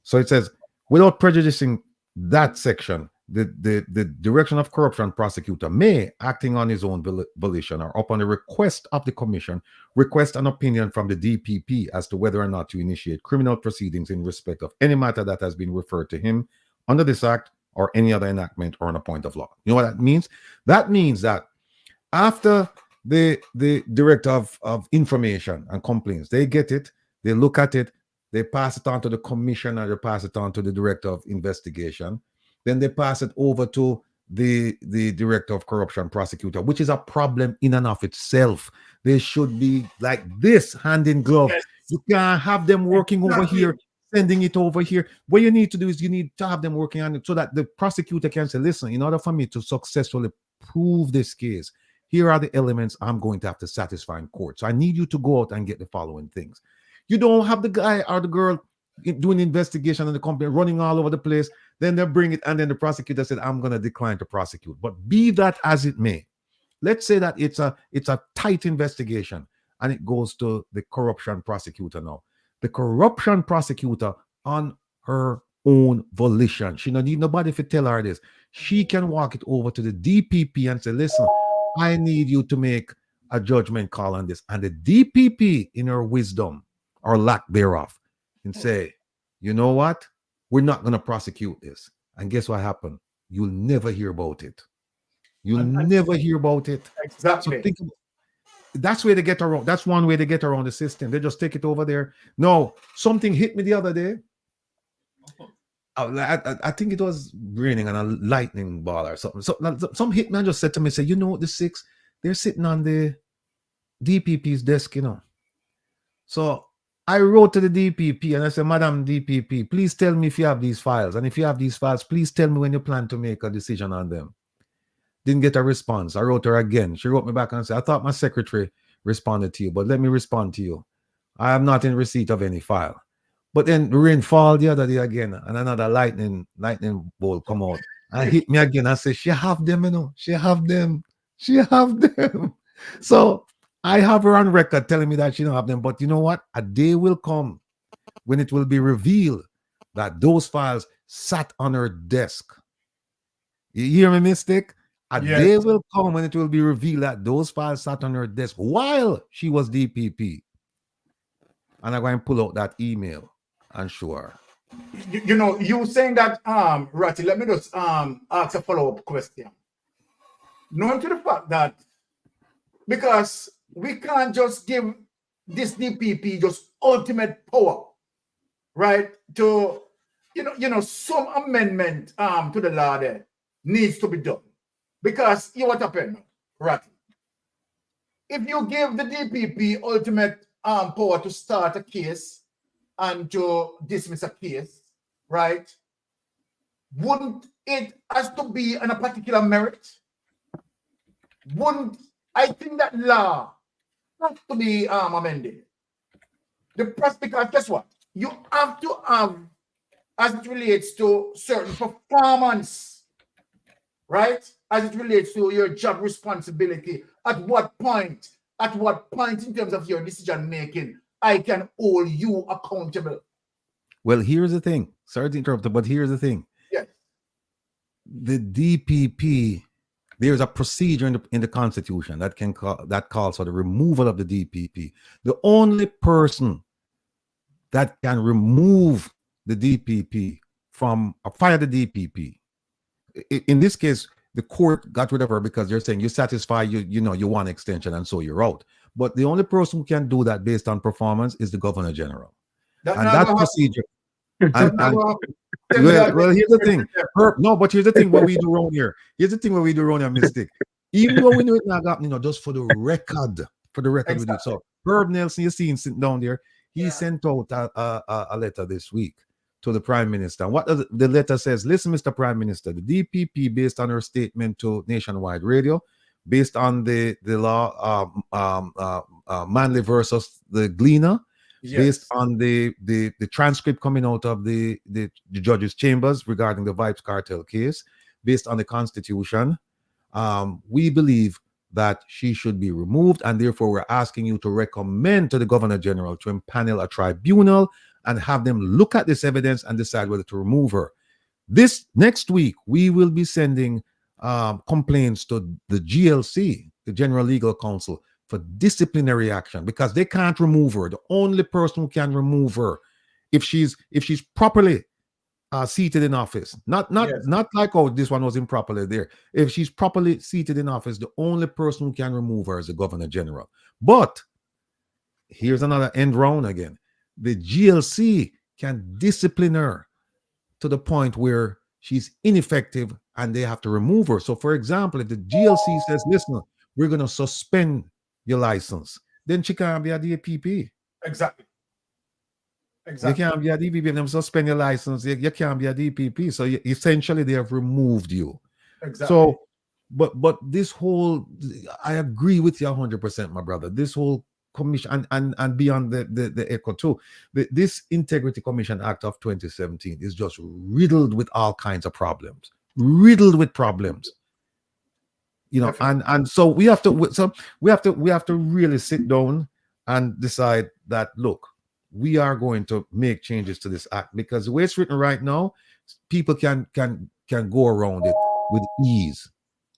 So it says, without prejudicing that section, the Direction of Corruption prosecutor may, acting on his own volition or upon the request of the commission, request an opinion from the DPP as to whether or not to initiate criminal proceedings in respect of any matter that has been referred to him under this act or any other enactment or on a point of law. You know what that means? That means that after the Director of Information and Complaints, they get it, they look at it, they pass it on to the commissioner, they pass it on to the Director of Investigation, then they pass it over to the Director of Corruption prosecutor, which is a problem in and of itself. They should be like this, hand in glove. Yes. You can't have them working over here, sending it over here. What you need to do is you need to have them working on it so that the prosecutor can say, listen, in order for me to successfully prove this case, here are the elements I'm going to have to satisfy in court. So I need you to go out and get the following things. You don't have the guy or the girl doing investigation in the company running all over the place. Then they bring it, and then the prosecutor said, I'm going to decline to prosecute. But be that as it may, let's say that it's a tight investigation and it goes to the corruption prosecutor now. The corruption prosecutor, on her own volition, she don't need nobody to tell her this. She can walk it over to the DPP and say, listen, I need you to make a judgment call on this. And the DPP, in her wisdom or lack thereof, and say, you know what? We're not going to prosecute this. And guess what happened? You'll never hear about it. You'll never hear about it. Exactly. So think about, that's where they get around. That's one way they get around the system. They just take it over there. No, something hit me the other day. I think it was raining and a lightning ball or something. So some hit me and just said to me, say, you know, the six, they're sitting on the DPP's desk, you know. So I wrote to the DPP and I said, Madam DPP, please tell me if you have these files. And if you have these files, please tell me when you plan to make a decision on them. Didn't get a response. I wrote her again. She wrote me back and said, I thought my secretary responded to you, but let me respond to you. I am not in receipt of any file. But then the rain fall the other day again, and another lightning bolt come out and hit me again. I said, she have them, you know. She have them. She have them. So I have her on record telling me that she don't have them. But you know what? A day will come when it will be revealed that those files sat on her desk. You hear me, Mystic? A day will come when it will be revealed that those files sat on her desk while she was DPP. And I'm going to pull out that email and show her. You know, you saying that, Ratty, let me just ask a follow-up question. Knowing to the fact that, because we can't just give this DPP just ultimate power, right? To, you know, some amendment to the law there needs to be done. Because you what happened, Ratty? If you give the DPP ultimate power to start a case and to dismiss a case, right? Wouldn't it has to be on a particular merit? Wouldn't I think that law has to be amended? Because guess what? You have to have, as it relates to certain performance, right? As it relates to your job responsibility, at what point in terms of your decision making, I can hold you accountable? Well, here's the thing. Sorry to interrupt, but here's the thing. Yes. The DPP, there's a procedure in the Constitution that calls for the removal of the DPP. The only person that can remove the DPP from or fire the DPP, in this case, the court got rid of her because they're saying you satisfy you want extension and so you're out. But the only person who can do that based on performance is the Governor General. That procedure. Well, here's the thing. But here's the thing what we do around here. Here's the thing what we do around here, Mystic. Even though we know it not happening, just for the record. Exactly. We do. So Herb Nelson, you see him sitting down there. He sent out a letter this week to the Prime Minister. What the letter says, listen, Mr. Prime Minister, the DPP, based on her statement to Nationwide Radio, based on the law Manley versus the Gleaner, based on the transcript coming out of the judge's chambers regarding the Vibes cartel case, based on the Constitution, we believe that she should be removed, and therefore we're asking you to recommend to the Governor General to impanel a tribunal and have them look at this evidence and decide whether to remove her. This next week, we will be sending complaints to the GLC, the General Legal Counsel, for disciplinary action because they can't remove her. The only person who can remove her if she's properly seated in office, not like, oh, this one was improperly there. If she's properly seated in office, the only person who can remove her is the Governor General. But here's another end round again. The GLC can discipline her to the point where she's ineffective and they have to remove her. So, for example, if the GLC says, listen, we're going to suspend your license, then she can't be a DPP. Exactly. You can't be a DPP. If they suspend your license, you can't be a DPP. So essentially, they have removed you. Exactly. So, but this whole, I agree with you 100%, my brother. This whole commission and beyond the echo too. This Integrity Commission Act of 2017 is just riddled with all kinds of problems. Riddled with problems. You know, and so we have to really sit down and decide that, look, we are going to make changes to this act because the way it's written right now, people can go around it with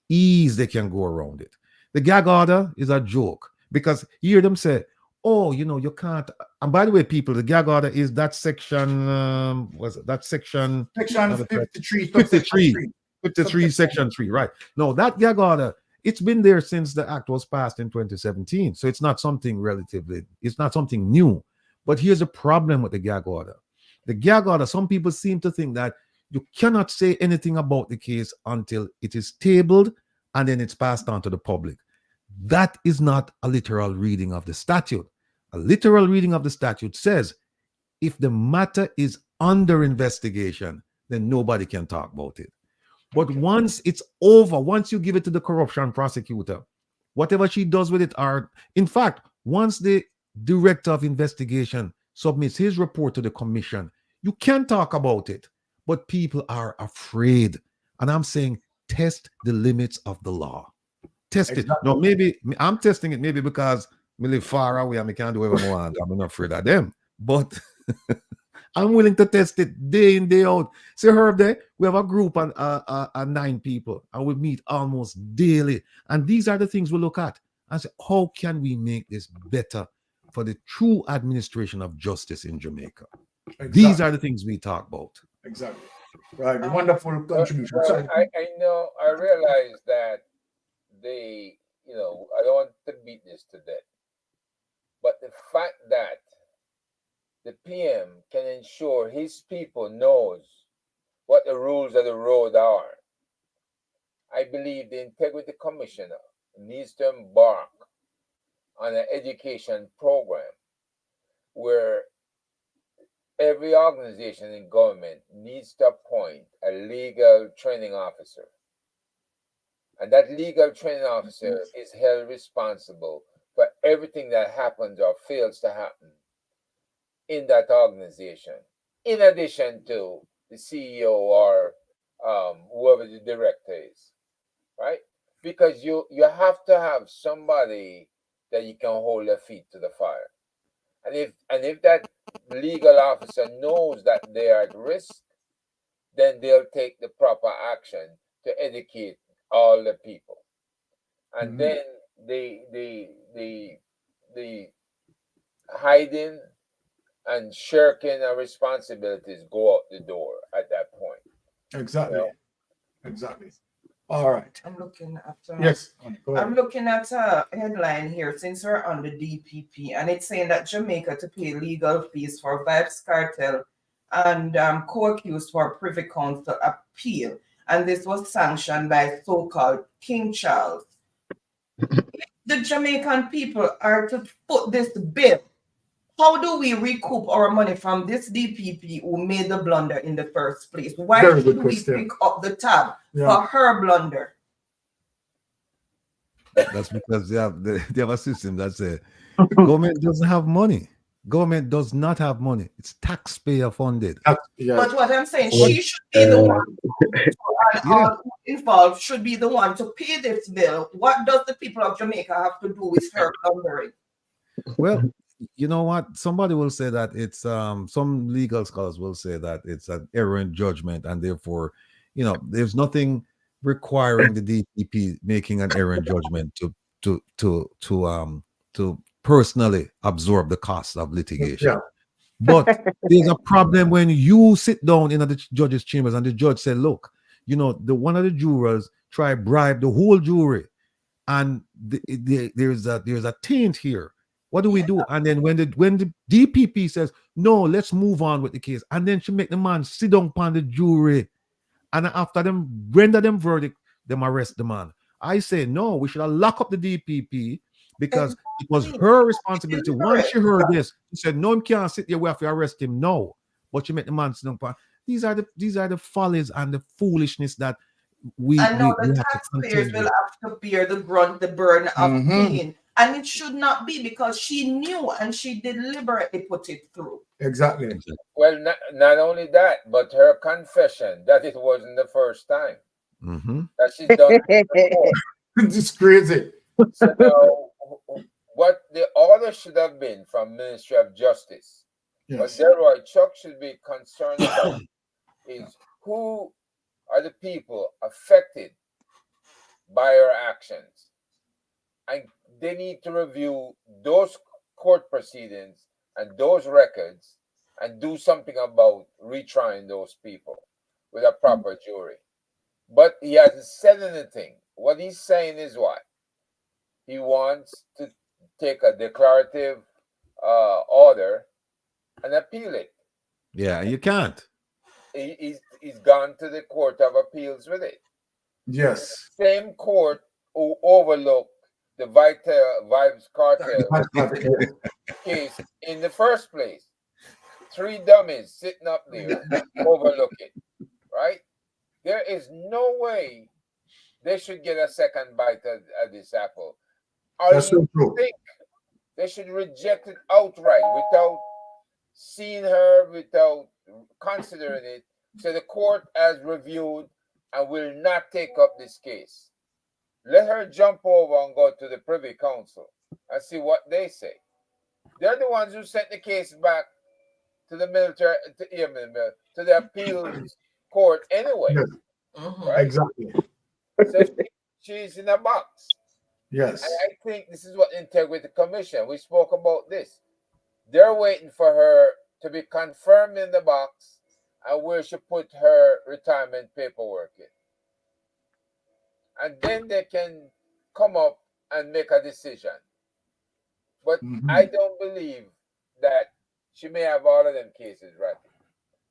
ease. They can go around it. The gag order is a joke because you hear them say, oh, you know, you can't. And by the way, people, the gag order is that section, section 53, section 3, right? No, that gag order, it's been there since the act was passed in 2017. So it's not something it's not something new. But here's the problem with the gag order. The gag order, some people seem to think that you cannot say anything about the case until it is tabled and then it's passed on to the public. That is not a literal reading of the statute. A literal reading of the statute says if the matter is under investigation, then nobody can talk about it. But once it's over, once you give it to the corruption prosecutor, whatever she does with it, or in fact, once the director of investigation submits his report to the commission, you can talk about it, but people are afraid. And I'm saying, test the limits of the law. Test it. No, maybe I'm testing it maybe because we live far away and we can't do whatever I want. I'm not afraid of them. But I'm willing to test it day in, day out. See, Herb, there, we have a group of 9 people and we meet almost daily. And these are the things we look at and say, how can we make this better for the true administration of justice in Jamaica? Exactly. These are the things we talk about. Exactly. Right. Wonderful contribution. I realize that I don't want to beat this to death, but the fact that the PM can ensure his people knows what the rules of the road are, I believe the Integrity Commissioner needs to embark on an education program where every organization in government needs to appoint a legal training officer. And that legal training officer is held responsible for everything that happens or fails to happen in that organization, in addition to the CEO or whoever the director is, right? Because you have to have somebody that you can hold their feet to the fire. And if that legal officer knows that they are at risk, then they'll take the proper action to educate all the people. And then the hiding and shirking of responsibilities go out the door at that point. Exactly. You know? Exactly. All right. I'm looking at yes. I'm looking at a headline here since we're on the DPP, and it's saying that Jamaica to pay legal fees for Vibes Cartel and co-accused for Privy Council appeal, and this was sanctioned by so-called King Charles. If the Jamaican people are to put this bill, how do we recoup our money from this DPP who made the blunder in the first place? Why should we pick up the tab for her blunder? That's because they have a system that says government doesn't have money. Government does not have money. It's taxpayer funded. But what I'm saying, she should be the one, and all involved should be the one to pay this bill. What does the people of Jamaica have to do with her blundering? Well, You know what? Somebody will say that it's some legal scholars will say that it's an error in judgment, and therefore, there's nothing requiring the DPP making an error in judgment to personally absorb the cost of litigation. Yeah. But there's a problem when you sit down in the judge's chambers and the judge said, "Look, the one of the jurors try bribe the whole jury, and there's a taint here. What do we do?" And then when the DPP says, "No, let's move on with the case," and then she make the man sit down upon the jury, and after them render them verdict, them arrest the man. I say no, we should have locked up the DPP because it was her responsibility. Once she heard this, she said, "No, he can't sit there. We have to arrest him." No, but she make the man sit down upon. These are the follies and the foolishness that we and now we the have to taxpayers contend will with. have to bear the burden of paying. And it should not be, because she knew and she deliberately put it through. Exactly. Well, not only that, but her confession that it wasn't the first time that she's done it before. It's crazy. So now, what the order should have been from Ministry of Justice, what Delroy Chuck should be concerned about is who are the people affected by her actions. And they need to review those court proceedings and those records and do something about retrying those people with a proper jury. But he hasn't said anything. What he's saying is what? He wants to take a declarative order and appeal it. Yeah, you can't. He's gone to the Court of Appeals with it. Yes. Same court who overlooked the Vibes cartel case in the first place. 3 dummies sitting up there overlook it, right? There is no way they should get a second bite at this apple. That's so true. Think they should reject it outright without seeing her, without considering it. So the court has reviewed and will not take up this case. Let her jump over and go to the Privy Council and see what they say. They're the ones who sent the case back to the military, to the appeals court anyway. Yes. Right? Exactly. So she's in a box. Yes. And I think this is what Integrity Commission, we spoke about this. They're waiting for her to be confirmed in the box and where she put her retirement paperwork in. And then they can come up and make a decision. But I don't believe that she may have all of them cases right.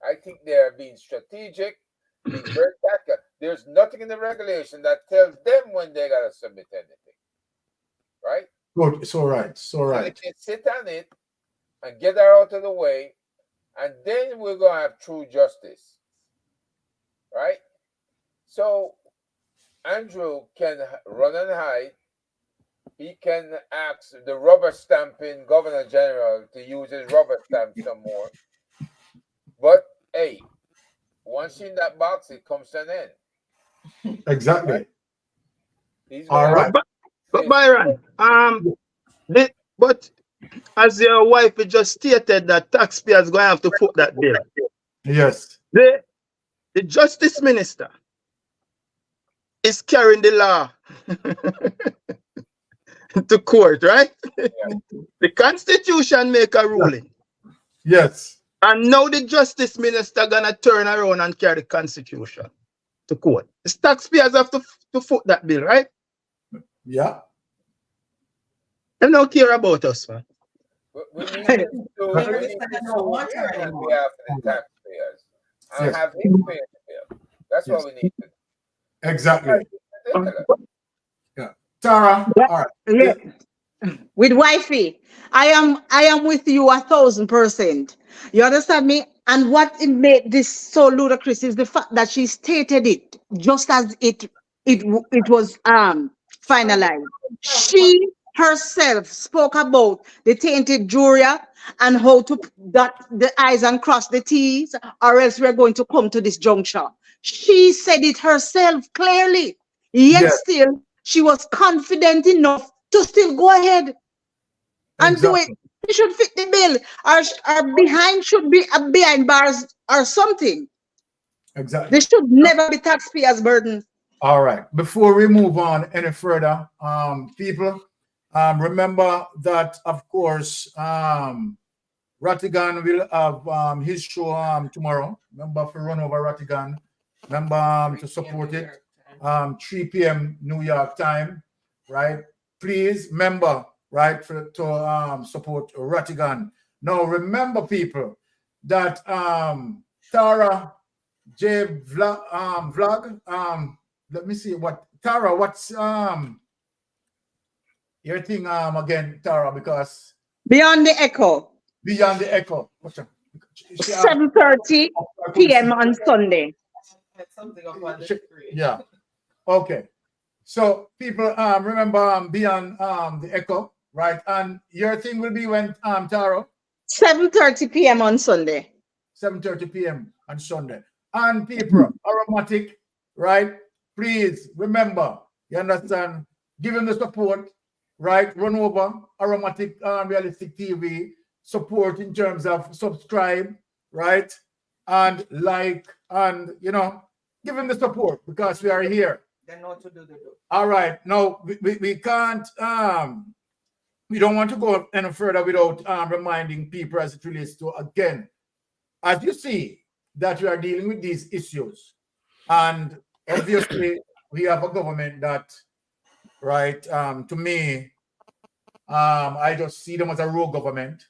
I think they are being strategic, being very tactical. There's nothing in the regulation that tells them when they gotta submit anything. Right? Good. It's all right. It's all So right. they can sit on it and get her out of the way, and then we're gonna have true justice. Right? So Andrew can run and hide. He can ask the rubber stamping Governor General to use his rubber stamp some more. But hey, once in that box, it comes to an end. Exactly. Right? All right. But Byron, but as your wife just stated that taxpayers going to have to foot that bill. Yes. The Justice Minister is carrying the law to court, right? Yeah. The Constitution make a ruling. Yes. And now the Justice Minister gonna turn around and carry the Constitution to court. The taxpayers have to foot that bill, right? Yeah. They don't care about us, man. We need to on behalf of the taxpayers and have him pay the bill. That's what we need to do. Exactly. Yeah. Tara. All right. Yeah. With wifey, I am with you 1,000%. You understand me? And what it made this so ludicrous is the fact that she stated it just as it was finalized. She herself spoke about the tainted jury and how to dot the I's and cross the T's, or else we're going to come to this juncture. She said it herself clearly, yet still she was confident enough to still go ahead and do it. Something should fit the bill. Our behind should be behind bars or something. Exactly. This should never be taxpayers' burden. All right. Before we move on any further, people, remember that, of course, Rattigan will have his show tomorrow. Remember to run over Rattigan. Remember to support it. 3 p.m. New York time, right? Please remember, right, to support Rattigan. Now, remember, people, that Tara J vlog, let me see what Tara, what's your thing again, Tara, because Beyond the Echo. Beyond the Echo. 7:30 p.m. on Sunday. Yeah. Okay. So people remember Beyond the Echo, right? And your thing will be when Tara? 7:30 p.m. on Sunday. 7:30 p.m. on Sunday. And people, Aromatic, right? Please remember, you understand, give him the support, right? Run over Aromatic Realistic TV, support in terms of subscribe, right? And like, and, you know, give him the support because we are here. They know what to do. All right. No, we can't, we don't want to go any further without reminding people as it relates to, again, as you see, that we are dealing with these issues. And obviously, we have a government that, right, to me, I just see them as a rogue government,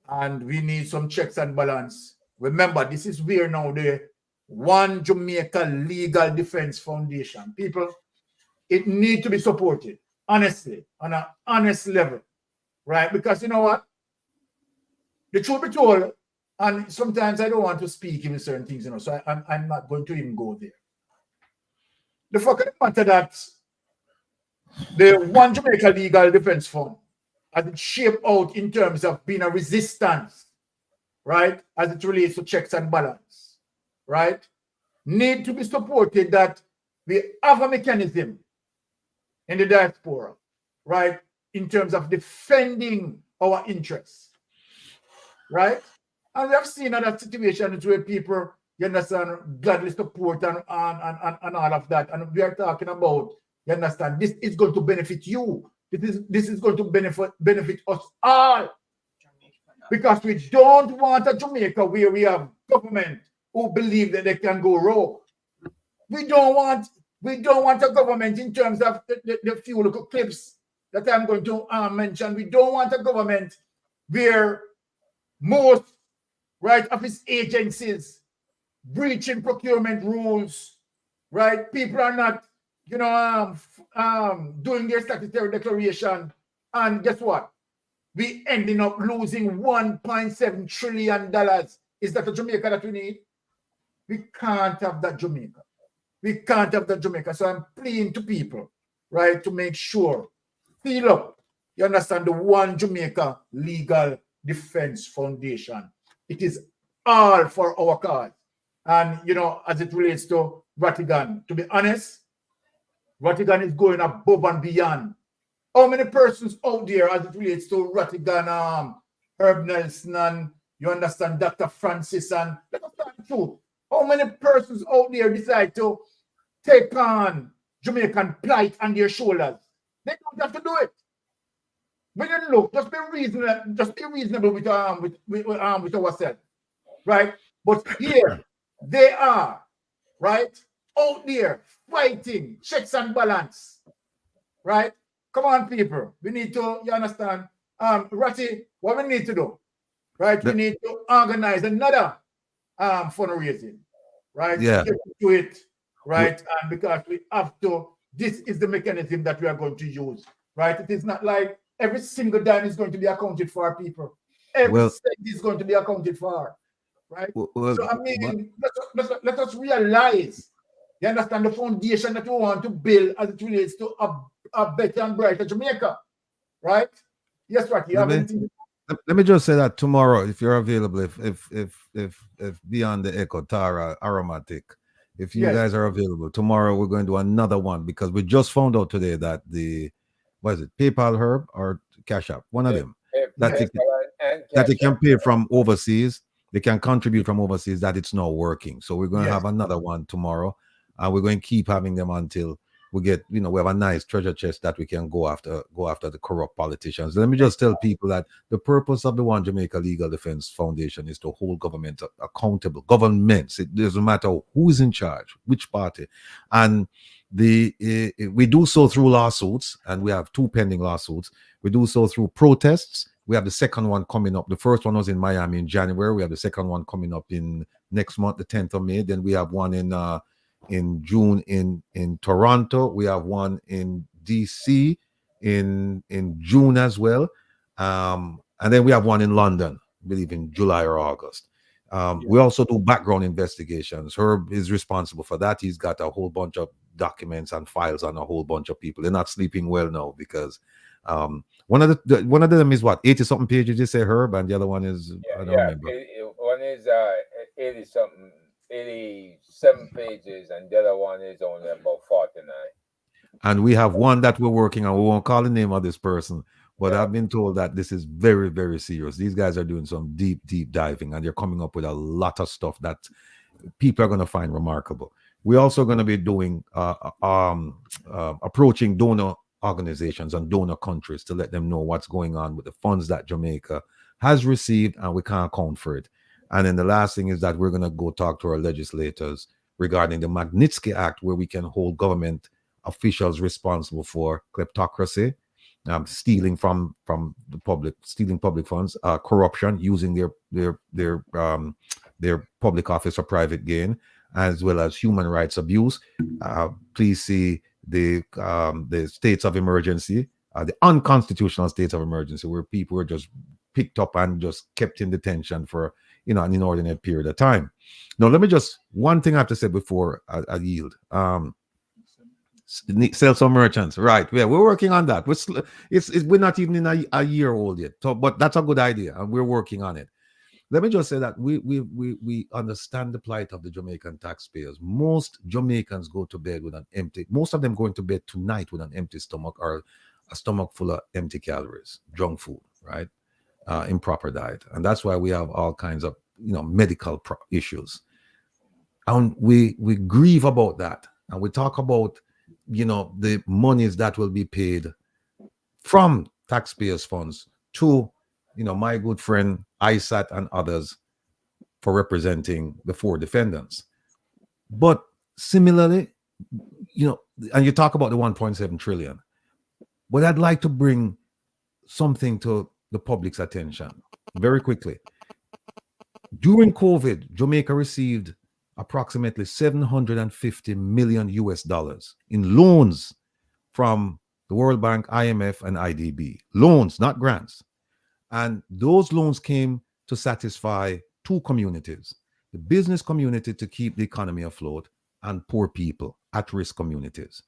and we need some checks and balance. Remember, this is where now the One Jamaica Legal Defense Foundation, people, it needs to be supported, honestly, on an honest level, right? Because you know what? The truth be told, and sometimes I don't want to speak in certain things, you know, so I'm not going to even go there. The fact of the matter that the One Jamaica Legal Defense Fund, as it shaped out in terms of being a resistance, right, as it relates to checks and balance, right, need to be supported, that we have a mechanism in the diaspora, right, in terms of defending our interests, right? And we have seen other situations where people, you understand, gladly support and all of that. And we are talking about, you understand, this is going to benefit you. This is going to benefit us all. Because we don't want a Jamaica where we have government who believe that they can go rogue. We don't want a government in terms of the few little clips that I'm going to mention. We don't want a government where most, right, of its agencies breaching procurement rules, right? People are not, you know, doing their statutory declaration, and guess what? We ending up losing $1.7 trillion. Is that the Jamaica that we need? We can't have that Jamaica. We can't have that Jamaica. So I'm pleading to people, right, to make sure, seal up, you understand, the One Jamaica Legal Defense Foundation. It is all for our cause. And, you know, as it relates to Rattigan, to be honest, Rattigan is going above and beyond. How many persons out there as it relates to Rattigan, Herb Nelson, and you understand, Dr. Francis, and let us tell the truth. How many persons out there decide to take on Jamaican plight on their shoulders? They don't have to do it. When you look, just be reasonable with ourselves, right? But here they are, right, out there fighting checks and balance, right? Come on, people. We need to, you understand, Ratty, what we need to do, right? We need to organize another fundraising, right? Yeah. To get to it, right? And because we have to, this is the mechanism that we are going to use, right? It is not like every single dime is going to be accounted for, people. Every cent is going to be accounted for, right? So, I mean, let us realize, you understand, the foundation that we want to build as it relates to a better and brighter Jamaica, right? Yes, right. Let me just say that tomorrow, if you're available, if Beyond the Echo, Tara, Aromatic, if you guys are available, tomorrow we're going to do another one, because we just found out today that the, what is it, PayPal Herb or Cash App, one of them, that they can pay from overseas. They can contribute from overseas, that it's not working. So we're going to have another one tomorrow. And we're going to keep having them until we get, we have a nice treasure chest that we can go after the corrupt politicians. Let me just tell people that the purpose of the One Jamaica Legal Defense Foundation is to hold government accountable. Governments, it doesn't matter who's in charge, which party. And we do so through lawsuits, and we have 2 pending lawsuits. We do so through protests. We have the second one coming up. The first one was in Miami in January. We have the second one coming up in next month, the 10th of May. Then we have one in June in Toronto. We have one in DC in June as well. And then we have one in London, I believe in July or August. We also do background investigations. Herb is responsible for that. He's got a whole bunch of documents and files on a whole bunch of people. They're not sleeping well now because one of them is what, 80-something pages, you say, Herb, and the other one is I don't remember. One is 80-something, 87 pages, and the other one is only about 49. And we have one that we're working on. We won't call the name of this person, but I've been told that this is very, very serious. These guys are doing some deep diving, and they're coming up with a lot of stuff that people are going to find remarkable. We're also going to be doing approaching donor organizations and donor countries to let them know what's going on with the funds that Jamaica has received, and we can't account for it. And then the last thing is that we're going to go talk to our legislators regarding the Magnitsky Act, where we can hold government officials responsible for kleptocracy, stealing from the public, stealing public funds, corruption, using their public office for private gain, as well as human rights abuse. Please see the states of emergency, the unconstitutional states of emergency, where people were just picked up and just kept in detention for an inordinate period of time. Now, let me just, one thing I have to say before I yield. Sell some merchants, right? Yeah, we're working on that. We're not even in a year old yet, so, but that's a good idea, and we're working on it. Let me just say that we understand the plight of the Jamaican taxpayers. Most Jamaicans go to bed with an empty, most of them going to bed tonight with an empty stomach, or a stomach full of empty calories, junk food, right? Improper diet. And that's why we have all kinds of medical issues. And we grieve about that. And we talk about the monies that will be paid from taxpayers' funds to my good friend ISAT and others for representing the 4 defendants. But similarly, and you talk about the 1.7 trillion, but I'd like to bring something to the public's attention very quickly. During COVID, Jamaica received approximately $750 million in loans from the World Bank, IMF, and IDB. Loans, not grants. And those loans came to satisfy 2 communities: the business community to keep the economy afloat, and poor people, at-risk communities.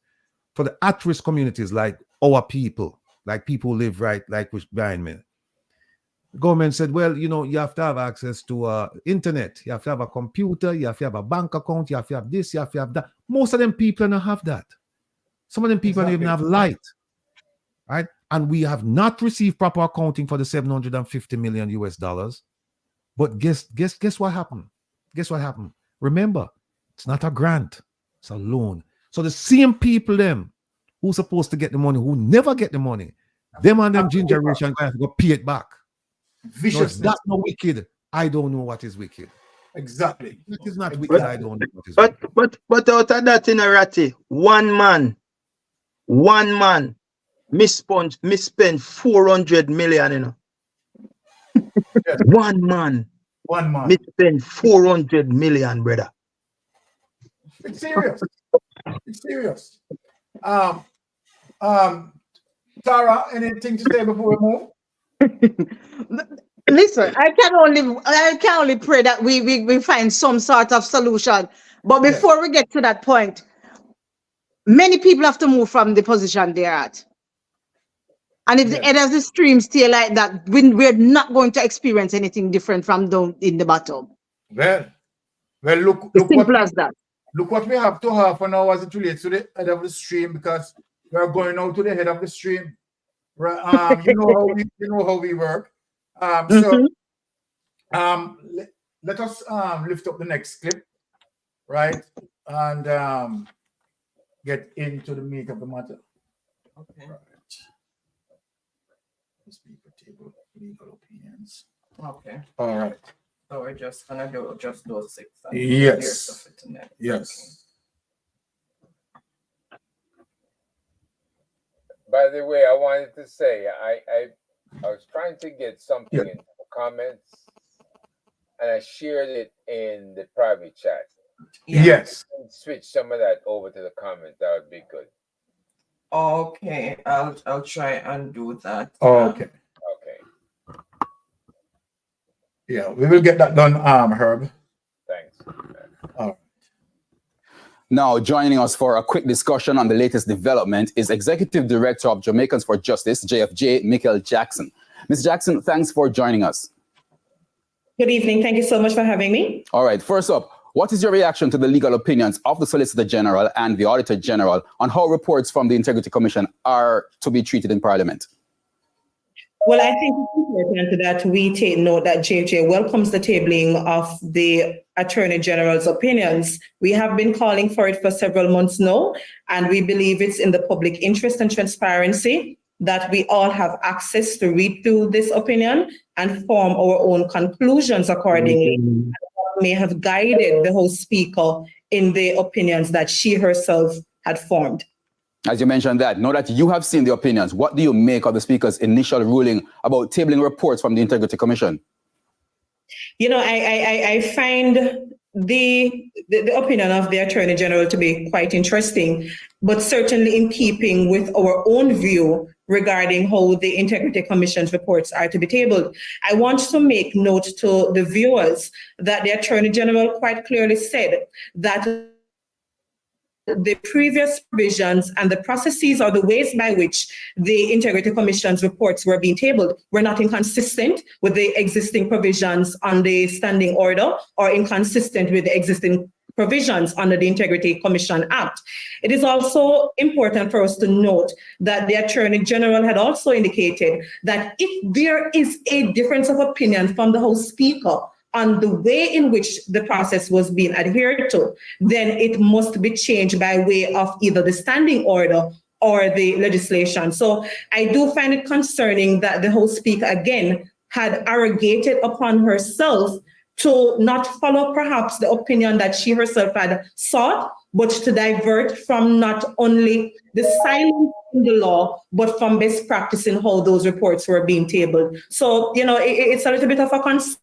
For the at-risk communities, like our people, like people who live right, like behind me, the government said, well, you have to have access to internet, you have to have a computer, you have to have a bank account, you have to have this, you have to have that. Most of them people don't have that. Some of them people don't even have light, right? And we have not received proper accounting for the $750 million. But guess what happened? Guess what happened? Remember, it's not a grant, it's a loan. So the same people them who's supposed to get the money, who never get the money, them and them ginger ration going to go pay it back. Viciousness. No, that's not wicked. I don't know what is wicked. Exactly. It is not wicked. I don't know what is wicked. But out of that, in a ratty, one man misspent $400 million, Yes. One man misspent $400 million, brother. It's serious. It's serious. Tara, anything to say before we move? Listen, I can only pray that we find some sort of solution. But before we get to that point, many people have to move from the position they're at. And if the head of the stream stay like that, we're not going to experience anything different from down in the bottom. Well, look simple as that. Look what we have to have for now as it relates to the head of the stream, because we are going out to the head of the stream. You know how we work. Let us lift up the next clip, right? And get into the meat of the matter. Okay. Right. Speaker table, legal opinions. Okay. All right. So we're just gonna do just those 6. Yes. Yes. By the way, I wanted to say I was trying to get something in the comments, and I shared it in the private chat. Yes. Switch some of that over to the comments. That would be good. Okay, I'll try and do that. Okay. Okay. Yeah, we will get that done, Herb. Thanks. All right. Now, joining us for a quick discussion on the latest development is Executive Director of Jamaicans for Justice, JFJ, Michael Jackson. Ms. Jackson, thanks for joining us. Good evening. Thank you so much for having me. All right. First up, what is your reaction to the legal opinions of the Solicitor General and the Auditor General on how reports from the Integrity Commission are to be treated in Parliament? Well, I think it's important that we take note that JFJ welcomes the tabling of the Attorney General's opinions. We have been calling for it for several months now, and we believe it's in the public interest and transparency that we all have access to read through this opinion and form our own conclusions accordingly. May have guided the House Speaker in the opinions that she herself had formed. As you mentioned that, now that you have seen the opinions, what do you make of the Speaker's initial ruling about tabling reports from the Integrity Commission? You know, I find the opinion of the Attorney General to be quite interesting, but certainly in keeping with our own view regarding how the Integrity Commission's reports are to be tabled. I want to make note to the viewers that the Attorney General quite clearly said that the previous provisions and the processes or the ways by which the Integrity Commission's reports were being tabled were not inconsistent with the existing provisions on the standing order or inconsistent with the existing provisions under the Integrity Commission Act. It is also important for us to note that the Attorney General had also indicated that if there is a difference of opinion from the House Speaker on the way in which the process was being adhered to, then it must be changed by way of either the standing order or the legislation. So I do find it concerning that the House Speaker again had arrogated upon herself to not follow perhaps the opinion that she herself had sought, but to divert from not only the silence in the law, but from best practice in how those reports were being tabled. So, you know, it's a little bit of a concern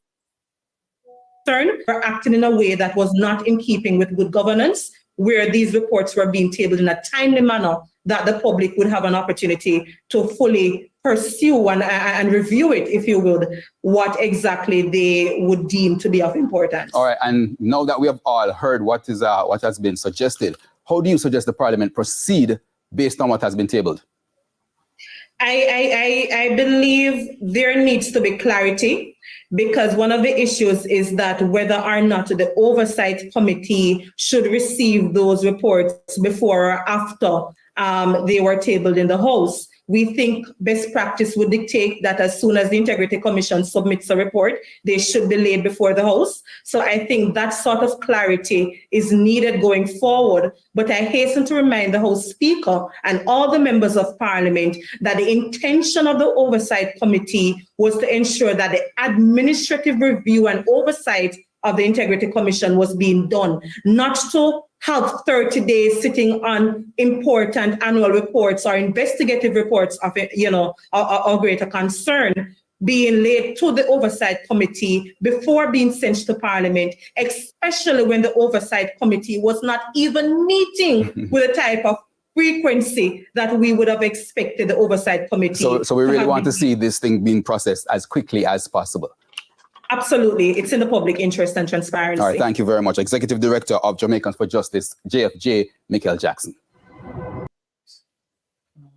for acting in a way that was not in keeping with good governance, where these reports were being tabled in a timely manner that the public would have an opportunity to fully pursue and review it, if you would, what exactly they would deem to be of importance. All right, and now that we have all heard what has been suggested, how do you suggest the Parliament proceed based on what has been tabled? I believe there needs to be clarity, because one of the issues is that whether or not the Oversight Committee should receive those reports before or after they were tabled in the House. We think best practice would dictate that as soon as the Integrity Commission submits a report, they should be laid before the House. So I think that sort of clarity is needed going forward. But I hasten to remind the House Speaker and all the members of Parliament that the intention of the Oversight Committee was to ensure that the administrative review and oversight of the Integrity Commission was being done, not to have 30 days sitting on important annual reports or investigative reports of, of greater concern being laid to the Oversight Committee before being sent to Parliament, especially when the Oversight Committee was not even meeting with the type of frequency that we would have expected the Oversight Committee. So we really want to see this thing being processed as quickly as possible. Absolutely. It's in the public interest and transparency. All right. Thank you very much. Executive Director of Jamaicans for Justice, JFJ, Michael Jackson.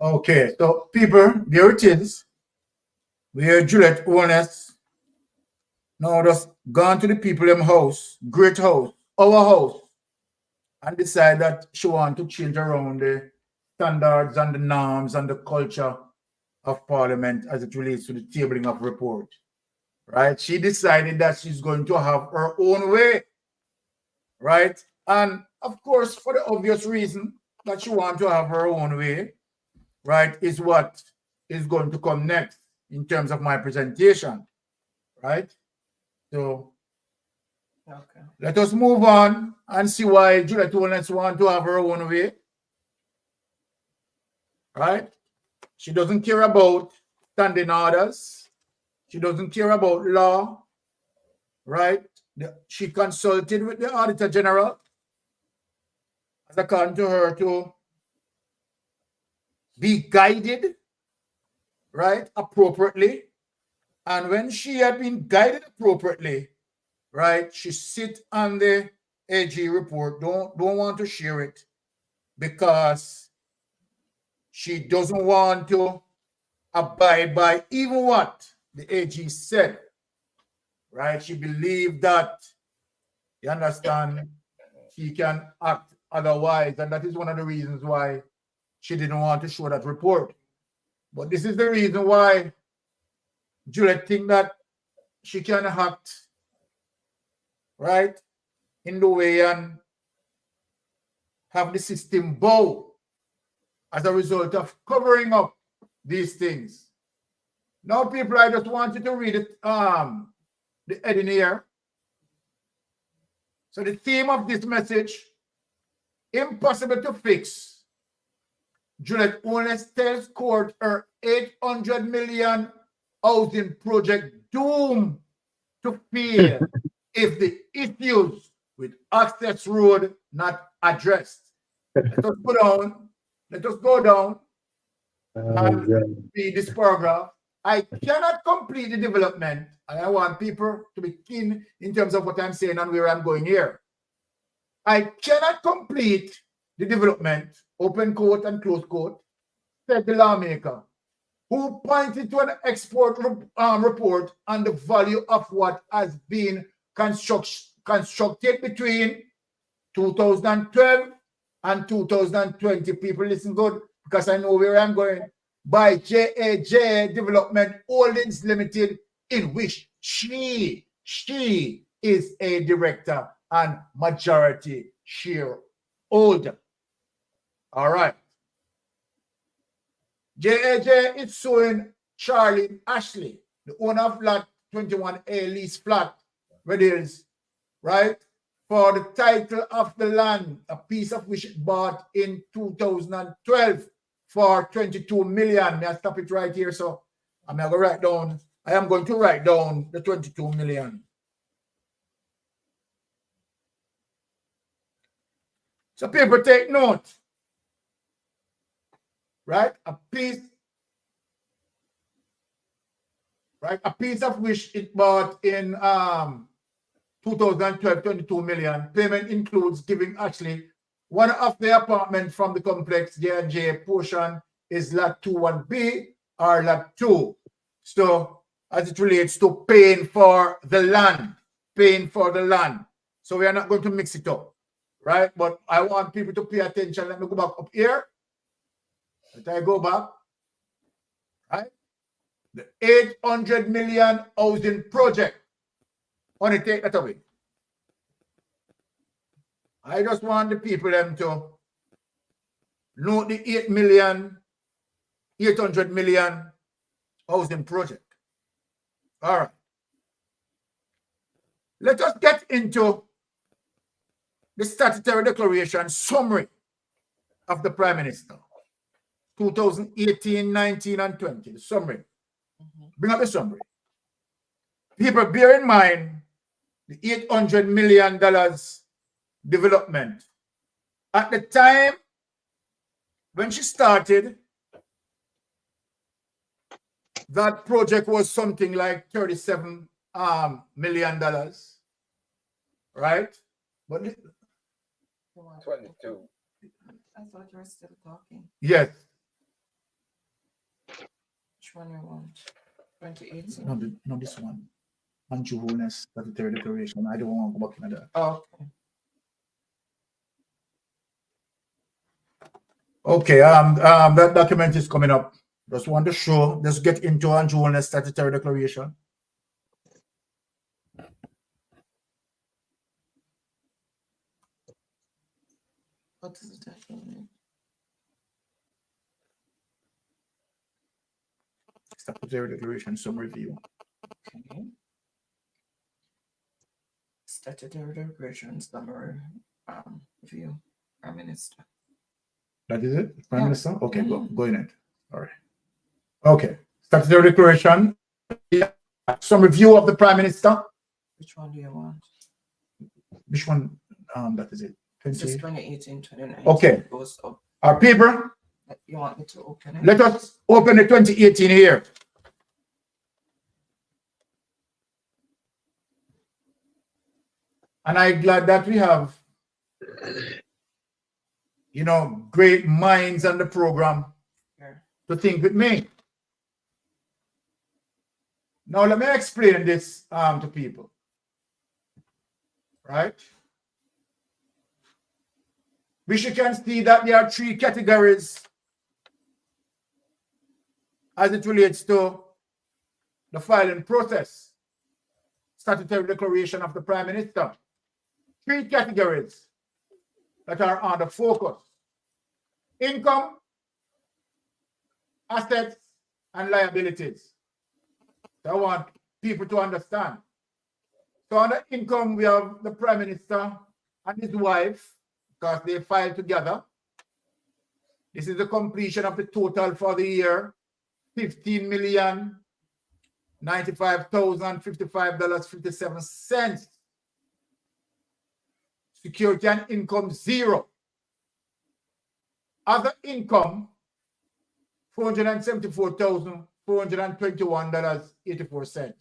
Okay. So, people, there it is. We hear Juliet Owness. Now just gone to the people in house, great house, our house, and decide that she want to change around the standards and the norms and the culture of Parliament as it relates to the tabling of report. right? She decided that she's going to have her own way, right? And of course, for the obvious reason that she wants to have her own way, right, is what is going to come next in terms of my presentation, right? So okay, let us move on and see why Juliet Holness wants to have her own way, right? She doesn't care about standing orders. She doesn't care about law, right? She consulted with the Auditor General, as according to her, to be guided, right, appropriately. And when she had been guided appropriately, right, she sit on the AG report, don't want to share it because she doesn't want to abide by even what the AG said, right? She believed that, you understand, she can act otherwise, and that is one of the reasons why she didn't want to show that report. But this is the reason why Juliet think that she can act, right, in the way and have the system bow as a result of covering up these things. Now, people, I just want you to read it, the heading here. So the theme of this message, impossible to fix. Juliet Holness tells court her 800 million housing project doomed to fail if the issues with access road not addressed. Let us go down. Let us go down and read this paragraph. I cannot complete the development, and I want people to be keen in terms of what I'm saying and where I'm going here. I cannot complete the development, open quote and close quote, said the lawmaker, who pointed to an export report on the value of what has been constructed between 2012 and 2020. People listen good, because I know where I'm going. By JAJ Development Holdings Limited, in which she is a director and majority shareholder. All right. JAJ is suing Charlie Ashley, the owner of Lot 21A lease flat, where it is, right, for the title of the land, a piece of which it bought in 2012 for 22 million. May I stop it right here? So I'm going to write down, I am going to write down the 22 million. So people take note, right? A piece of which it bought in 2012, 22 million. Payment includes giving actually one of the apartments from the complex J&J portion is lot 21B or lot 2. So as it relates to paying for the land, So we are not going to mix it up, right? But I want people to pay attention. Let me go back up here. Let I go back, right? The 800 million housing project. I want to take that away. I just want the people them to note the 800 million housing project. All right. Let us get into the statutory declaration summary of the Prime Minister. 2018, 19, and 20. The summary. Bring up the summary. People, bear in mind the $800 million development. At the time when she started, that project was something like $37 million, right? But 22. I thought you were still talking. Yes. Which one you want? 2018? No, this one. Andrew Holness, statutory declaration. I don't want to go back into that. Oh, okay. That document is coming up. Just want to show. Let's get into Andrew Holness statutory declaration. What is it actually? Statutory declaration, some review. Okay. Statutory declaration summary review. Prime Minister. That is it? Prime Yeah. Minister? Okay, go in it. All right. Okay. Statutory declaration. Some review of the Prime Minister. Which one do you want? Which one? That is it. This is 2018, 2019. Okay. Goes up. Our paper. You want me to open it? Let us open the 2018 here. And I'm glad that we have, you know, great minds on the program to think with me. Now, let me explain this to people. Right? Which you can see that there are three categories as it relates to the filing process. Statutory declaration of the Prime Minister. Three categories that are under focus: income, assets, and liabilities. So I want people to understand. So under income, we have the Prime Minister and his wife, because they filed together. This is the completion of the total for the year, $15,095,055.57. Security and income, zero. Other income, $474,421.84.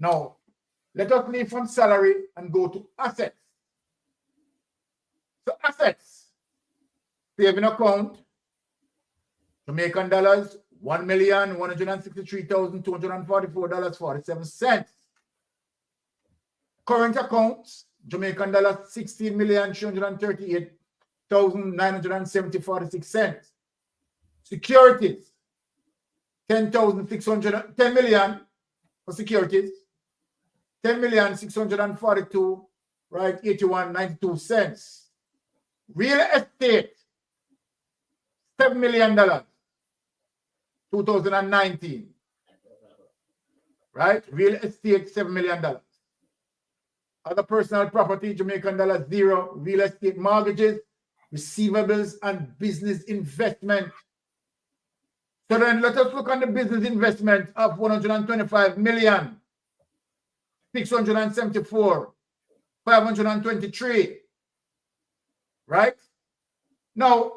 Now, let us leave from salary and go to assets. So assets, saving account, Jamaican dollars, $1,163,244.47. Current accounts, Jamaican dollars, $16,338,970.46. Securities, $10 million for securities, $10,642,000, right, 81.92. Real estate, $7 million, 2019, right? Real estate, $7 million. Other personal property, Jamaican dollars, zero. Real estate mortgages, receivables, and business investment. So then let us look on the business investment of $125,674,523. Right? Now,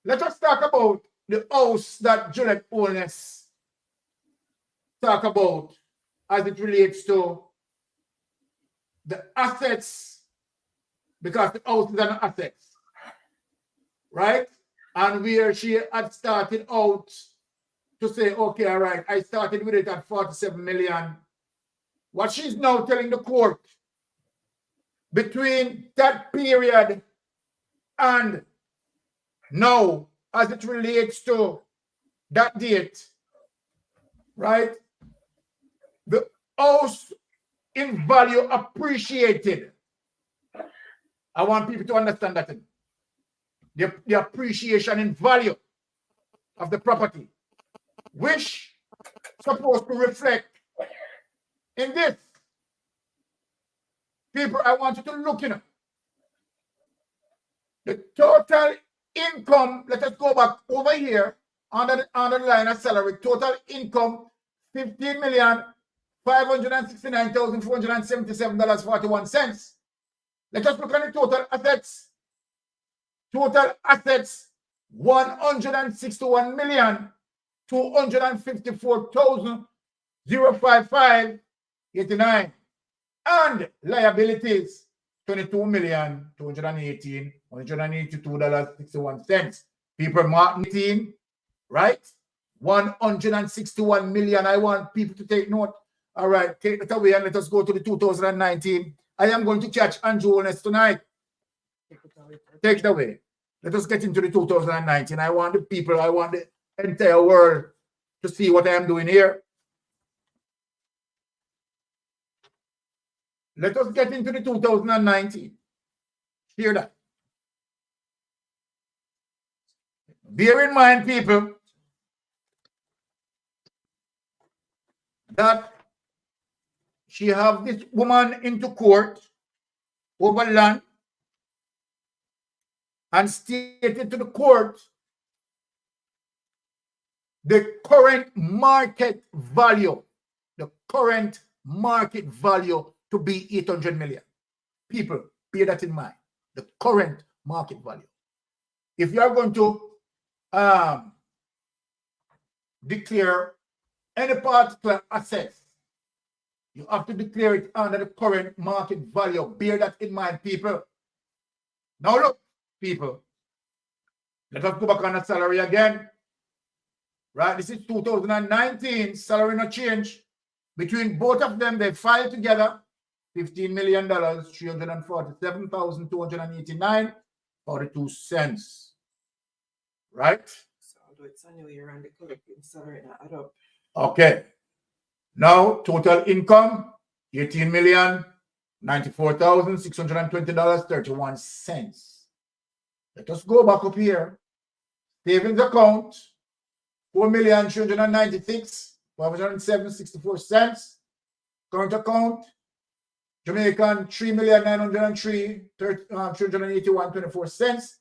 let us talk about the house that Juliet Owness talk about as it relates to the assets, because the house is an asset, right? And where she had started out to say, okay, all right, I started with it at 47 million. What she's now telling the court, between that period and now, as it relates to that date, right? The house in value appreciated. I want people to understand that. The appreciation in value of the property, which supposed to reflect in this. People, I want you to look in. The total income, let us go back over here under the line of salary. Total income, $15,569,477.41. Let us look at the total assets. Total assets, $161,254,055.89. And liabilities, $22,218,182.61. People mark 19, right? 161 million. I want people to take note. All right, take that away and let us go to the 2019. I am going to catch Andrew Owness tonight. Take it away. Let us get into the 2019. I want the people, I want the entire world to see what I am doing here. Let us get into the 2019. Hear that. bear in mind, people, that she have this woman into court over land and stated to the court the current market value, to be 800 million. People, bear that in mind. The current market value. If you are going to declare any particular asset, you have to declare it under the current market value. Bear that in mind, people. Now look, people, let us go back on the salary again. Right, this is 2019, salary no change. Between both of them, they filed together $15 million, $347,289.42. Right? So it's a new year and the collective salary not add up. Okay. Now, total income, $18,094,620.31. Let us go back up here. Savings account, $4,396,507.64. Current account, Jamaican, $3,903,381.24.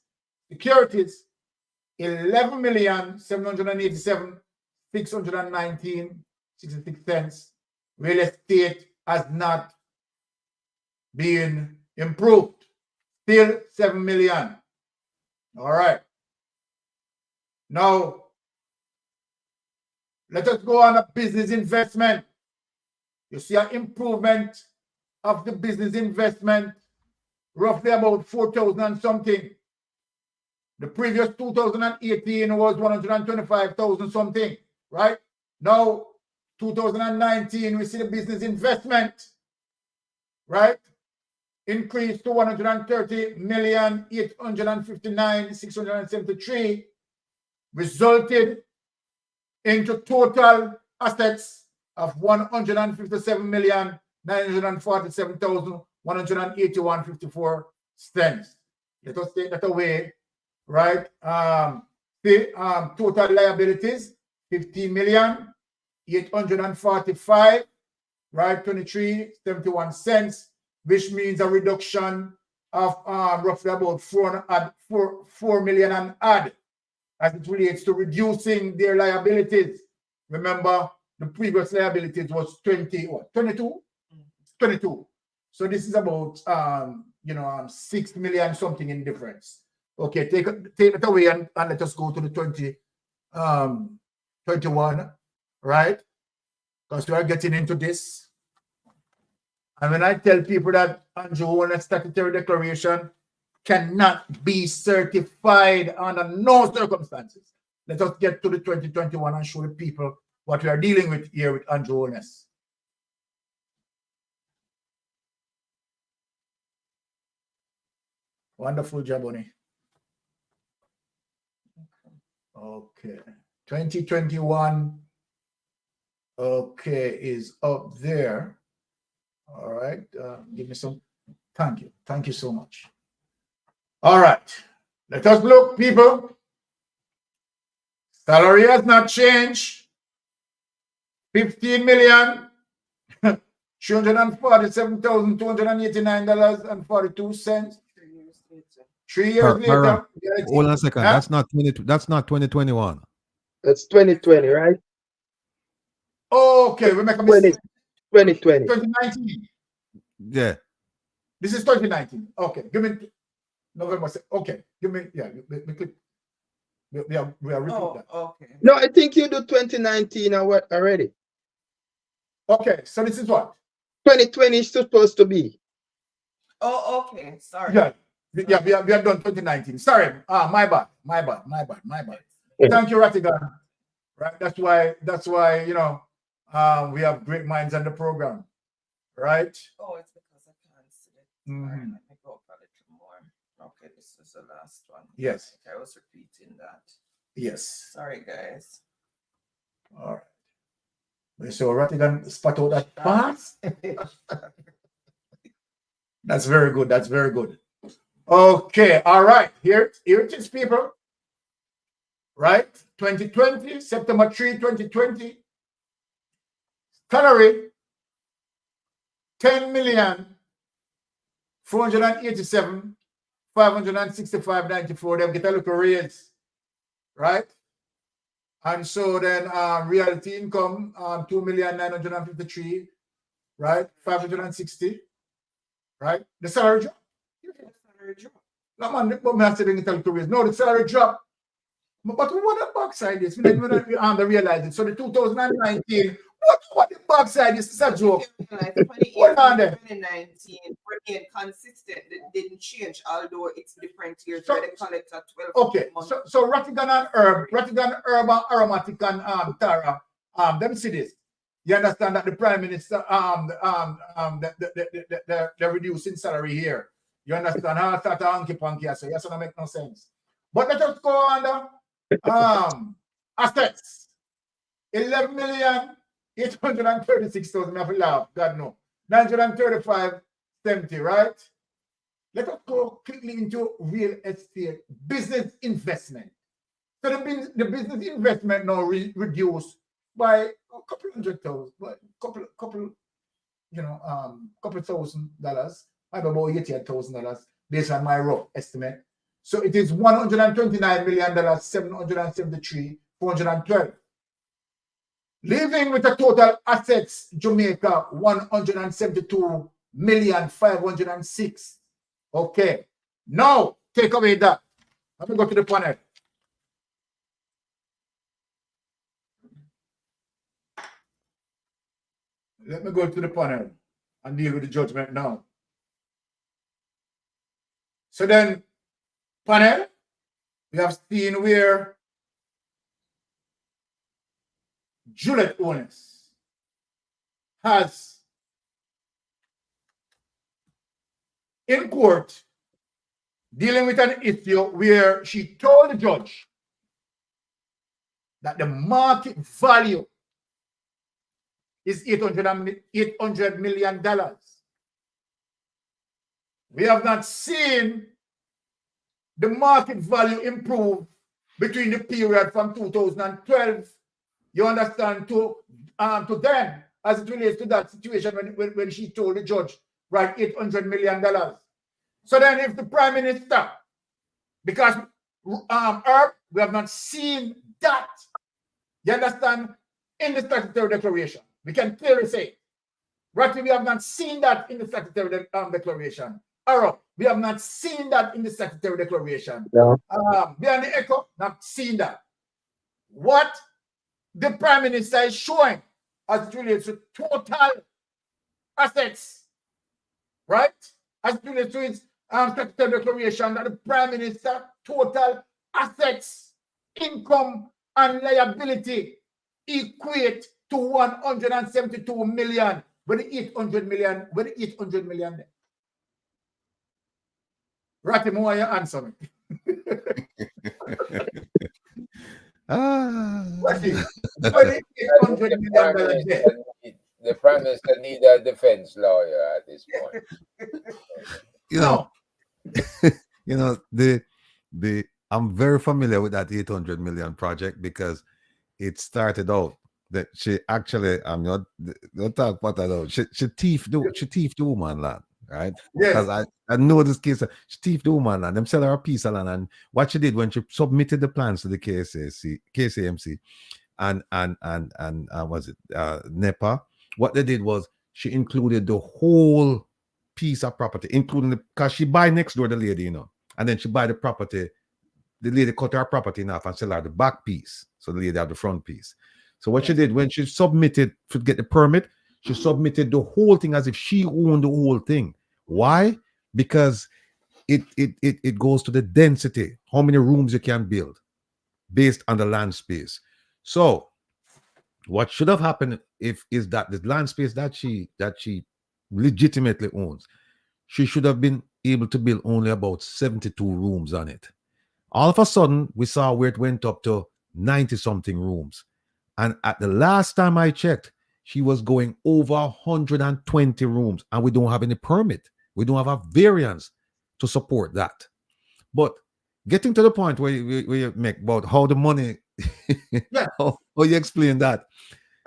Securities, $11,787,619.66. Real estate has not been improved. Still $7 million. All right. Now, let us go on a business investment. You see an improvement of the business investment, roughly about 4,000 and something. The previous 2018 was 125,000 something, right? Now, 2019, we see the business investment, right? Increased to 130,859,673, resulted into total assets of 157,947,181.54 cents. Let us take that away, right? Total liabilities, 15,845, right? 23.71 cents, which means a reduction of roughly about 4 million and odd, as it relates to reducing their liabilities. Remember, the previous liabilities was 22? 22. So this is about 6 million something in difference. Okay, take it away and let us go to the 21, right? Because we are getting into this. And when I tell people that Andrew Warner's statutory declaration cannot be certified under no circumstances, let us get to the 2021 and show the people what we are dealing with here with Andrew Warner's. Wonderful job, Bonnie. Okay. 2021, okay, is up there. All right. Give me some. Thank you. Thank you so much. All right. Let us look, people. Salary has not changed. 15,347,289.42. 3 years later. Hold on a second. Huh? That's not 2021. That's 2020, right? Okay, we make a mistake. 2020. 2019. Yeah. This is 2019. Okay. Give me November. Okay. Give me, yeah. We are repeat that. Okay. No, I think you do 2019 already. Okay. So this is what? 2020 is supposed to be. Oh, okay. Sorry. Yeah. Yeah, we have done 2019. Sorry. My bad. Thank you, Rattigan. Right. That's why, we have great minds on the program. Right? Oh, it's because I can't see it. Right, let me go up a little more. Okay, this is the last one. Yes. I was repeating that. Yes. Sorry, guys. All right. So Rattigan spot out that fast. That's very good. That's very good. Okay. All right. Here it is, people. right? 2020, September 3, 2020. Salary, 10,487,565.94. Them get a little raise, right? And so then reality income, 2,953,000, right? 560, right? The salary drop. The salary drop. No, man, but me have to bring it a little raise. No, the salary drop. But we want the backside is. We don't realize it. So the 2019, what the backside is? It's a joke. Hold on there. 2019 remained consistent. It didn't change, although it's different years. So, where they collect at 12 okay, months. so Rattigan and Herb and Aromatic and Tara, them see this. You understand that the Prime Minister, they're reducing salary here. You understand how I start a hanky-panky, so yes, that make no sense. But let us go under assets. 11,836,000. I have to laugh. God no. 935.70, right? Let us go quickly into real estate business investment. So the business investment now reduced by a couple $100,000, but couple $1,000, maybe about $88,000 based on my rough estimate. So it is $129,773,412. Leaving with a total assets, Jamaica, 172,506,000. Okay. Now, take away that. Let me go to the panel. Let me go to the panel and deal with the judgment now. So then, panel, we have seen where Juliet Owens has in court dealing with an issue where she told the judge that the market value is $800 million. We have not seen the market value improve between the period from 2012, you understand, to then, as it relates to that situation when she told the judge, right, $800 million. So then if the Prime Minister, because Herb, we have not seen that, you understand, in the statutory declaration. We can clearly say, right, we have not seen that in the statutory declaration. Arrow, we have not seen that in the statutory declaration. Yeah. Beyond the echo, not seen that. What the Prime Minister is showing as it relates to total assets, right? As it relates to his statutory declaration, that the Prime Minister total assets, income, and liability equate to 172 million. With the 800 million, there. Ratty, why you answer me? The Prime Minister needs a defense lawyer at this point. I'm very familiar with that 800 million project because it started out that she actually, don't talk about that out. She thieved the woman land, right? Yes. Because I know this case. She thieved the woman land. Them sell her a piece of land, and what she did when she submitted the plans to the KSAMC, and was it NEPA? What they did was she included the whole piece of property, including because she buy next door the lady, and then she buy the property. The lady cut her property in half and sell her the back piece, so the lady have the front piece. So what she did when she submitted to get the permit, she submitted the whole thing as if she owned the whole thing. Why? Because it goes to the density, how many rooms you can build based on the land space. So what should have happened is that the land space that she legitimately owns, she should have been able to build only about 72 rooms on it. All of a sudden, we saw where it went up to 90-something rooms. And at the last time I checked, she was going over 120 rooms, and we don't have any permit. We don't have a variance to support that. But getting to the point where you make about how the money, Yeah. how you explain that.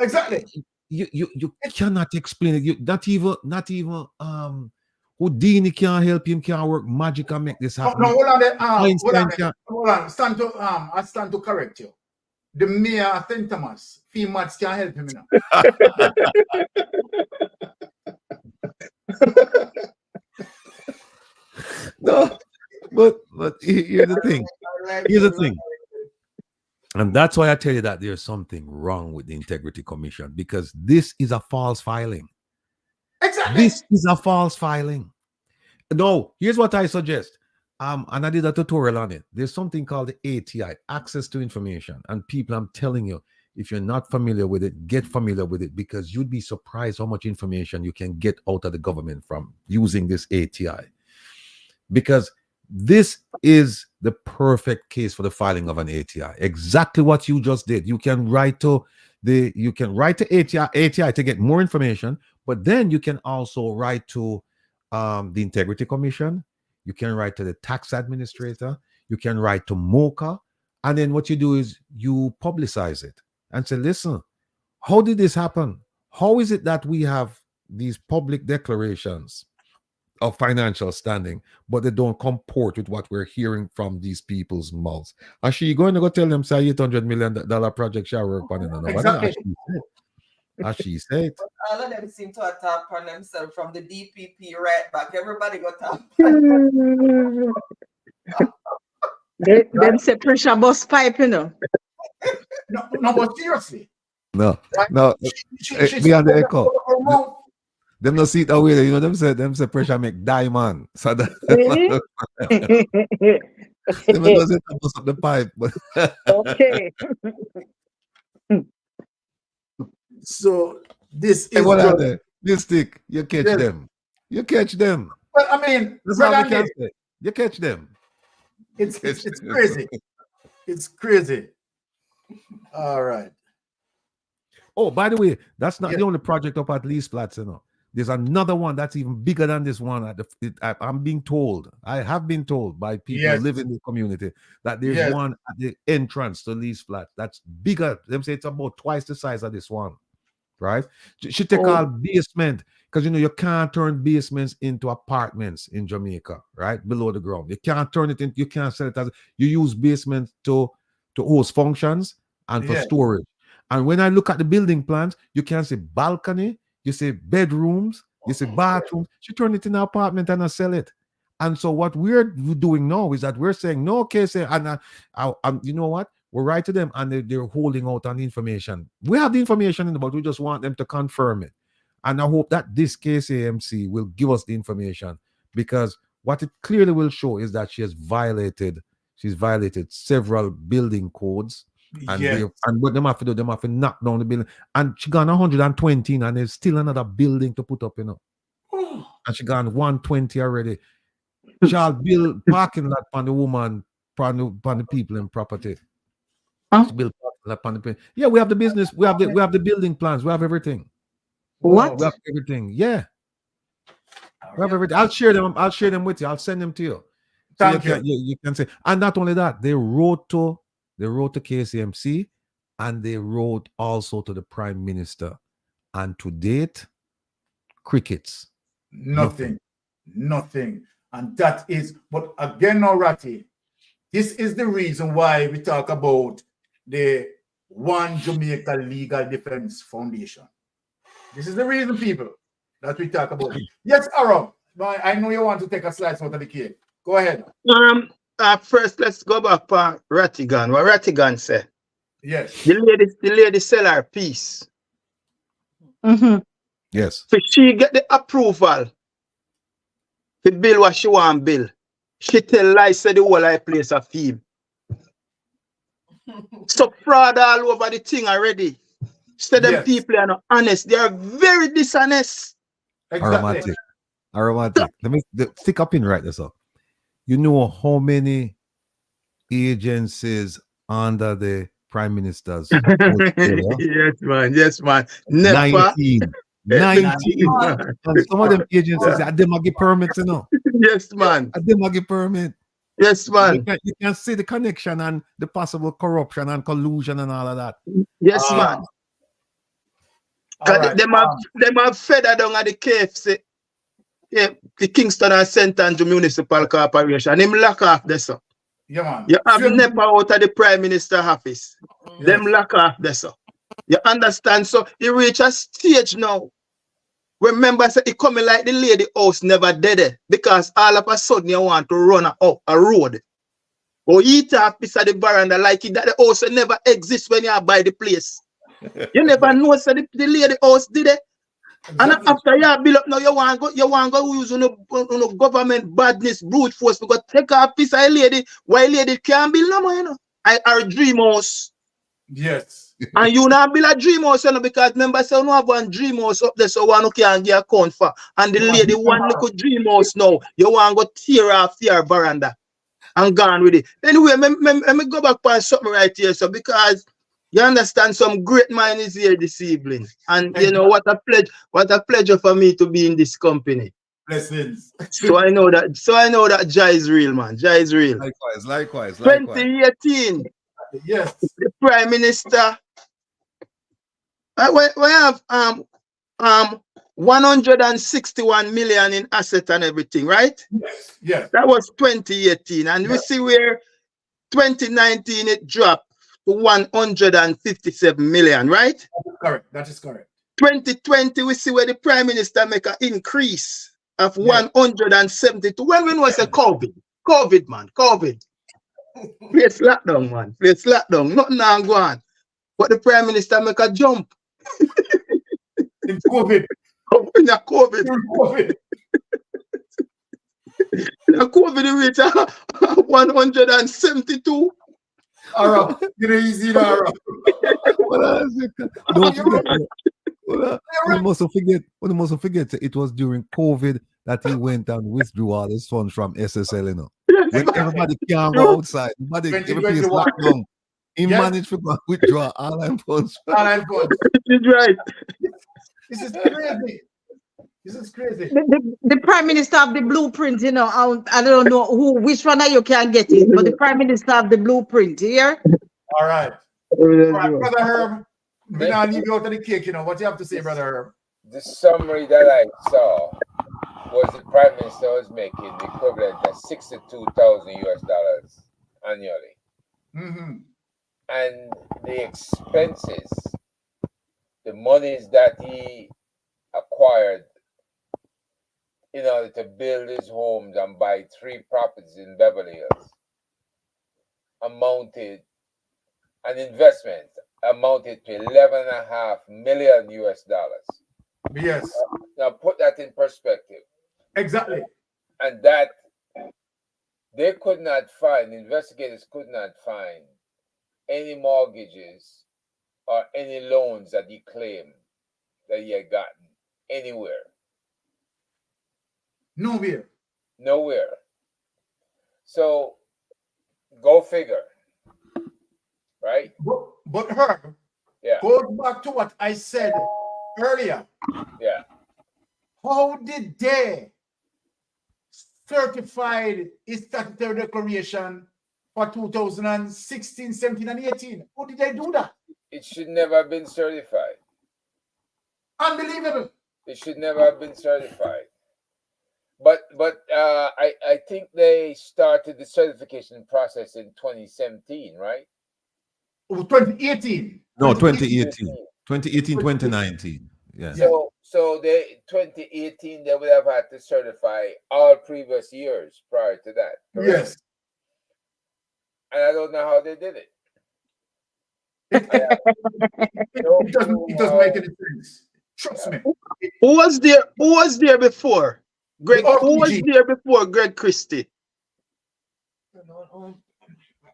Exactly. You cannot explain it. Not even Houdini can't help him, can't work magic and make this happen. No, hold on there. Einstein Hold on. I stand to correct you. The mayor of St. Thomas, FEMATS can't help him now. No, but here's the thing. Here's the thing. And that's why I tell you that there's something wrong with the Integrity Commission, because this is a false filing. Exactly. This is a false filing. No, here's what I suggest. And I did a tutorial on it. There's something called the ATI, Access to Information. And people, I'm telling you, if you're not familiar with it, get familiar with it, because you'd be surprised how much information you can get out of the government from using this ATI. Because this is the perfect case for the filing of an ATI. Exactly what you just did. You can write to ATI to get more information, but then you can also write to the Integrity Commission. You can write to the tax administrator. You can write to MOCA. And then what you do is you publicize it and say, listen, how did this happen? How is it that we have these public declarations of financial standing, but they don't comport with what we're hearing from these people's mouths? Are she going to go tell them, say, $800 million project shall work on it? Exactly. As she said. All of them seem to attack on themselves from the DPP right back. Everybody got up. Them say pressure bus pipe, you know. No, but seriously. No, Right? no. She Beyond the said, echo. Them no see it away. You know, them say pressure make diamond. So that them doesn't bust up the pipe. But Okay. So this is what are they? This stick, you catch Yes. them. You catch them. Well, I mean, That's Brother all we can Andy, say. You catch them. it's crazy. It's crazy. All right. Oh, by the way, that's not Yeah. the only project up at Lease Flats, you know. There's another one that's even bigger than this one. I'm being told, I have been told by people Yes. who live in the community that there's Yes. one at the entrance to Lease Flat that's bigger. Them say it's about twice the size of this one, right? She take all basement, because you know you can't turn basements into apartments in Jamaica, right? Below the ground. You can't turn it into, you can't sell it as, you use basements to host functions and for Yeah. storage. And when I look at the building plans, you can see balcony, you see bedrooms, you see bathrooms. She turned it in an apartment and I sell it. And so what we're doing now is that we're saying, no, KSA, and you know what? We're right to them, and they're holding out on the information. We have the information in, but we just want them to confirm it. And I hope that this KSAMC will give us the information, because what it clearly will show is that she's violated several building codes. And Yes. what them have to do, them have to knock down the building. And she gone 120, and there's still another building to put up, you know. And she gone 120 already. She'll build parking lot on the woman, on the people in property. Huh? She build parking lot on the people. Yeah, we have the business, we have the building plans, we have everything. What? We have everything. Yeah. We have everything. I'll share them with you. I'll send them to you. So Thank you. you can say, and not only that, they wrote to KSAMC, and they wrote also to the Prime Minister. And to date, crickets. Nothing. And that is, but again, now, Ratty, this is the reason why we talk about the One Jamaica Legal Defense Foundation. This is the reason, people, that we talk about it. Yes, Aaron, I know you want to take a slice out of the cake. Go ahead. First, let's go back to Rattigan. What Rattigan said. Yes. The lady sell her piece. Mm-hmm. Yes. So she get the approval to bill what she want bill. She tell lies, say the whole I place a fee. So fraud all over the thing already. So them Yes. people are not honest. They are very dishonest. Exactly. Aromatic. Let me stick up in right this up. You know how many agencies under the Prime Minister's Yes, man. Never. 19. And some of them agencies, they might get permits, you know. Yes, man. They might get permit. Yes, man. You can see the connection and the possible corruption and collusion and all of that. Yes, man. Right. Them have feather down at the KFC. Yeah, the Kingston and St. Andrew Municipal Corporation. Him lock off this. Yeah, man. You have NEPA out of the Prime Minister office. Yes. Them lock off this. You understand? So you reach a stage now. Remember, say it coming like the lady house never did it. Because all of a sudden you want to run up a road. Or eat a piece of the veranda like it, that the house never exists when you buy the place. You never know, so the lady house did it. Exactly. And after you build up now, you want to go use government badness, brute force, because take a piece of a lady, why lady can't build no more, you know. Our dream house. Yes. And you not build a dream house, you know, because remember, so you have one dream house up there, so one can get account for. And the lady one little dream house now, you want to go tear off your veranda and gone with it. Anyway, let me go back on something right here, so because you understand, some great mind is here this evening. And you know what a pleasure for me to be in this company. Blessings. So I know that Jah is real, man. Jah is real. Likewise. 2018. Yes. The Prime Minister. We have 161 million in asset and everything, right? Yes. That was 2018. And we see where 2019 it dropped to 157 million, right? That is correct. 2020, we see where the Prime Minister make an increase of 172. When was the COVID? COVID, man. COVID. Place lockdown, man. Place lockdown. Nothing now go on. But the Prime Minister make a jump. In COVID. In a COVID. In a COVID, reach 172. All right, you're easy now. Don't forget. We must forget. It was during COVID that he went and withdrew all his funds from SSL. You know, when everybody can't go outside, everybody is locked down. He managed to withdraw all them funds. This is right. This is crazy. This is crazy. The Prime Minister of the blueprint, you know, I don't know which one of you can get it, but the Prime Minister of the blueprint here. All right. Brother Herb, we're not leave you out of the cake, you know. What you have to say, Brother Herb? The summary that I saw was the Prime Minister was making the equivalent of $62,000 annually. Mm-hmm. And the expenses, the monies that he acquired in order to build his homes and buy 3 properties in Beverly Hills amounted to $11.5 million. Yes. Now put that in perspective. Exactly. And that they could not find, investigators could not find any mortgages or any loans that he claimed that he had gotten anywhere. Nowhere. So go figure. Right? But Herb, goes back to what I said earlier. Yeah. How did they certify his statutory declaration for 2016, 17, and 18? How did they do that? It should never have been certified. Unbelievable. It should never have been certified. But I think they started the certification process in 2017, right? 2018. No, 2018. 2018, 2019. Yeah. So they 2018 they would have had to certify all previous years prior to that. Correct? Yes. And I don't know how they did it. It doesn't make any sense. Trust me. Who was there before? Greg, who was there before Greg Christie?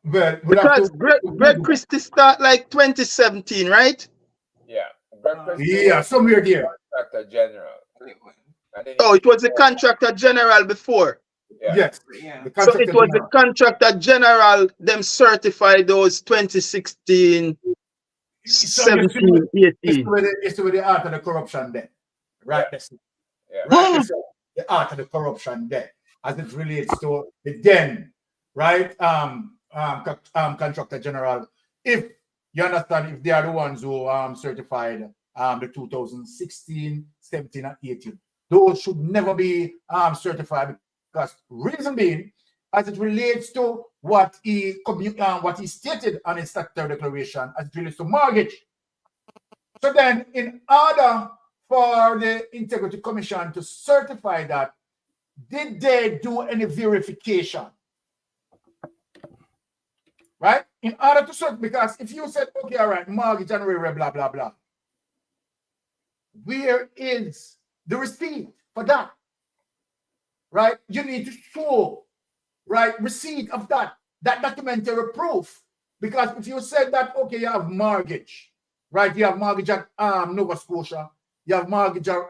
Well, because Greg Christie start like 2017, right? Yeah. Yeah, somewhere there. Contractor General. Oh, it was the Contractor General before. Yeah. Yes. So it was the Contractor General, them certified those 2016, 17, 18. It's the art of the corruption there. Right. Yeah. Right. The art of the corruption there. As it relates to the then right? Contractor General, if you understand, if they are the ones who certified the 2016, 17, and 18, those should never be certified, because reason being, as it relates to what he stated on his statutory declaration as it relates to mortgage. So then, in order for the Integrity Commission to certify that, did they do any verification? Right? In order to certify, because if you said, okay, all right, mortgage and blah, blah, blah, where is the receipt for that? Right? You need to show, right, receipt of that documentary proof. Because if you said that, okay, you have mortgage, right? You have mortgage at Nova Scotia, you have mortgage at,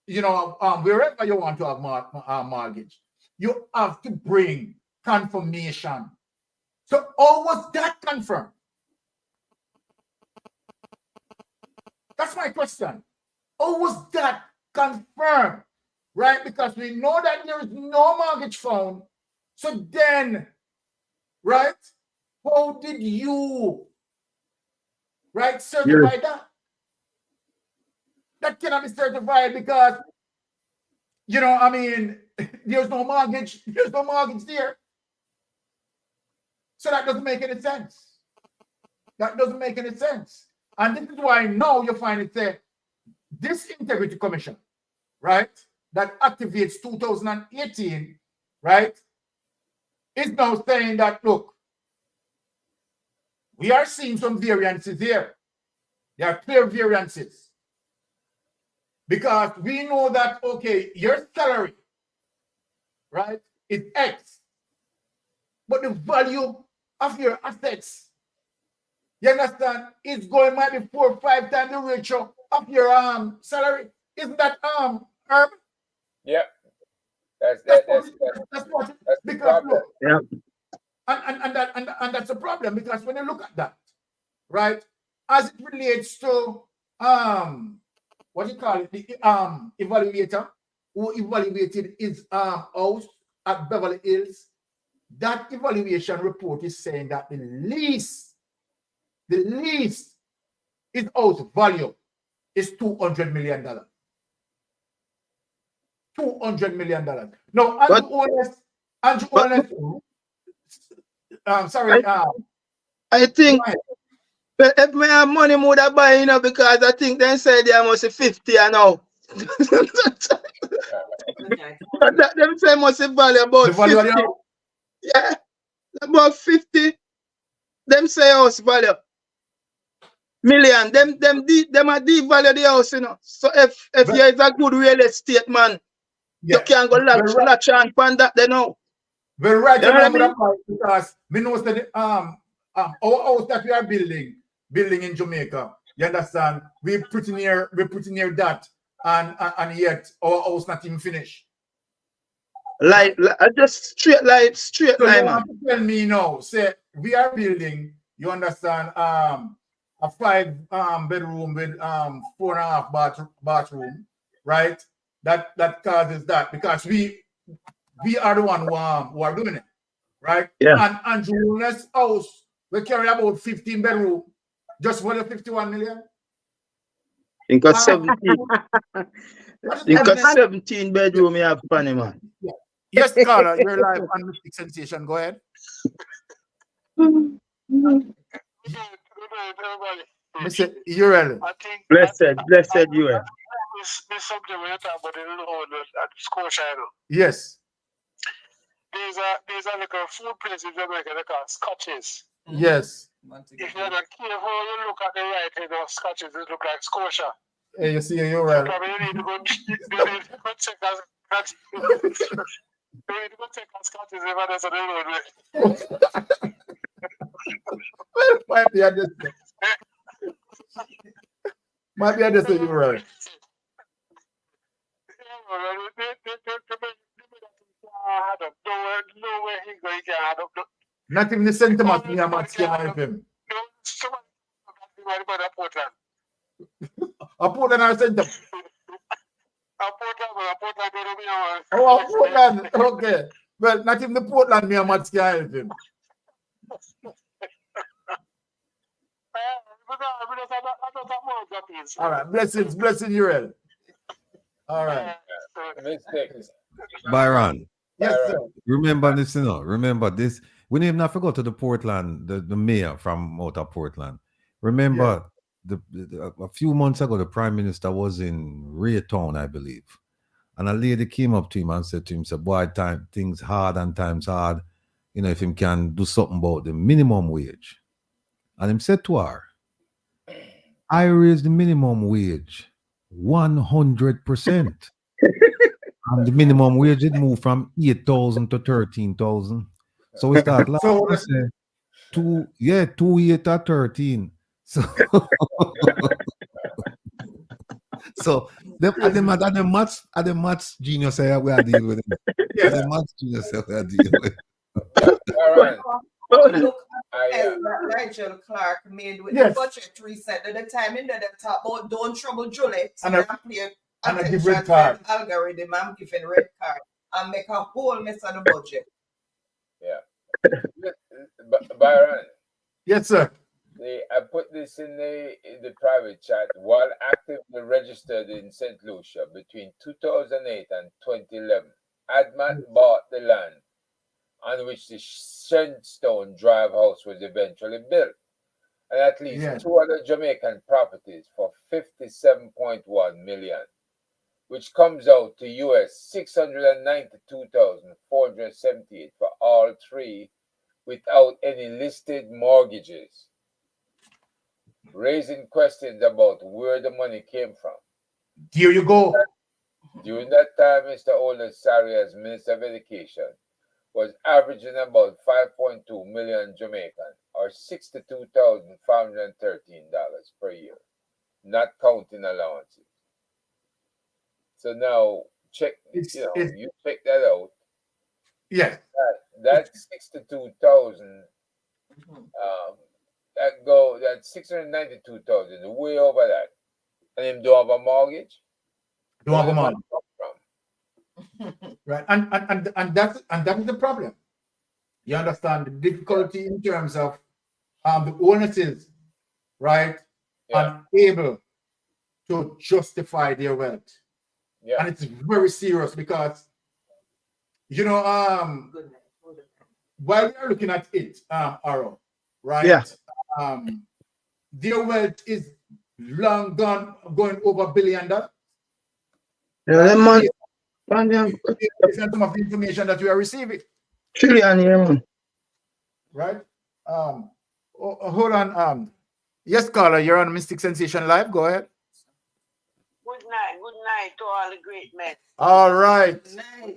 wherever you want to have mortgage, you have to bring confirmation. So how was that confirmed? That's my question. How was that confirmed? Right? Because we know that there is no mortgage found. So then, right? How did you, right, certify that? That cannot be certified because, there's no mortgage. There's no mortgage there. So that doesn't make any sense. That doesn't make any sense. And this is why now you find it there. This Integrity Commission, right, that activates 2018, right, is now saying that, look, we are seeing some variances here. There are clear variances. Because we know that, okay, your salary, right, is X. But the value of your assets, you understand, might be 4 or 5 times the ratio of your salary. Isn't that Herb? Yeah. That's because the problem. look, yeah. And that's a problem, because when you look at that, right, as it relates to what you call it, the evaluator who evaluated his house at Beverly Hills, that evaluation report is saying that the least his house value is $200 million. $200 million. Now, Andrew Honest, sorry. I think if me have money, I would have buy, because I think they said there must be 50 now. Them say must value about 50. Yeah, about 50. Them say house value million. Them are devalue the house, So if you is a good real estate man, you can go latch on that they know. Very right, because we know that our house that we are building in Jamaica, you understand, we're pretty near that, and yet our house not even finished. Like just straight line, man. Tell me now, say we are building, you understand, a 5 bedroom with 4.5 bathroom, right? That causes that, because we are the one who are doing it, right? Yeah. And Andrew's house, we carry about 15 bedroom, just for the 51 million. Think of 17. Think of 17 bedroom you have, funny man. Yeah. Yes, Carla, you're live on Mystic Sensation. Go ahead. Mr. Urel. Blessed you are. This subject when you talk about the loan at Scotia. Yes. There's a like a food place in Jamaica they call Scotches. Yes. If you're not careful, you look at the right hand of Scotches, it look like Scotia. Hey, you see, you're right. Probably you need to go check that. You need to go check out Scotches if that's on the road. Well, might be understood. Might be understood, you're right. Not even the sentiment me a match can help him. A Portland or Center? Oh, a Portland. Okay. Well, not even the Portland, me and Matt can help him. All right, blessings, Urel. All right. Byron. Yes, sir. Remember this, Remember this. We need not forget to the Portland, the mayor from out of Portland. Remember a few months ago, the Prime Minister was in Reid, I believe. And a lady came up to him and said to him, boy, things hard and times hard. If him can do something about the minimum wage. And him said to her, I raised the minimum wage 100%. And the minimum wage it moved from 8,000 to 13,000. So we start laughing. 2 8 to 13. So so the maths genius here we are dealing with it. Yeah, the maths genius here we are dealing with. Look, Nigel Clarke made with the budget reset at the time in that they talk about don't trouble Juliet and I give red card algorithm. I'm giving red card and make a whole mess of the budget. Yeah. Byron. Yes, sir. I put this in the private chat. While actively registered in St. Lucia between 2008 and 2011, Admat bought the land on which the Shenstone Drive house was eventually built, and at least 2 other Jamaican properties for $57.1 million, which comes out to US $692,478 for all 3, without any listed mortgages, raising questions about where the money came from. Here you go. During that time, Mr. Ola's salary as Minister of Education was averaging about 5.2 million Jamaican, or $62,513 per year, not counting allowances. So now check, you check that out. Yes. That 62,000, that's 692,000, way over that. And him don't have a mortgage. Don't have a mortgage. Right, and that is the problem. You understand the difficulty in terms of the onuses, right, unable to justify their wealth. Yeah. And it's very serious because while we are looking at it, Arrow, right? Yeah. Their wealth is long gone, going over $1 billion. Yeah, It's not some of the information that we are receiving. Trillion, yeah, man. Right? Hold on. Yes, caller, you're on Mystic Sensation Live. Go ahead. Good night to all the great men. All right. Good night,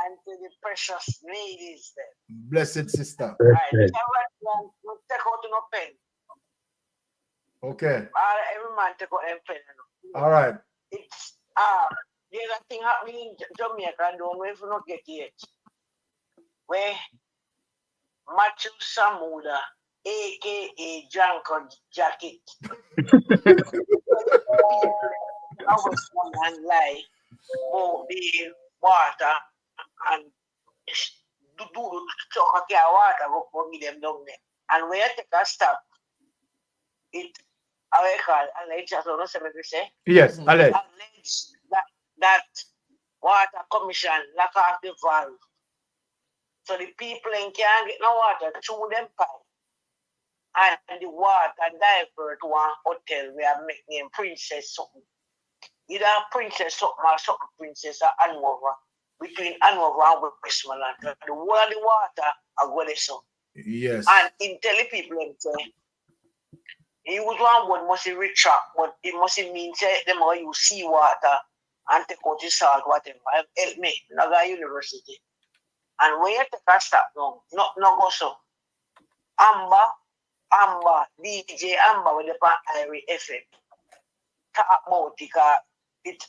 and to the precious ladies there. Blessed sister. All right, take out no pen. Okay. Every man take out a pen. All right. It's there's a thing happening in Jamaica, don't know if you not get it. Where Matthew Samuda, aka Janko Jacket, I was one and lie about the water and do chocolate water go for me them down there. And when you take a stop, it I call alleged, I don't know what you say. Yes, alleged. That water commission lock off the valve. So the people can't get no water through them pipe. And the water divert to one hotel where I make name Princess something. Either Princess something or something Princess or Anova. Between Anova and Westmoreland. The whole of the water are going so. Yes. And in telling people them say, you would want one must retract, but it must mean say them how you see water and take out the salt, whatever. Help me, Naga University. And when you take a stop now, not go so. Amber, DJ Amber with the Irie FM. Talk about it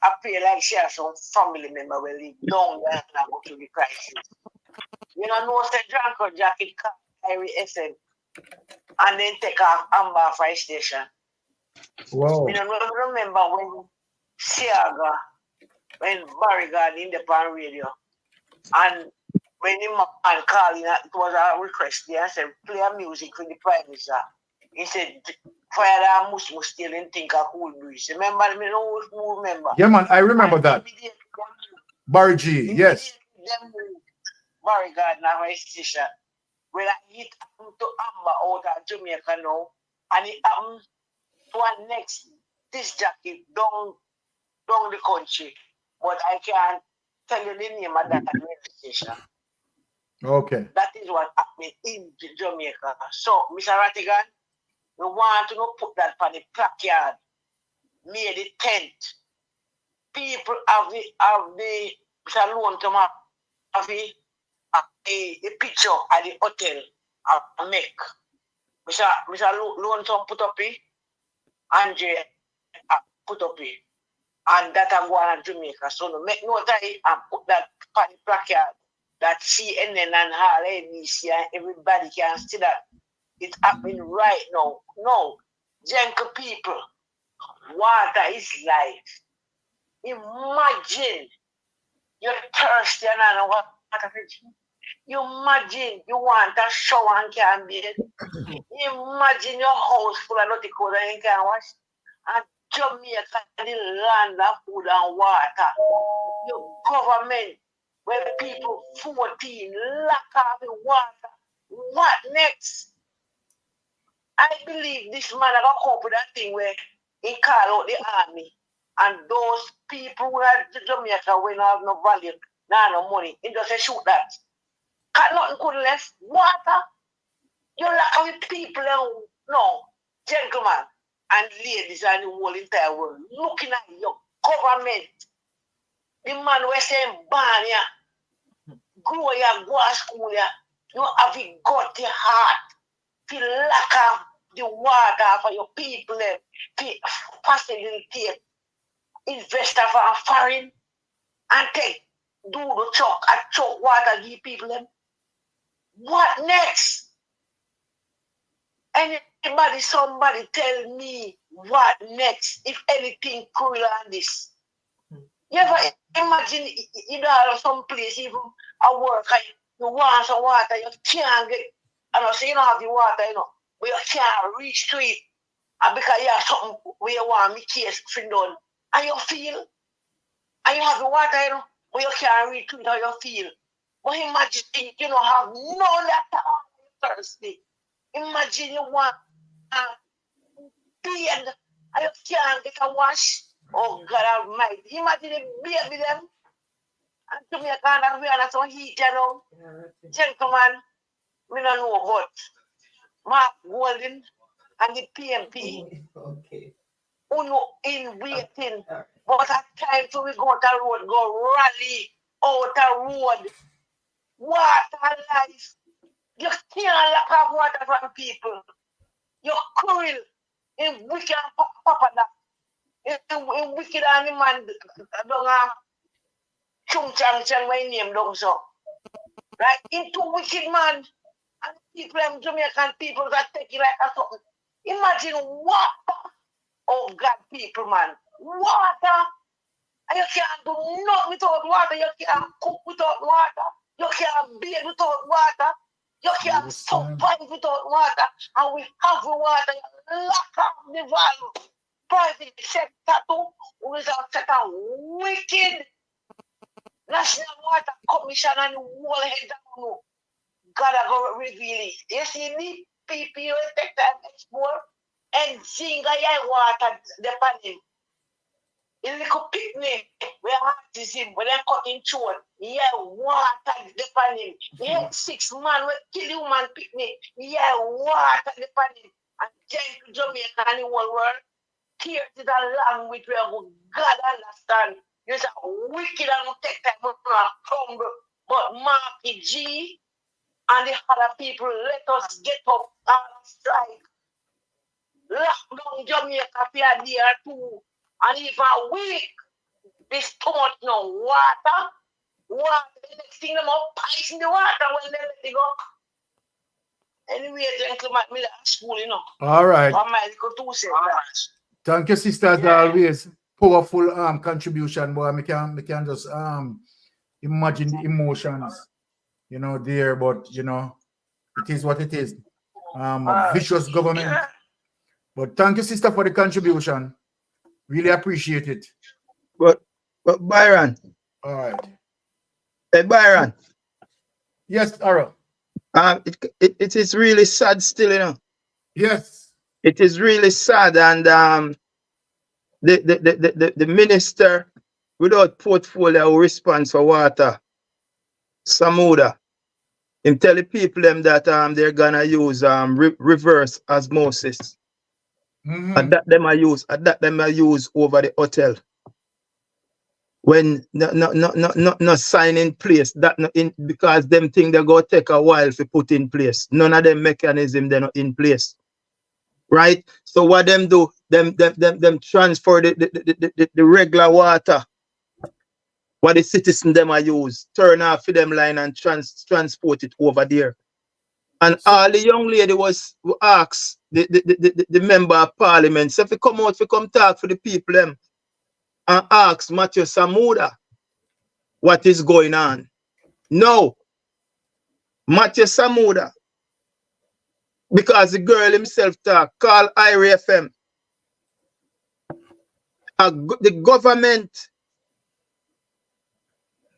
appear like she has some family member will live down there and go to the crisis. You know, say Janko Jacket Irie FM and then take off Amber Fire Station. Wow. You know, remember when Siaga, when Barry got in the pan radio, And when the man called in, it was a request there. I said, play a music for the Prime Minister. He said, fire that must still in think a cool breeze. Remember me? No, who remember? Yeah, man, I remember that. Barry G, yes. Them Barry Gardner, my station. When I hit to Amber out of Jamaica now, and it happened to our next this jacket down the country. But I can't tell you the name of that station. Okay. That is what happened in Jamaica. So, Mr. Rattigan, we want to put that on the placard. May the 10th. People have the Mr. Loneton have a picture at the hotel and make. Mr. Loneton put up it, Andre put up it. And that I'm going to Jamaica. So no, make note of it and put that on the placard that CNN and her ABC and everybody can see that it's happening right now. No, gentle people, water is life. Imagine you're thirsty and I know what you imagine you want a shower and can't bathe. Imagine your house full of dirty clothes and you can't wash. And Jamaica, the land of food and water. Your government, where people 14 lack of the water. What next? I believe this man got come up with that thing where he called out the army. And those people who are Jamaica will not have no value, no money. He just say shoot that. Cut nothing could less. Water. You lack of people. No, gentlemen and ladies and the whole entire world looking at your government. The man who saying ban ya, grow ya, go to school ya. You have got the heart to lack of the water for your people to facilitate investor for a foreign and do the choke water give people them. What next? Somebody tell me what next, if anything cruel on this. You ever imagine you know some place, even a work, you want some water, you can't get, I don't say you don't have the water, you know, but you can't reach to it. And because you have something where you want me case done, and you feel, and you have the water, you know, but you can't reach to it, how you feel. But imagine you don't have no that thirsty. Imagine you want beard and you can't get a wash. Oh God Almighty. Imagine the baby them. And to me, I can't wear some heat, you know. Gentlemen, we don't know about Mark Golden and the PMP. Okay. Who know in waiting. But at times we go to the road, go rally out the road. Water life. You can't lack of water from people. You're cruel in wicked and papa that. In wicked and the man don't have chung chang my name don't so. Right? Into wicked man and people them Jamaican people that take it like a something. Imagine water. Oh God, people man. Water. And you can't do nothing without water. You can't cook without water. You can't bathe without water. You can't survive without water, and we have the water. You lack of the value. Private sector too, we have set a wicked National Water Commission and the whole head down. God I go reveal it. You see me, people take time export and sing water the panel. In the picnic, we have artisan, when they cutting short, water the panel. Yeah, 6 man will kill you man picnic. Water the panel. And thank you, Jamaica and the whole world. Tears is a language where God understand. You say wicked and take time to crumble. But Marky G and the other people, let us get up and strike. Lock down Jamaica for a day or 2. And if a week, this too much no water, the next thing them up ice in the water when they let it go. Anyway, gentlemen, me at school, you know. All right. Thank you, sisters, always powerful contribution, boy. We can just imagine the emotions, you know, there, but you know, it is what it is. A vicious government. But thank you, sister, for the contribution. Really appreciate it. But Byron. All right. Hey, Byron. Yes, Aaron. It is really sad still, you know. Yes. It is really sad, and the minister without portfolio response for water, Samuda, him tell the people them that they're gonna use reverse osmosis. And that them I use over the hotel. When no sign in place, that no in, because them think they go take a while to put in place. None of them mechanism they're not in place. Right? So what them do, them transfer the regular water what the citizen them I use, turn off for them line and transport it over there. And all the young lady was asked the member of parliament, so if you come out, if you come talk for the people them, and ask Matthew Samuda what is going on. No. Matthew Samuda, because the girl himself talk, call IRA FM. The government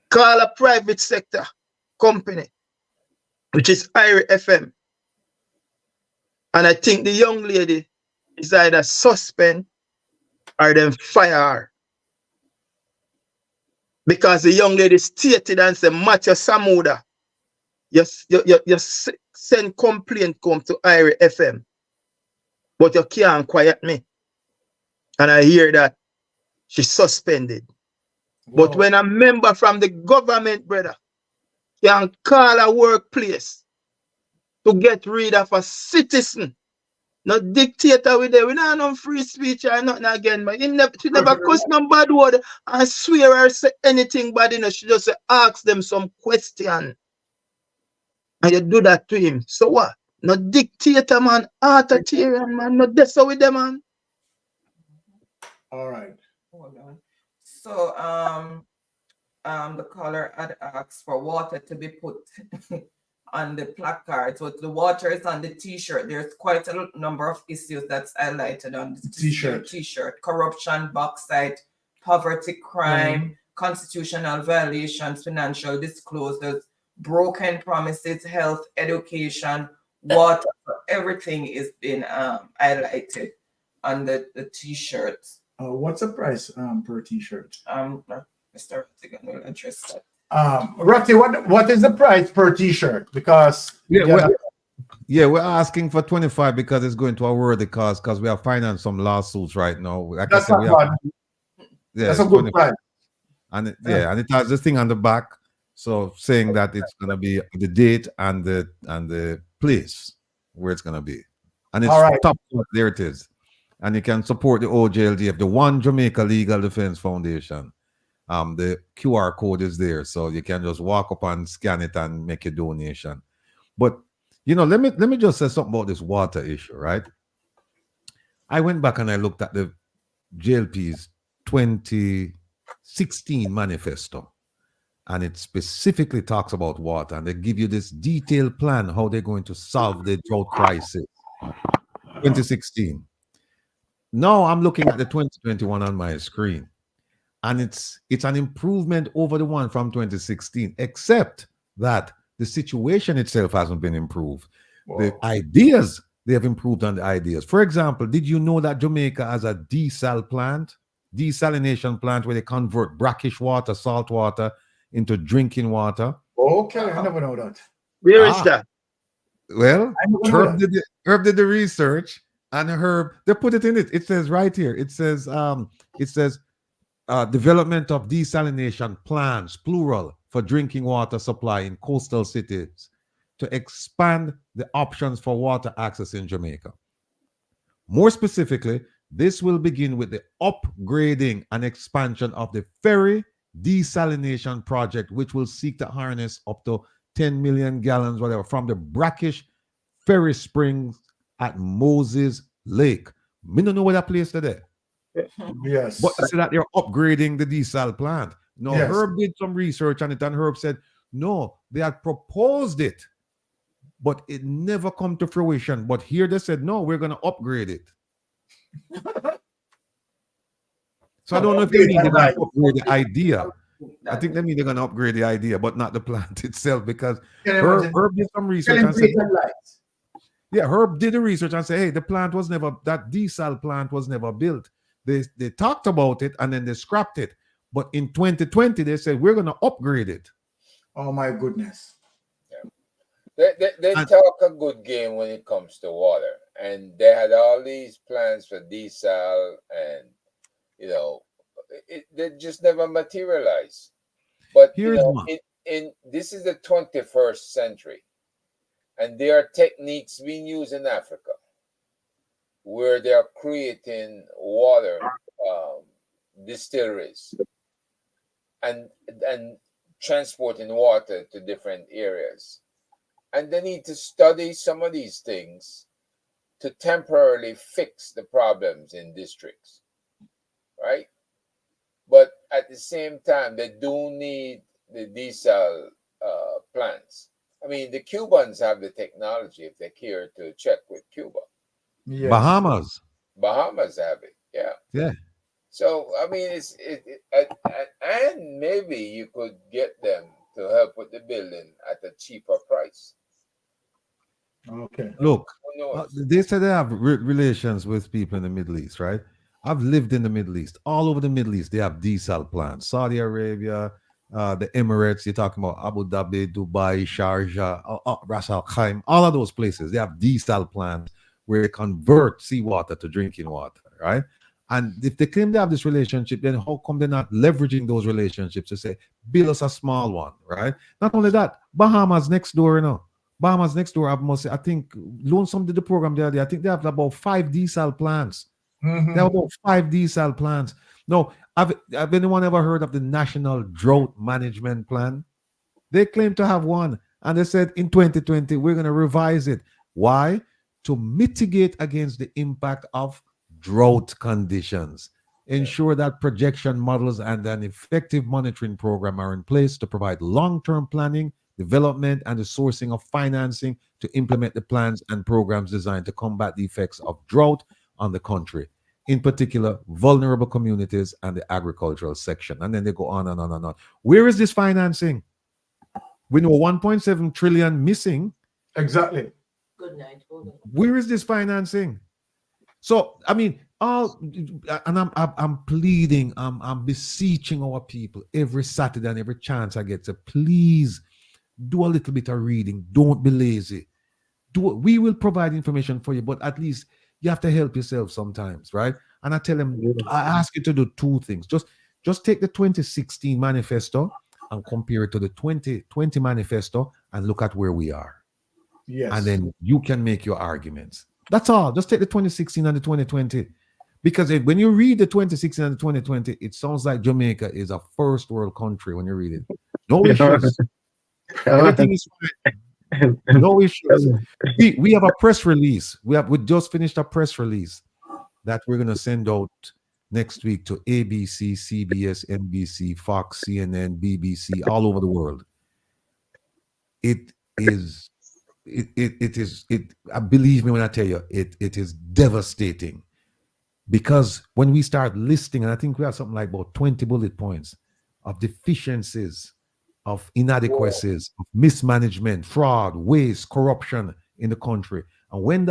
call a private sector company, which is IRA FM. And I think the young lady is either suspend or then fire her. Because the young lady stated and said, Matthew Samuda, you send complaint come to IRA FM, but you can't quiet me. And I hear that she's suspended. Whoa. But when a member from the government, brother, can call a workplace to get rid of a citizen, not dictator with them, we don't have no free speech or nothing again, but she never cuss no bad word and swear or say anything bad, you know, she just ask them some question. And you do that to him. So what? No dictator, man, authoritarian, man, no that's with them, man. All right. Hold on. So the caller had asked for water to be put on the placard. So the water is on the t-shirt. There's quite a number of issues that's highlighted on the t-shirt. Corruption, bauxite, poverty, crime, constitutional violations, financial disclosures, broken promises, health, education, water, everything is being highlighted on the t-shirt. What's the price per t-shirt? Mr. Rattigan will address that. Ratty, what is the price per t-shirt? Because we're asking for 25 because it's going to a worthy cause because we are financing some lawsuits right now. Like that's a good price. And it has this thing on the back, so saying that it's gonna be the date and the place where it's gonna be, and it's top. There it is, and you can support the OJLDF, the One Jamaica Legal Defense Foundation. The QR code is there, so you can just walk up and scan it and make a donation. But you know, let me just say something about this water issue, right? I went back and I looked at the JLP's 2016 manifesto, and it specifically talks about water, and they give you this detailed plan how they're going to solve the drought crisis. 2016. Now I'm looking at the 2021 on my screen. And it's an improvement over the one from 2016, except that the situation itself hasn't been improved. Whoa. The ideas, they have improved on the ideas. For example, did you know that Jamaica has a desalination plant where they convert brackish water, salt water, into drinking water? Okay, I never know that. Where is that? Well, Herb did the research, and Herb, they put it in it. It says right here, it says development of desalination plants, plural, for drinking water supply in coastal cities to expand the options for water access in Jamaica. More specifically, this will begin with the upgrading and expansion of the ferry desalination project, which will seek to harness up to 10 million gallons, whatever, from the brackish ferry springs at Moses Lake. Me don't know where that place today. Yes. But I say that they're upgrading the desal plant. No, Yes. Herb did some research on it, and Herb said, no, they had proposed it, but it never come to fruition. But here they said, no, we're going to upgrade it. So I don't know if they mean they're going to upgrade the idea. I think they mean they're going to upgrade the idea, but not the plant itself, because Herb did some research and said, yeah, Herb did the research and said, hey, the plant was never, that desal plant was never built. They talked about it and then they scrapped it. But in 2020, they said, we're going to upgrade it. Oh, my goodness. They talk a good game when it comes to water. And they had all these plans for desal and, you know, they just never materialized. But, you know, this is the 21st century. And there are techniques being used in Africa where they are creating water distilleries and transporting water to different areas. And they need to study some of these things to temporarily fix the problems in districts, right? But at the same time, they do need the desal plants. I mean, the Cubans have the technology if they care to check with Cuba. Yes. Bahamas have it, yeah. Yeah. So, I mean, and maybe you could get them to help with the building at a cheaper price. Okay. Look, they said they have relations with people in the Middle East, right? I've lived in the Middle East. All over the Middle East, they have desal plants. Saudi Arabia, the Emirates, you're talking about Abu Dhabi, Dubai, Sharjah, Ras Al Khaimah, all of those places, they have desal plants where they convert seawater to drinking water, right? And if they claim they have this relationship, then how come they're not leveraging those relationships to say, build us a small one, right? Not only that, Bahamas next door, you know. Bahamas next door, I think, Lonesome did the program the other day. I think they have about 5 desal plants. Mm-hmm. They have about 5 desal plants. No, have anyone ever heard of the National Drought Management Plan? They claim to have one. And they said in 2020, we're going to revise it. Why? To mitigate against the impact of drought conditions. Ensure that projection models and an effective monitoring program are in place to provide long-term planning, development, and the sourcing of financing to implement the plans and programs designed to combat the effects of drought on the country, in particular, vulnerable communities and the agricultural section. And then they go on and on and on. Where is this financing? We know 1.7 trillion missing. Exactly. Good night. Where is this financing? So, I mean, I'm pleading, I'm beseeching our people every Saturday and every chance I get to please do a little bit of reading. Don't be lazy. We will provide information for you, but at least you have to help yourself sometimes, right? And I tell them, I ask you to do 2 things. Just take the 2016 manifesto and compare it to the 2020 manifesto and look at where we are. Yes. And then you can make your arguments. That's all. Just take the 2016 and the 2020. Because when you read the 2016 and the 2020, it sounds like Jamaica is a first world country when you read it. No issues. Everything is fine. No issues. We have a press release. We just finished a press release that we're going to send out next week to ABC, CBS, NBC, Fox, CNN, BBC, all over the world. Believe me when I tell you, it is devastating. Because when we start listing, and I think we have something like about 20 bullet points of deficiencies, of inadequacies, of mismanagement, fraud, waste, corruption in the country. And when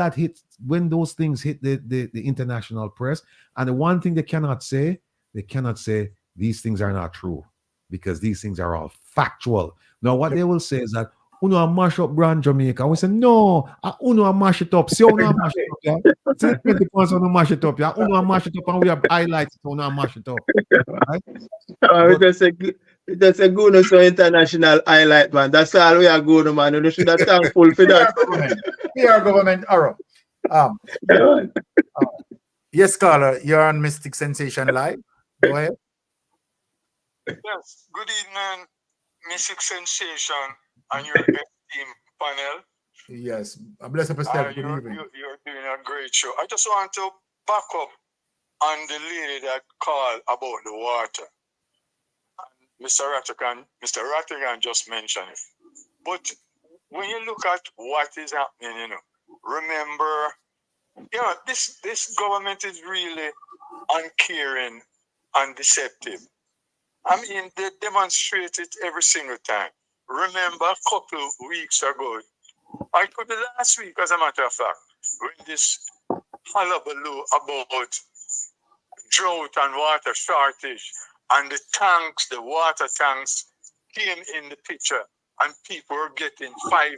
those things hit the international press, and the one thing they cannot say these things are not true, because these things are all factual. Now, what they will say is that Uno mash up brand Jamaica. We say, no, Uno mash it up. See, Uno mash it up, yeah. See, 20 points on mash it up, yeah. Uno mash it up, and we have highlights. Uno mash it up. Right? That's a good so international highlight, man. That's all we are good, man. You should have thankful for that. PR government arrow. Yes, caller, you're on Mystic Sensation Live. Go ahead. Yes. Good evening, Mystic Sensation and your team panel. Yes. Bless up yourself. Good evening. You're doing a great show. I just want to back up on the lady that called about the water. Mr. Rattigan just mentioned it. But when you look at what is happening, remember, this government is really uncaring and deceptive. I mean, they demonstrate it every single time. Remember a couple of weeks ago, I could be last week, as a matter of fact, when this hullabaloo about drought and water shortage and the water tanks came in the picture, and people were getting 5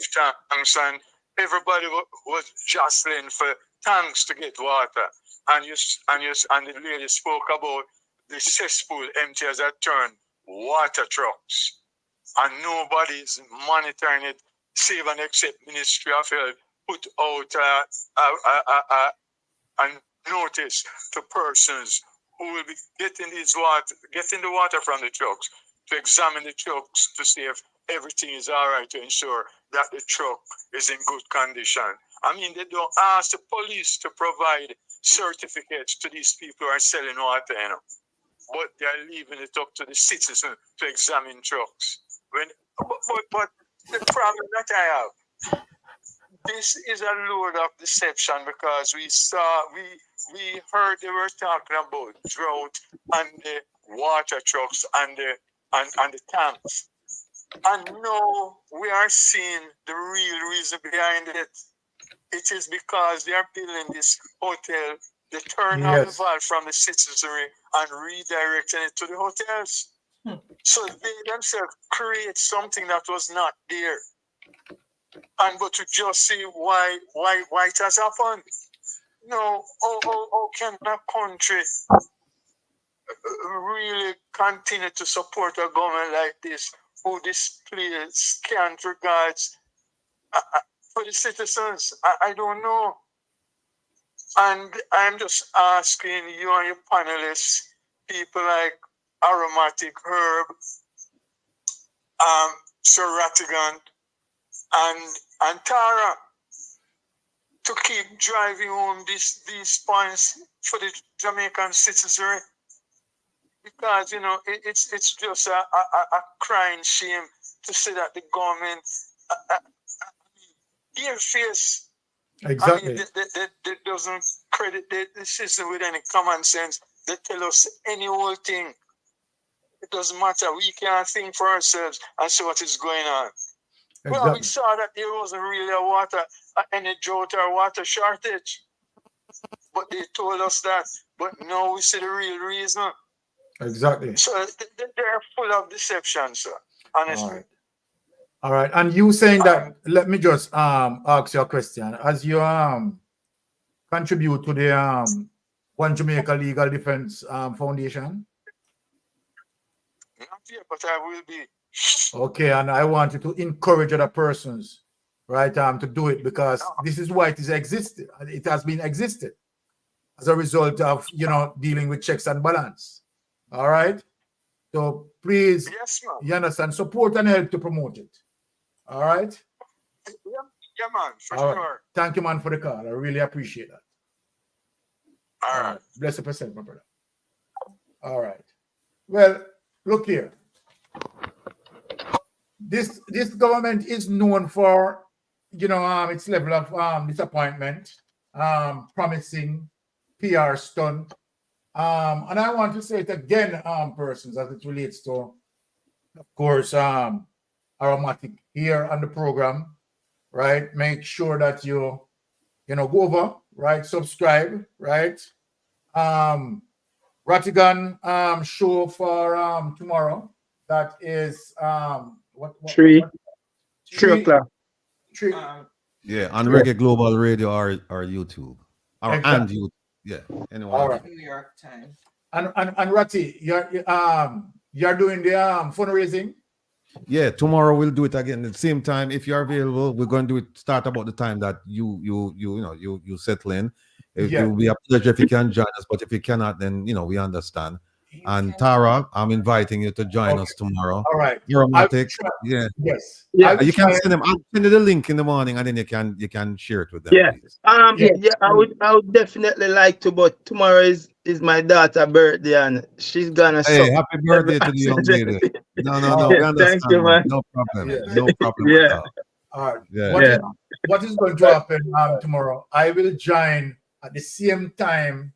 tanks, and everybody was jostling for tanks to get water. And the lady spoke about the cesspool empty as a turn, water trucks, and nobody's monitoring it, save and except Ministry of Health put out a notice to persons who will be getting the water from the trucks, to examine the trucks to see if everything is all right, to ensure that the truck is in good condition. I mean, they don't ask the police to provide certificates to these people who are selling water, but they're leaving it up to the citizen to examine trucks. But the problem that I have, this is a load of deception, because we heard they were talking about drought and the water trucks and the tanks. And now we are seeing the real reason behind it. It is because they are building this hotel, they turn off the valve from the citizenry and redirecting it to the hotels. So they themselves create something that was not there. But to just see why it has happened. No, how can a country really continue to support a government like this, who displays scant regards for the citizens? I don't know. And I'm just asking you and your panelists, people like Aromatic Herb, Sir Rattigan, and Tara, to keep driving home these points for the Jamaican citizenry. Because, it's just a crying shame to say that the government, their face, exactly. They doesn't credit the system with any common sense. They tell us any old thing. It doesn't matter. We can't think for ourselves and see what is going on. Exactly. Well, we saw that there wasn't really any drought or water shortage. But they told us that. But now we see the real reason. Exactly. So they're full of deception, sir. Honestly. All right. And you saying that, let me just ask you a question. As you contribute to the One Jamaica Legal Defense Foundation? Not yet, but I will be. Okay, and I want you to encourage other persons, right, to do it, because this is why it is existed. It has been existed as a result of, dealing with checks and balance. All right? So please, you understand, support and help to promote it. All right? Yeah, man, for all sure. Right. Thank you, man, for the call. I really appreciate that. All right. Bless you, percent, my brother. All right. Well, look here. This government is known for, its level of disappointment, promising PR stunt. And I want to say it again, persons, as it relates to, of course, Aromatic here on the program, right? Make sure that you go over, right? Subscribe, right? Rattigan show for tomorrow. That is what 3 o'clock. Yeah, on Reggae Global Radio or YouTube. Exactly. And YouTube. Yeah. Anyway. All right. New York Times. And Ratty, you're doing the fundraising? Yeah, tomorrow we'll do it again at the same time. If you're available, we're going to do it. Start about the time that you settle in. It will be a pleasure if you can join us, but if you cannot, then we understand. And Tara, I'm inviting you to join us tomorrow. All right. Aromatic, yeah. Yes. Yeah. You can send them. I'll send you the link in the morning, and then you can share it with them. Yeah. Please. Yeah, I would definitely like to, but tomorrow is my daughter's birthday and she's gonna Hey, happy birthday to the young lady. No, we understand. Thank you, man. No problem. Yeah. No problem Yeah. at all. All right. Yeah. What is going to happen tomorrow? I will join at the same time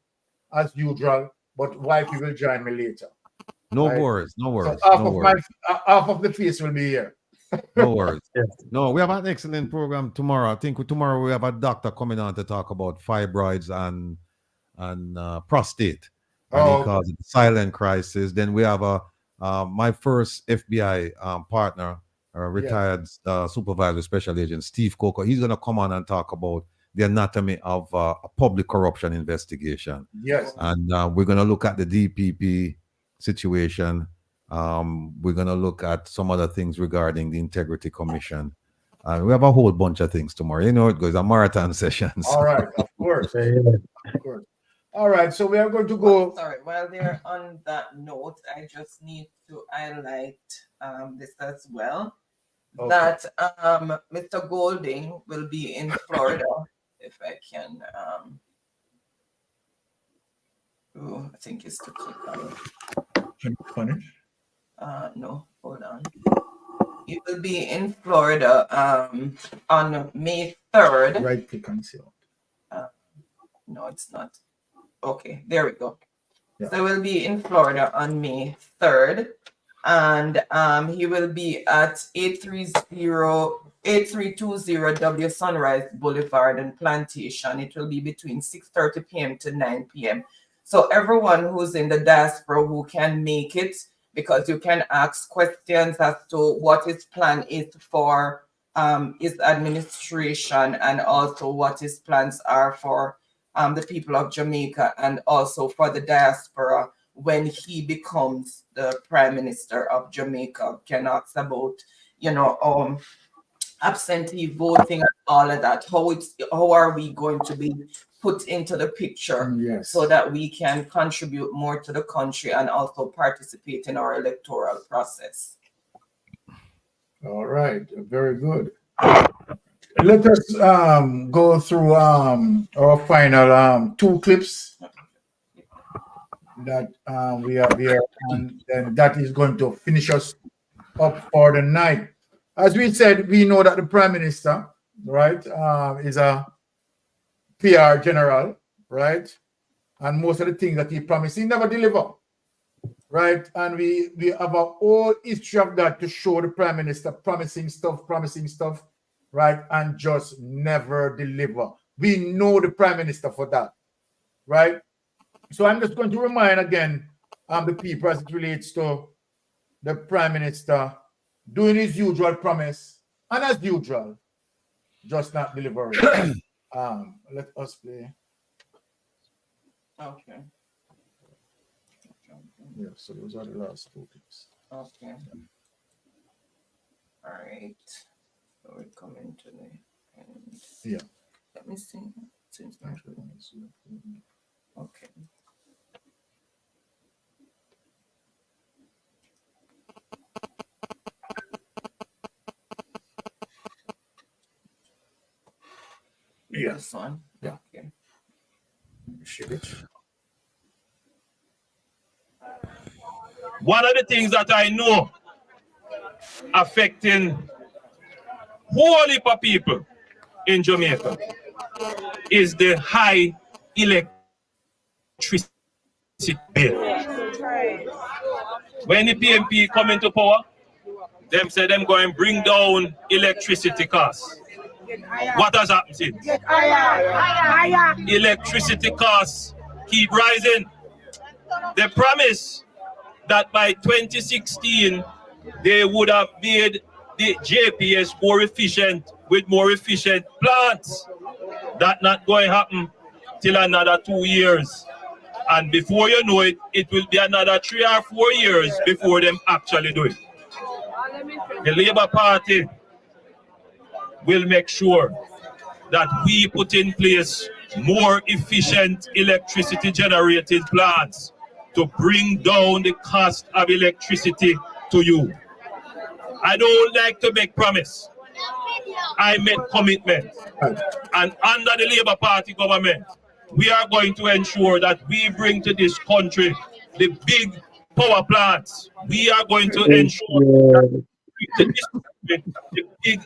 as usual, but wifey will join me later. No Right? worries. No worries. So half No of worries. half of the face will be here. No worries. No, we have an excellent program tomorrow. I think tomorrow we have a doctor coming on to talk about fibroids and prostate. And he calls it silent crisis. Then we have my first FBI partner, retired supervisor, special agent Steve Coco. He's going to come on and talk about the anatomy of a public corruption investigation. Yes. And we're going to look at the DPP situation. We're going to look at some other things regarding the Integrity Commission. We have a whole bunch of things tomorrow. You know, it goes a marathon sessions. All right, of course. Of course. All right, so we are going to go. Sorry, while they're on that note, I just need to highlight this as well. Okay. That Mr. Golding will be in Florida, if I can. I think it's to click on it. Can you finish? No, hold on. He will be in Florida on May 3rd. Right click and see. No, it's not. Okay, there we go. Yeah. So we'll be in Florida on May 3rd. And he will be at 8320 W Sunrise Boulevard and Plantation. It will be between 6:30 p.m. to 9 p.m. So everyone who's in the diaspora who can make it, because you can ask questions as to what his plan is for his administration, and also what his plans are for the people of Jamaica, and also for the diaspora when he becomes the Prime Minister of Jamaica. Can ask about, absentee voting and all of that. How are we going to be put into the picture, so that we can contribute more to the country and also participate in our electoral process. All right, very good. Let us go through our final two clips that we have here, and then that is going to finish us up for the night. As we said, we know that the Prime Minister, right, is a PR general, right? And most of the things that he promised, he never deliver, right? And we have a whole history of that to show the Prime Minister promising stuff, right? And just never deliver. We know the Prime Minister for that, right? So I'm just going to remind again the people as it relates to the Prime Minister doing his usual promise, and as usual, just not delivering. Let us play. Okay. Yeah, so those are the last two clips. Okay. All right. So we're coming to the end. Yeah. Let me see. Seems like okay. Yeah. This one. Yeah. Okay. One of the things that I know affecting whole heap of people in Jamaica is the high electricity bill. When the PMP come into power, them say them going to bring down electricity costs. What has happened since? Electricity costs keep rising. They promise that by 2016, they would have made the JPS more efficient with more efficient plants. That's not going to happen till another 2 years. And before you know it, it will be another 3 or 4 years before them actually do it. The Labour Party will make sure that we put in place more efficient electricity generated plants to bring down the cost of electricity to you. I don't like to make promise. I make commitment. And under the Labour Party government, we are going to ensure that we bring to this country the big power plants. We are going to ensure that we bring to this country the big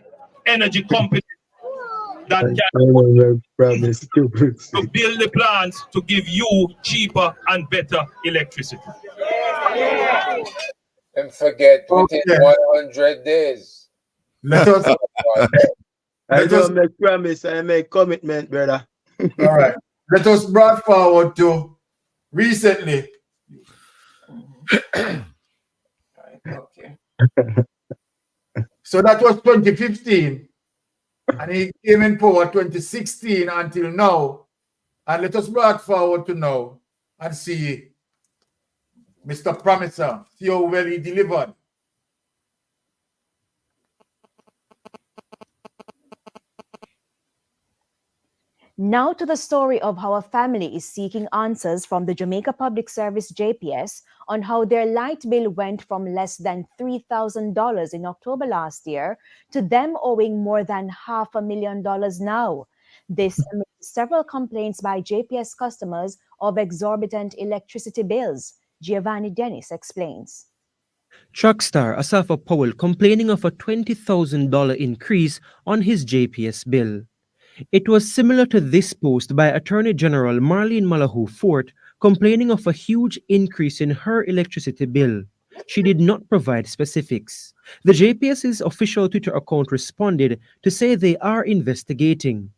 energy companies that can to build the plants to give you cheaper and better electricity. And forget within 100 days. Let us. I don't make promise, I make commitment, brother. All right. Let us brought forward to recently. Okay. So that was 2015. And he came in power 2016 until now. And let us brought forward to now and see Mr. Promiser, see how well he delivered. Now to the story of how a family is seeking answers from the Jamaica Public Service JPS on how their light bill went from less than $3,000 in October last year to them owing more than $500,000 now. This amid several complaints by JPS customers of exorbitant electricity bills. Giovanni Dennis explains. Truckstar Asafa Powell complaining of a $20,000 increase on his JPS bill. It was similar to this post by Attorney General Marlene Malahoo Fort complaining of a huge increase in her electricity bill. She did not provide specifics. The JPS's official Twitter account responded to say they are investigating.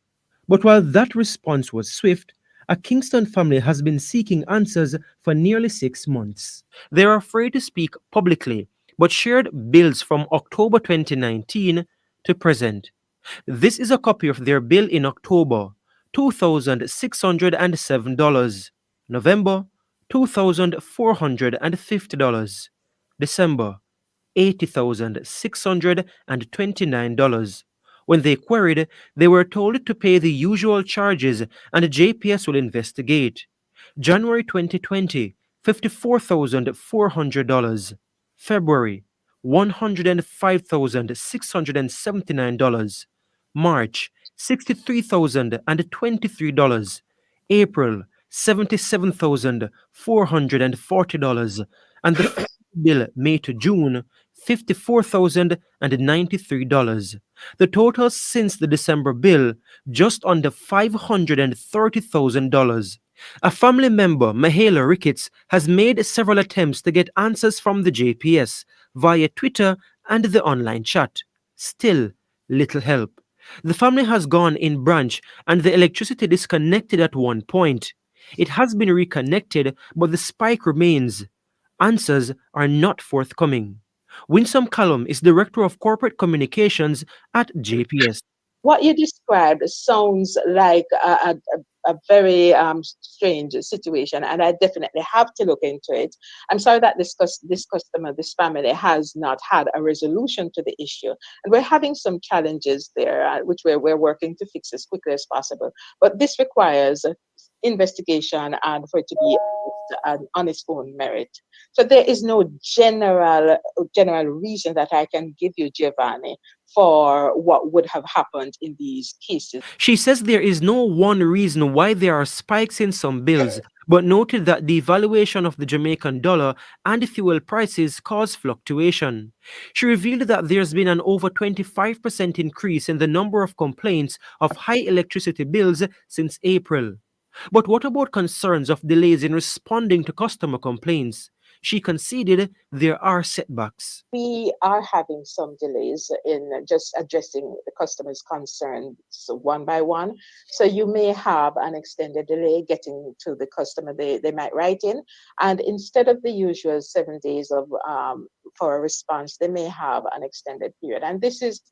But while that response was swift, a Kingston family has been seeking answers for nearly 6 months. They are afraid to speak publicly, but shared bills from October 2019 to present. This is a copy of their bill in October, $2,607. November, $2,450. December, $80,629. When they queried, they were told to pay the usual charges and the JPS will investigate. January 2020, $54,400. February, $105,679. March, $63,023. April, $77,440. And the bill May to June, $54,093. The total since the December bill, just under $530,000. A family member, Mahala Ricketts, has made several attempts to get answers from the JPS via Twitter and the online chat. Still, little help. The family has gone in branch and the electricity disconnected at one point. It has been reconnected, but the spike remains. Answers are not forthcoming. Winsome Callum is Director of Corporate Communications at JPS. What you described sounds like a very strange situation, and I definitely have to look into it. I'm sorry that this customer, this family, has not had a resolution to the issue, and we're having some challenges there, which we're working to fix as quickly as possible. But this requires investigation and for it to be on its own merit. So there is no general reason that I can give you, Giovanni, for what would have happened in these cases. She says there is no one reason why there are spikes in some bills, but noted that the devaluation of the Jamaican dollar and fuel prices cause fluctuation. She revealed that there's been an over 25% increase in the number of complaints of high electricity bills since April. But what about concerns of delays in responding to customer complaints? She conceded there are setbacks. We are having some delays in just addressing the customer's concerns one by one. So you may have an extended delay getting to the customer they might write in. And instead of the usual 7 days of for a response, they may have an extended period. And this is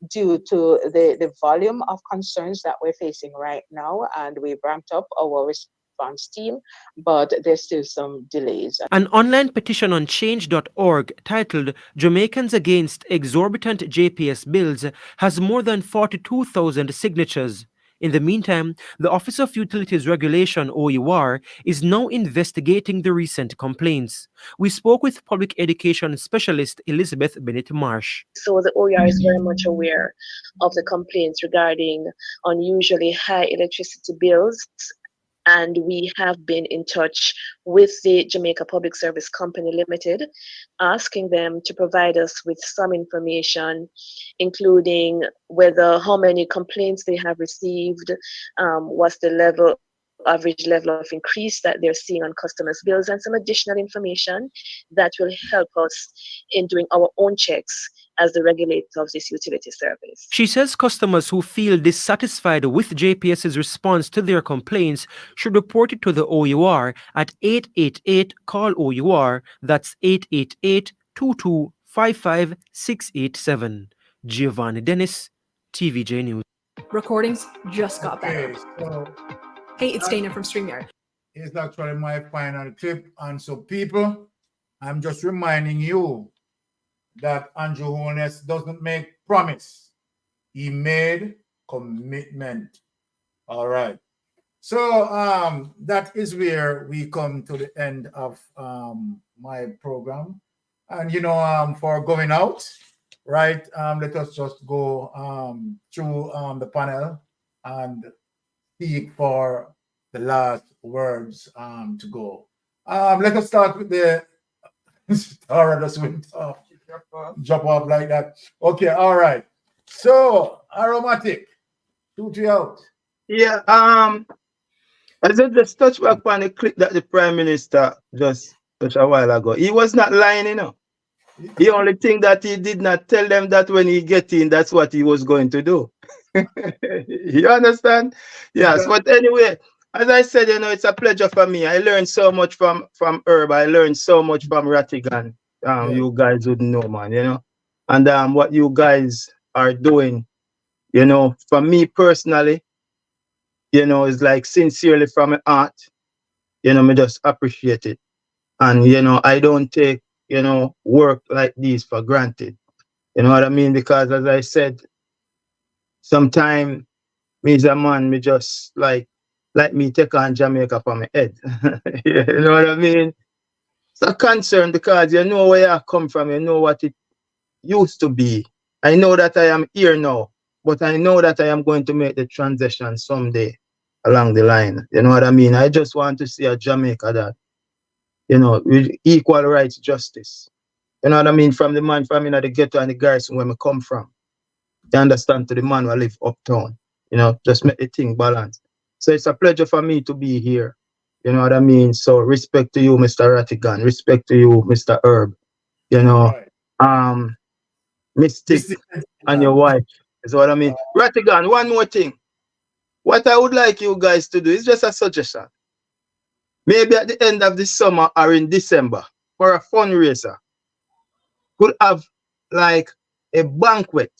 due to the volume of concerns that we're facing right now. And we've ramped up our response team, but there's still some delays. An online petition on change.org titled Jamaicans Against Exorbitant JPS Bills has more than 42,000 signatures. In the meantime, the Office of Utilities Regulation, OUR, is now investigating the recent complaints. We spoke with public education specialist Elizabeth Bennett Marsh. So the OER is very much aware of the complaints regarding unusually high electricity bills, and we have been in touch with the Jamaica Public Service Company Limited, asking them to provide us with some information, including how many complaints they have received, what's the average level of increase that they're seeing on customers' bills, and some additional information that will help us in doing our own checks as the regulator of this utility service. She says customers who feel dissatisfied with JPS's response to their complaints should report it to the OUR at 888-CALL-OUR. That's 888-2255-687. Giovanni Dennis, TVJ News. Recordings just got better. Okay, so hey, it's Dana from StreamYard. It's actually my final clip. And so, people, I'm just reminding you that Andrew Holness doesn't make promise. He made commitment. All right. So that is where we come to the end of my program. And, for going out, right, let us just go through the panel and speak for the last words to go. Let us start with the Tara just went off. Drop off like that. Okay, all right. So, Aromatic, shoot you out. Yeah, I just touch back on the clip that the Prime Minister just a while ago. He was not lying, The only thing that he did not tell them that when he get in, that's what he was going to do. You understand? Yes, but anyway, as I said, it's a pleasure for me. I learned so much from Herb. I learned so much from Rattigan. You guys wouldn't know, man, And what you guys are doing, for me personally, is like sincerely from my heart, me just appreciate it. And, I don't take, work like this for granted. You know what I mean? Because as I said, sometimes me as a man, me just like me take on Jamaica for my head. You know what I mean? It's a concern because you know where I come from, you know what it used to be. I know that I am here now, but I know that I am going to make the transition someday along the line. You know what I mean? I just want to see a Jamaica that, with equal rights, justice. You know what I mean? From the man from the ghetto and the garrison where I come from. You understand? To the man who live uptown. Just make the thing balance. So it's a pleasure for me to be here. You know what I mean? So respect to you, Mr. Rattigan. Respect to you, Mr. Herb. Mystic and your wife is what I mean. Rattigan, one more thing. What I would like you guys to do is just a suggestion. Maybe at the end of the summer or in December for a fundraiser, could have like a banquet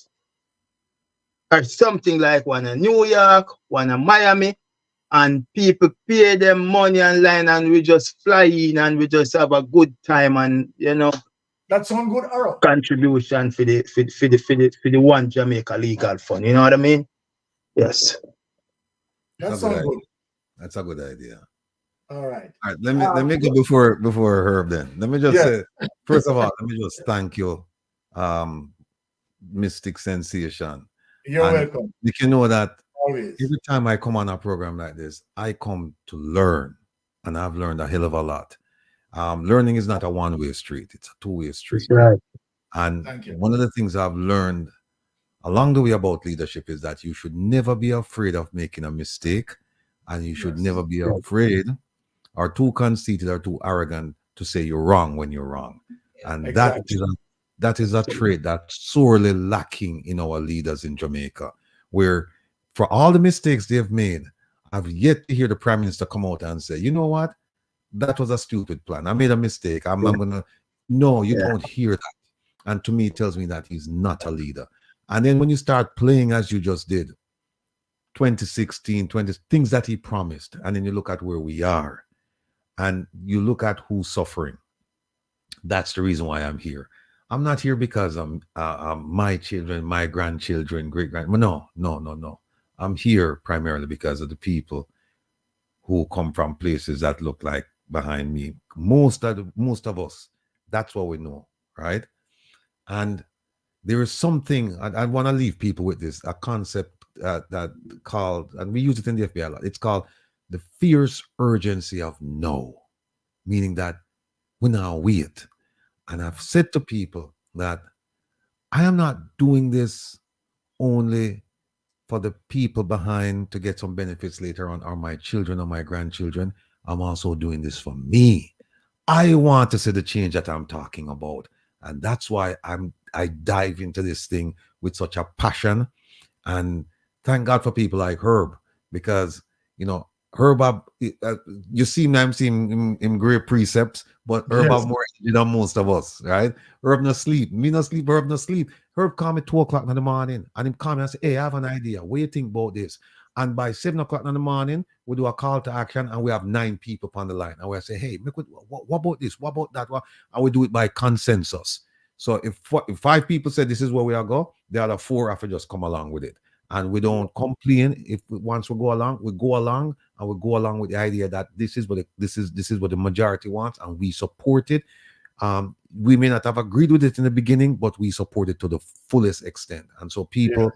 or something like one in New York, one in Miami, and people pay them money online and we just fly in and we just have a good time and that sounds good, Aro. Contribution for the one Jamaica legal fund. You know what I mean? Yes. That sounds good. That's a good idea. All right. All right. Let me go before Herb then. Let me just say, first of all, let me just thank you, Mystic Sensation. You're welcome. You can know that always. Every time I come on a program like this, I come to learn, and I've learned a hell of a lot. Learning is not a one-way street; it's a two-way street. That's right. And one of the things I've learned along the way about leadership is that you should never be afraid of making a mistake, and you should never be afraid or too conceited or too arrogant to say you're wrong when you're wrong. And that is a trait that's sorely lacking in our leaders in Jamaica, where for all the mistakes they've made, I've yet to hear the Prime Minister come out and say, you know what? That was a stupid plan. I made a mistake. I'm gonna. No, you don't hear that. And to me, it tells me that he's not a leader. And then when you start playing as you just did, 2016, things that he promised, and then you look at where we are, and you look at who's suffering. That's the reason why I'm here. I'm not here because I'm my children, my grandchildren, great-grand. No. I'm here primarily because of the people who come from places that look like behind me. Most of us, that's what we know, right? And there is something I want to leave people with this, a concept that called, and we use it in the FBI a lot. It's called the fierce urgency of no, meaning that we now wait. And I've said to people that I am not doing this only for the people behind to get some benefits later on, or my children or my grandchildren. I'm also doing this for me. I want to see the change that I'm talking about. And that's why I dive into this thing with such a passion. And thank God for people like Herb, because Herb, you see me, I'm seeing him great precepts, but Herb have more energy than most of us, right? Herb no sleep. Me no sleep, Herb no sleep. Herb call me 2 o'clock in the morning, and him call me and say, hey, I have an idea. What do you think about this? And by 7 o'clock in the morning, we do a call to action, and we have 9 people on the line. And we say, hey, what about this? What about that? And we do it by consensus. So if 5 people say this is where we are go, the other 4 have to just come along with it. And we don't complain. Once we go along, and we go along with the idea that this is what the majority wants, and we support it. We may not have agreed with it in the beginning, but we support it to the fullest extent. And so people,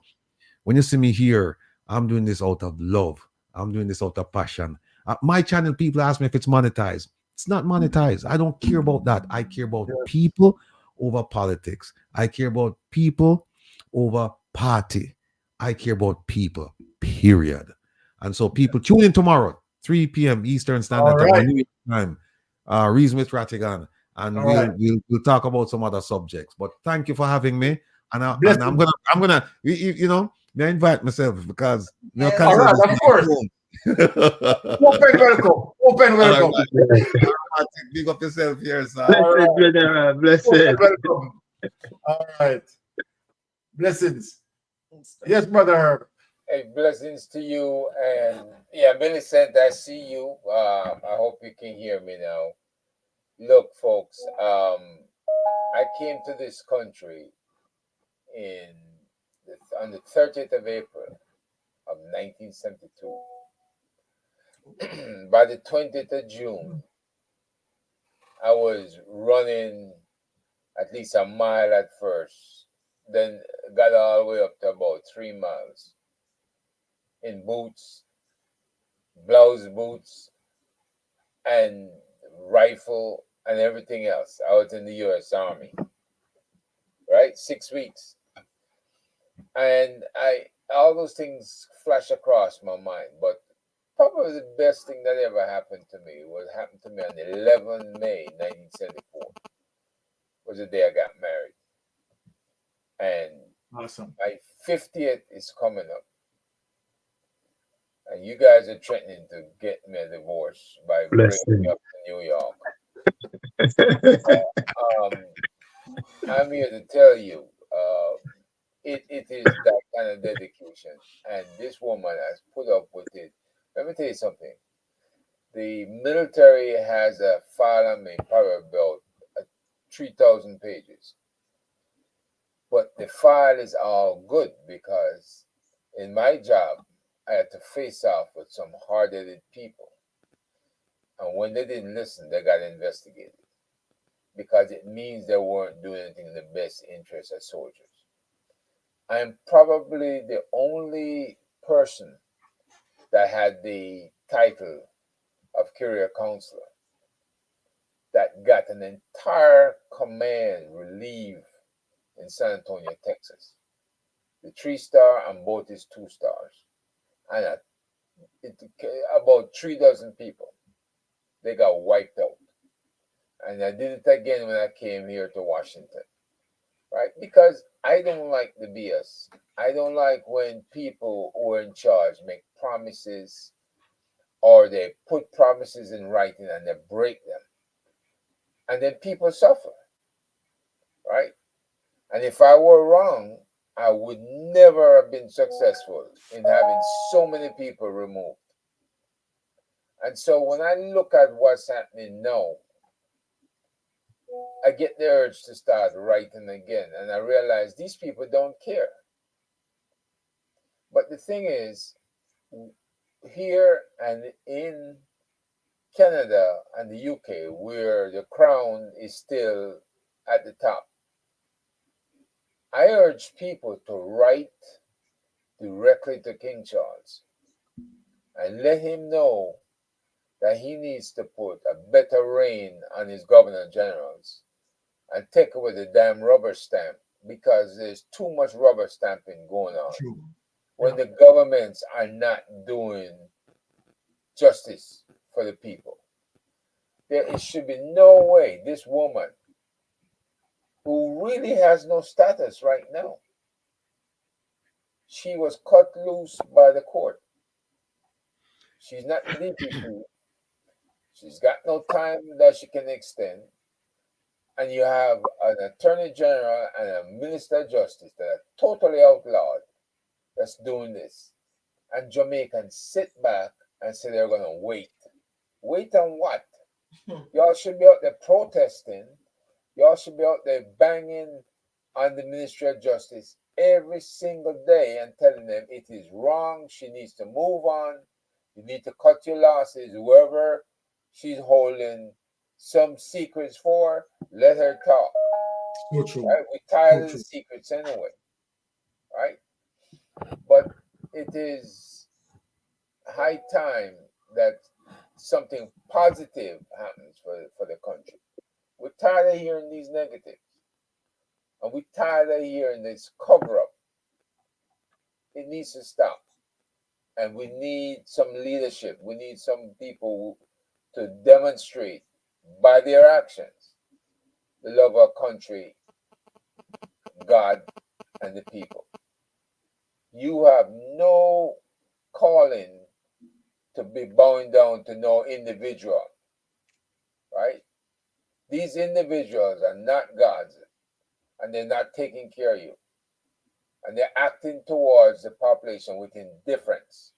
when you see me here, I'm doing this out of love. I'm doing this out of passion. My channel, people ask me if it's monetized. It's not monetized. I don't care about that. I care about people over politics. I care about people over party. I care about people, period. And so people tune in tomorrow, 3 p.m. Eastern Standard Time, Reason with Ratigan, and we'll talk about some other subjects. But thank you for having me. And I'm gonna invite myself because all right, of course. Open welcome. Big up yourself here, sir. Blessed. Welcome. All right. Blessings. Yes, Brother Herb. Hey, blessings to you. And Millicent, I see you. I hope you can hear me now. Look, folks, I came to this country on the 30th of April of 1972. By the 20th of June, I was running at least a mile at first, then got all the way up to about 3 miles in boots, blouse boots, and rifle and everything else. I was in the U.S. Army, right? 6 weeks. And all those things flash across my mind, but probably the best thing that ever happened to me happened to me on 11 May 1974. Was the day I got married. And awesome. My 50th is coming up. And you guys are threatening to get me a divorce by bringing me up to New York. I'm here to tell you, it is that kind of dedication. And this woman has put up with it. Let me tell you something. The military has a file on me, probably about 3,000 pages. But the file is all good because in my job, I had to face off with some hard-headed people. And when they didn't listen, they got investigated because it means they weren't doing anything in the best interest of soldiers. I am probably the only person that had the title of career counselor that got an entire command relieved in San Antonio, Texas. The 3-star and both is 2 stars. And about 3 dozen people, they got wiped out. And I did it again when I came here to Washington, right? Because I don't like the BS. I don't like when people who are in charge make promises or they put promises in writing and they break them. And then people suffer, right? And if I were wrong, I would never have been successful in having so many people removed. And so when I look at what's happening now, I get the urge to start writing again. And I realize these people don't care. But the thing is, here and in Canada and the UK, where the crown is still at the top, I urge people to write directly to King Charles and let him know that he needs to put a better rein on his governor generals and take away the damn rubber stamp, because there's too much rubber stamping going on when the governments are not doing justice for the people. There should be no way this woman, who really has no status right now, she was cut loose by the court. She's not DPP. She's got no time that she can extend. And you have an attorney general and a minister of justice that are totally outlawed that's doing this. And Jamaicans sit back and say they're going to wait. Wait on what? Y'all should be out there protesting. Y'all should be out there banging on the Ministry of Justice every single day and telling them it is wrong. She needs to move on. You need to cut your losses. Whoever she's holding some secrets for, let her talk. Right? We're tired of the secrets anyway. Right? But it is high time that something positive happens for the country. We're tired of hearing these negatives. And we're tired of hearing this cover-up. It needs to stop. And we need some leadership. We need some people to demonstrate by their actions the love of our country, God, and the people. You have no calling to be bowing down to no individual, right? These individuals are not gods, and they're not taking care of you. And they're acting towards the population with indifference.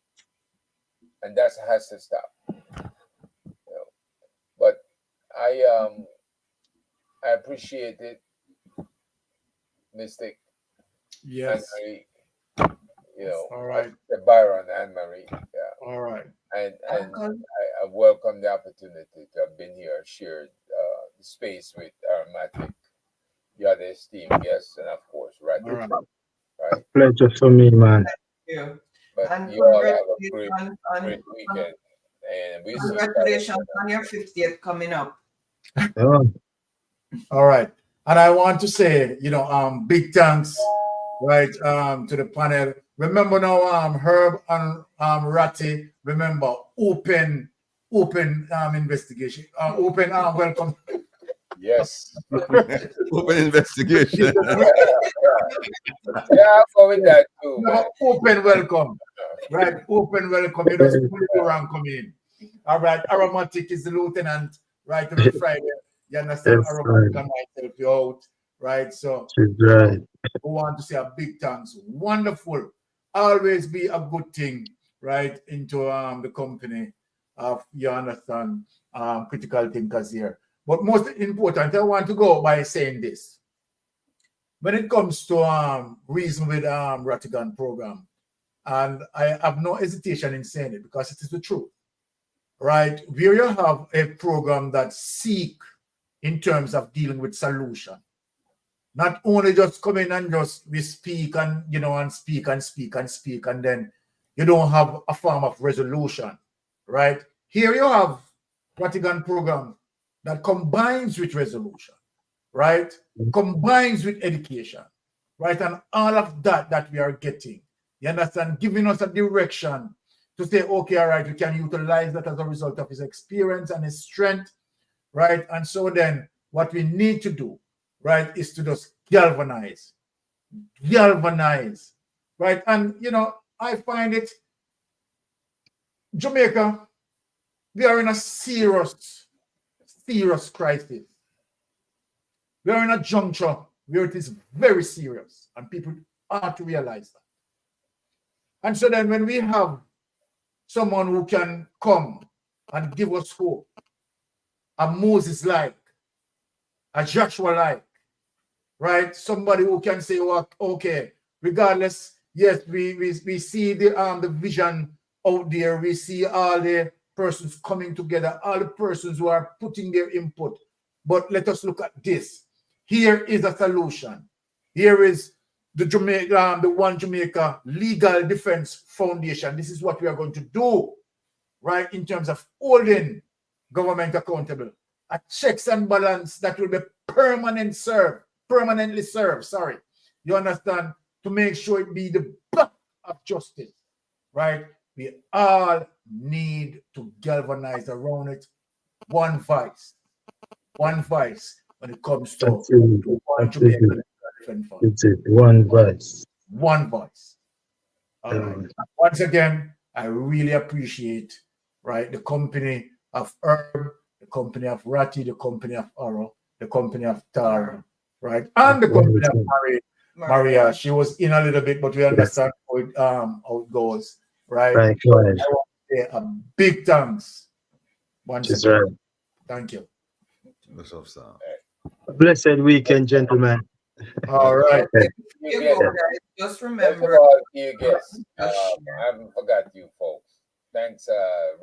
And that has to stop. You know? But I appreciate it, Mystic. Yes. Anne-Marie, you know, all right. Byron and Marie. Yeah. All right. And I welcome the opportunity to have been here, shared the space with Aromatic, the other esteemed guests, and of course, right. Right. Pleasure for me, man. Thank you. But And you all have a congratulations great weekend. And we congratulations on your 50th coming up. All right. And I want to say, you know, big thanks, right, to the panel. Remember now, Herb and Ratty, remember, open investigation, open welcome. Yes. Open investigation. Yeah, I'll go with that too. No, open welcome. Right, open welcome. You just put it around, come in. All right, Aromatic is the lieutenant, right, on Friday. You understand? Yes, Aromatic right. and myself, you out, right? So, Right. we want to say a big thanks. Wonderful. Always be a good thing, right, into the company of, you understand, critical thinkers here. But most important, I want to go by saying this. When it comes to reason with Rattigan program, and I have no hesitation in saying it because it is the truth, right? Where you have a program that seek in terms of dealing with solution, not only just come in and just we speak and and speak and speak and speak, and then you don't have a form of resolution, right? Here you have Rattigan program that combines with resolution, right? Combines with education, right? And all of that we are getting, you understand, giving us a direction to say, okay, all right, we can utilize that as a result of his experience and his strength, right? And so then what we need to do, right, is to just galvanize, right? And, I find it, Jamaica, we are in a serious crisis. We are in a juncture where it is very serious, and people ought to realize that. And so then when we have someone who can come and give us hope, a Moses-like, a Joshua-like, right? Somebody who can say, well, okay, regardless, yes, we see the vision out there. We see all the persons coming together, all the persons who are putting their input. But let us look at this. Here is a solution. Here is the One Jamaica Legal Defense Foundation. This is what we are going to do, right, in terms of holding government accountable. A checks and balance that will be permanently served, sorry. You understand? To make sure it be the back of justice, right? We all need to galvanize around it. One voice when it comes to One Jamaica. It's it. One voice. One voice. All right. Once again, I really appreciate, right, the company of Herb, the company of Ratty, the company of Oro, the company of Tara, right, and the company of Maria. She was in a little bit, but we understand how it goes, right? Right. I want to say a big thanks. Once again. Right. Thank you. Blessed weekend, gentlemen. All right. Just remember. You guys, I haven't forgot you folks. Thanks,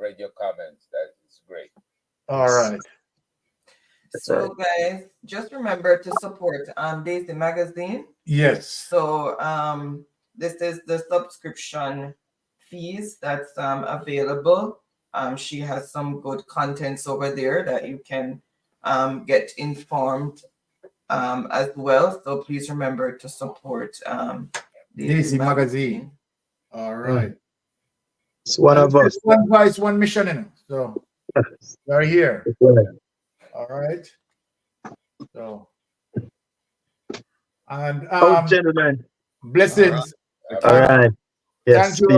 read your comments. That is great. All right. So guys, just remember to support Daisy Magazine. Yes. So this is the subscription fees that's available. She has some good contents over there that you can get informed as well. So please remember to support Daisy Magazine. All right. It's one of us. One voice, one mission in it. So we're here. All right. So and gentlemen. Blessings. All right. Yes. Thank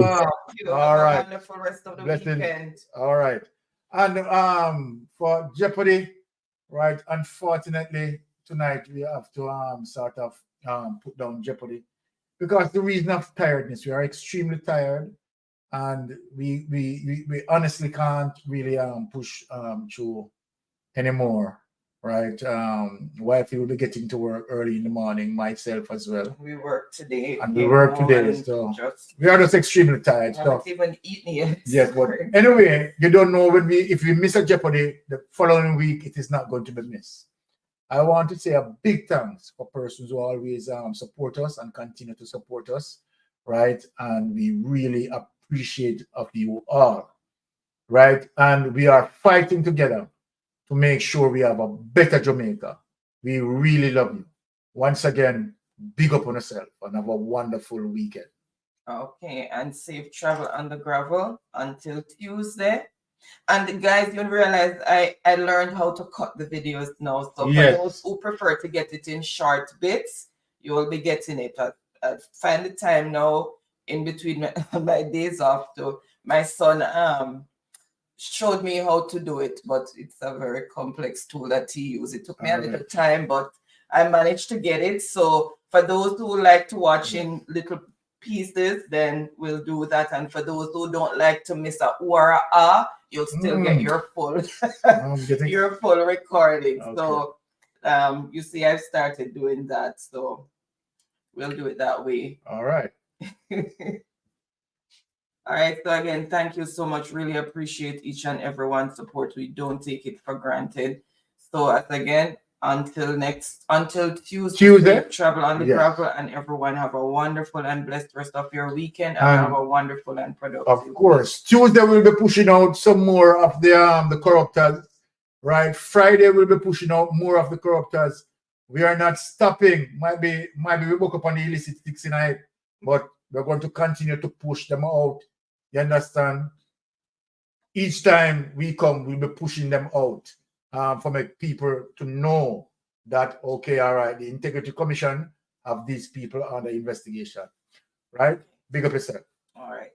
you. All right. Wonderful rest of the weekend. All right. And for Jeopardy, right? Unfortunately, tonight we have to sort of put down Jeopardy because the reason of tiredness. We are extremely tired, and we honestly can't really push through anymore. Right. Wifey will be getting to work early in the morning, myself as well. We work today. And we work today. So we are just extremely tired. I haven't even eaten yet. Yes, but anyway, you don't know if we miss a Jeopardy the following week, it is not going to be missed. I want to say a big thanks for persons who always support us and continue to support us, right? And we really appreciate of you all, right? And we are fighting together to make sure we have a better Jamaica. We really love you. Once again, big up on yourself and have a wonderful weekend. Okay, and safe travel on the gravel until Tuesday. And guys, you realize I learned how to cut the videos now. So for those who prefer to get it in short bits, you will be getting it. I find the time now in between my days off to my son showed me how to do it, but it's a very complex tool that he used. It took me a little time, but I managed to get it. So for those who like to watch in little pieces, then we'll do that. And for those who don't like to miss a or a ah, you'll still get your full your full recording. Okay. So you see, I've started doing that. So we'll do it that way. All right. All right. So again, thank you so much. Really appreciate each and everyone's support. We don't take it for granted. So again, until Tuesday, travel on the gravel, and everyone have a wonderful and blessed rest of your weekend, and have a wonderful and productive. Of course, Tuesday we'll be pushing out some more of the corruptors, right? Friday we'll be pushing out more of the corruptors. We are not stopping. Might be we woke up on the illicit sticks tonight, but we're going to continue to push them out. You understand? Each time we come, we'll be pushing them out for make people to know that, okay, all right, the Integrity Commission have these people under investigation, right? Big up yourself. All right.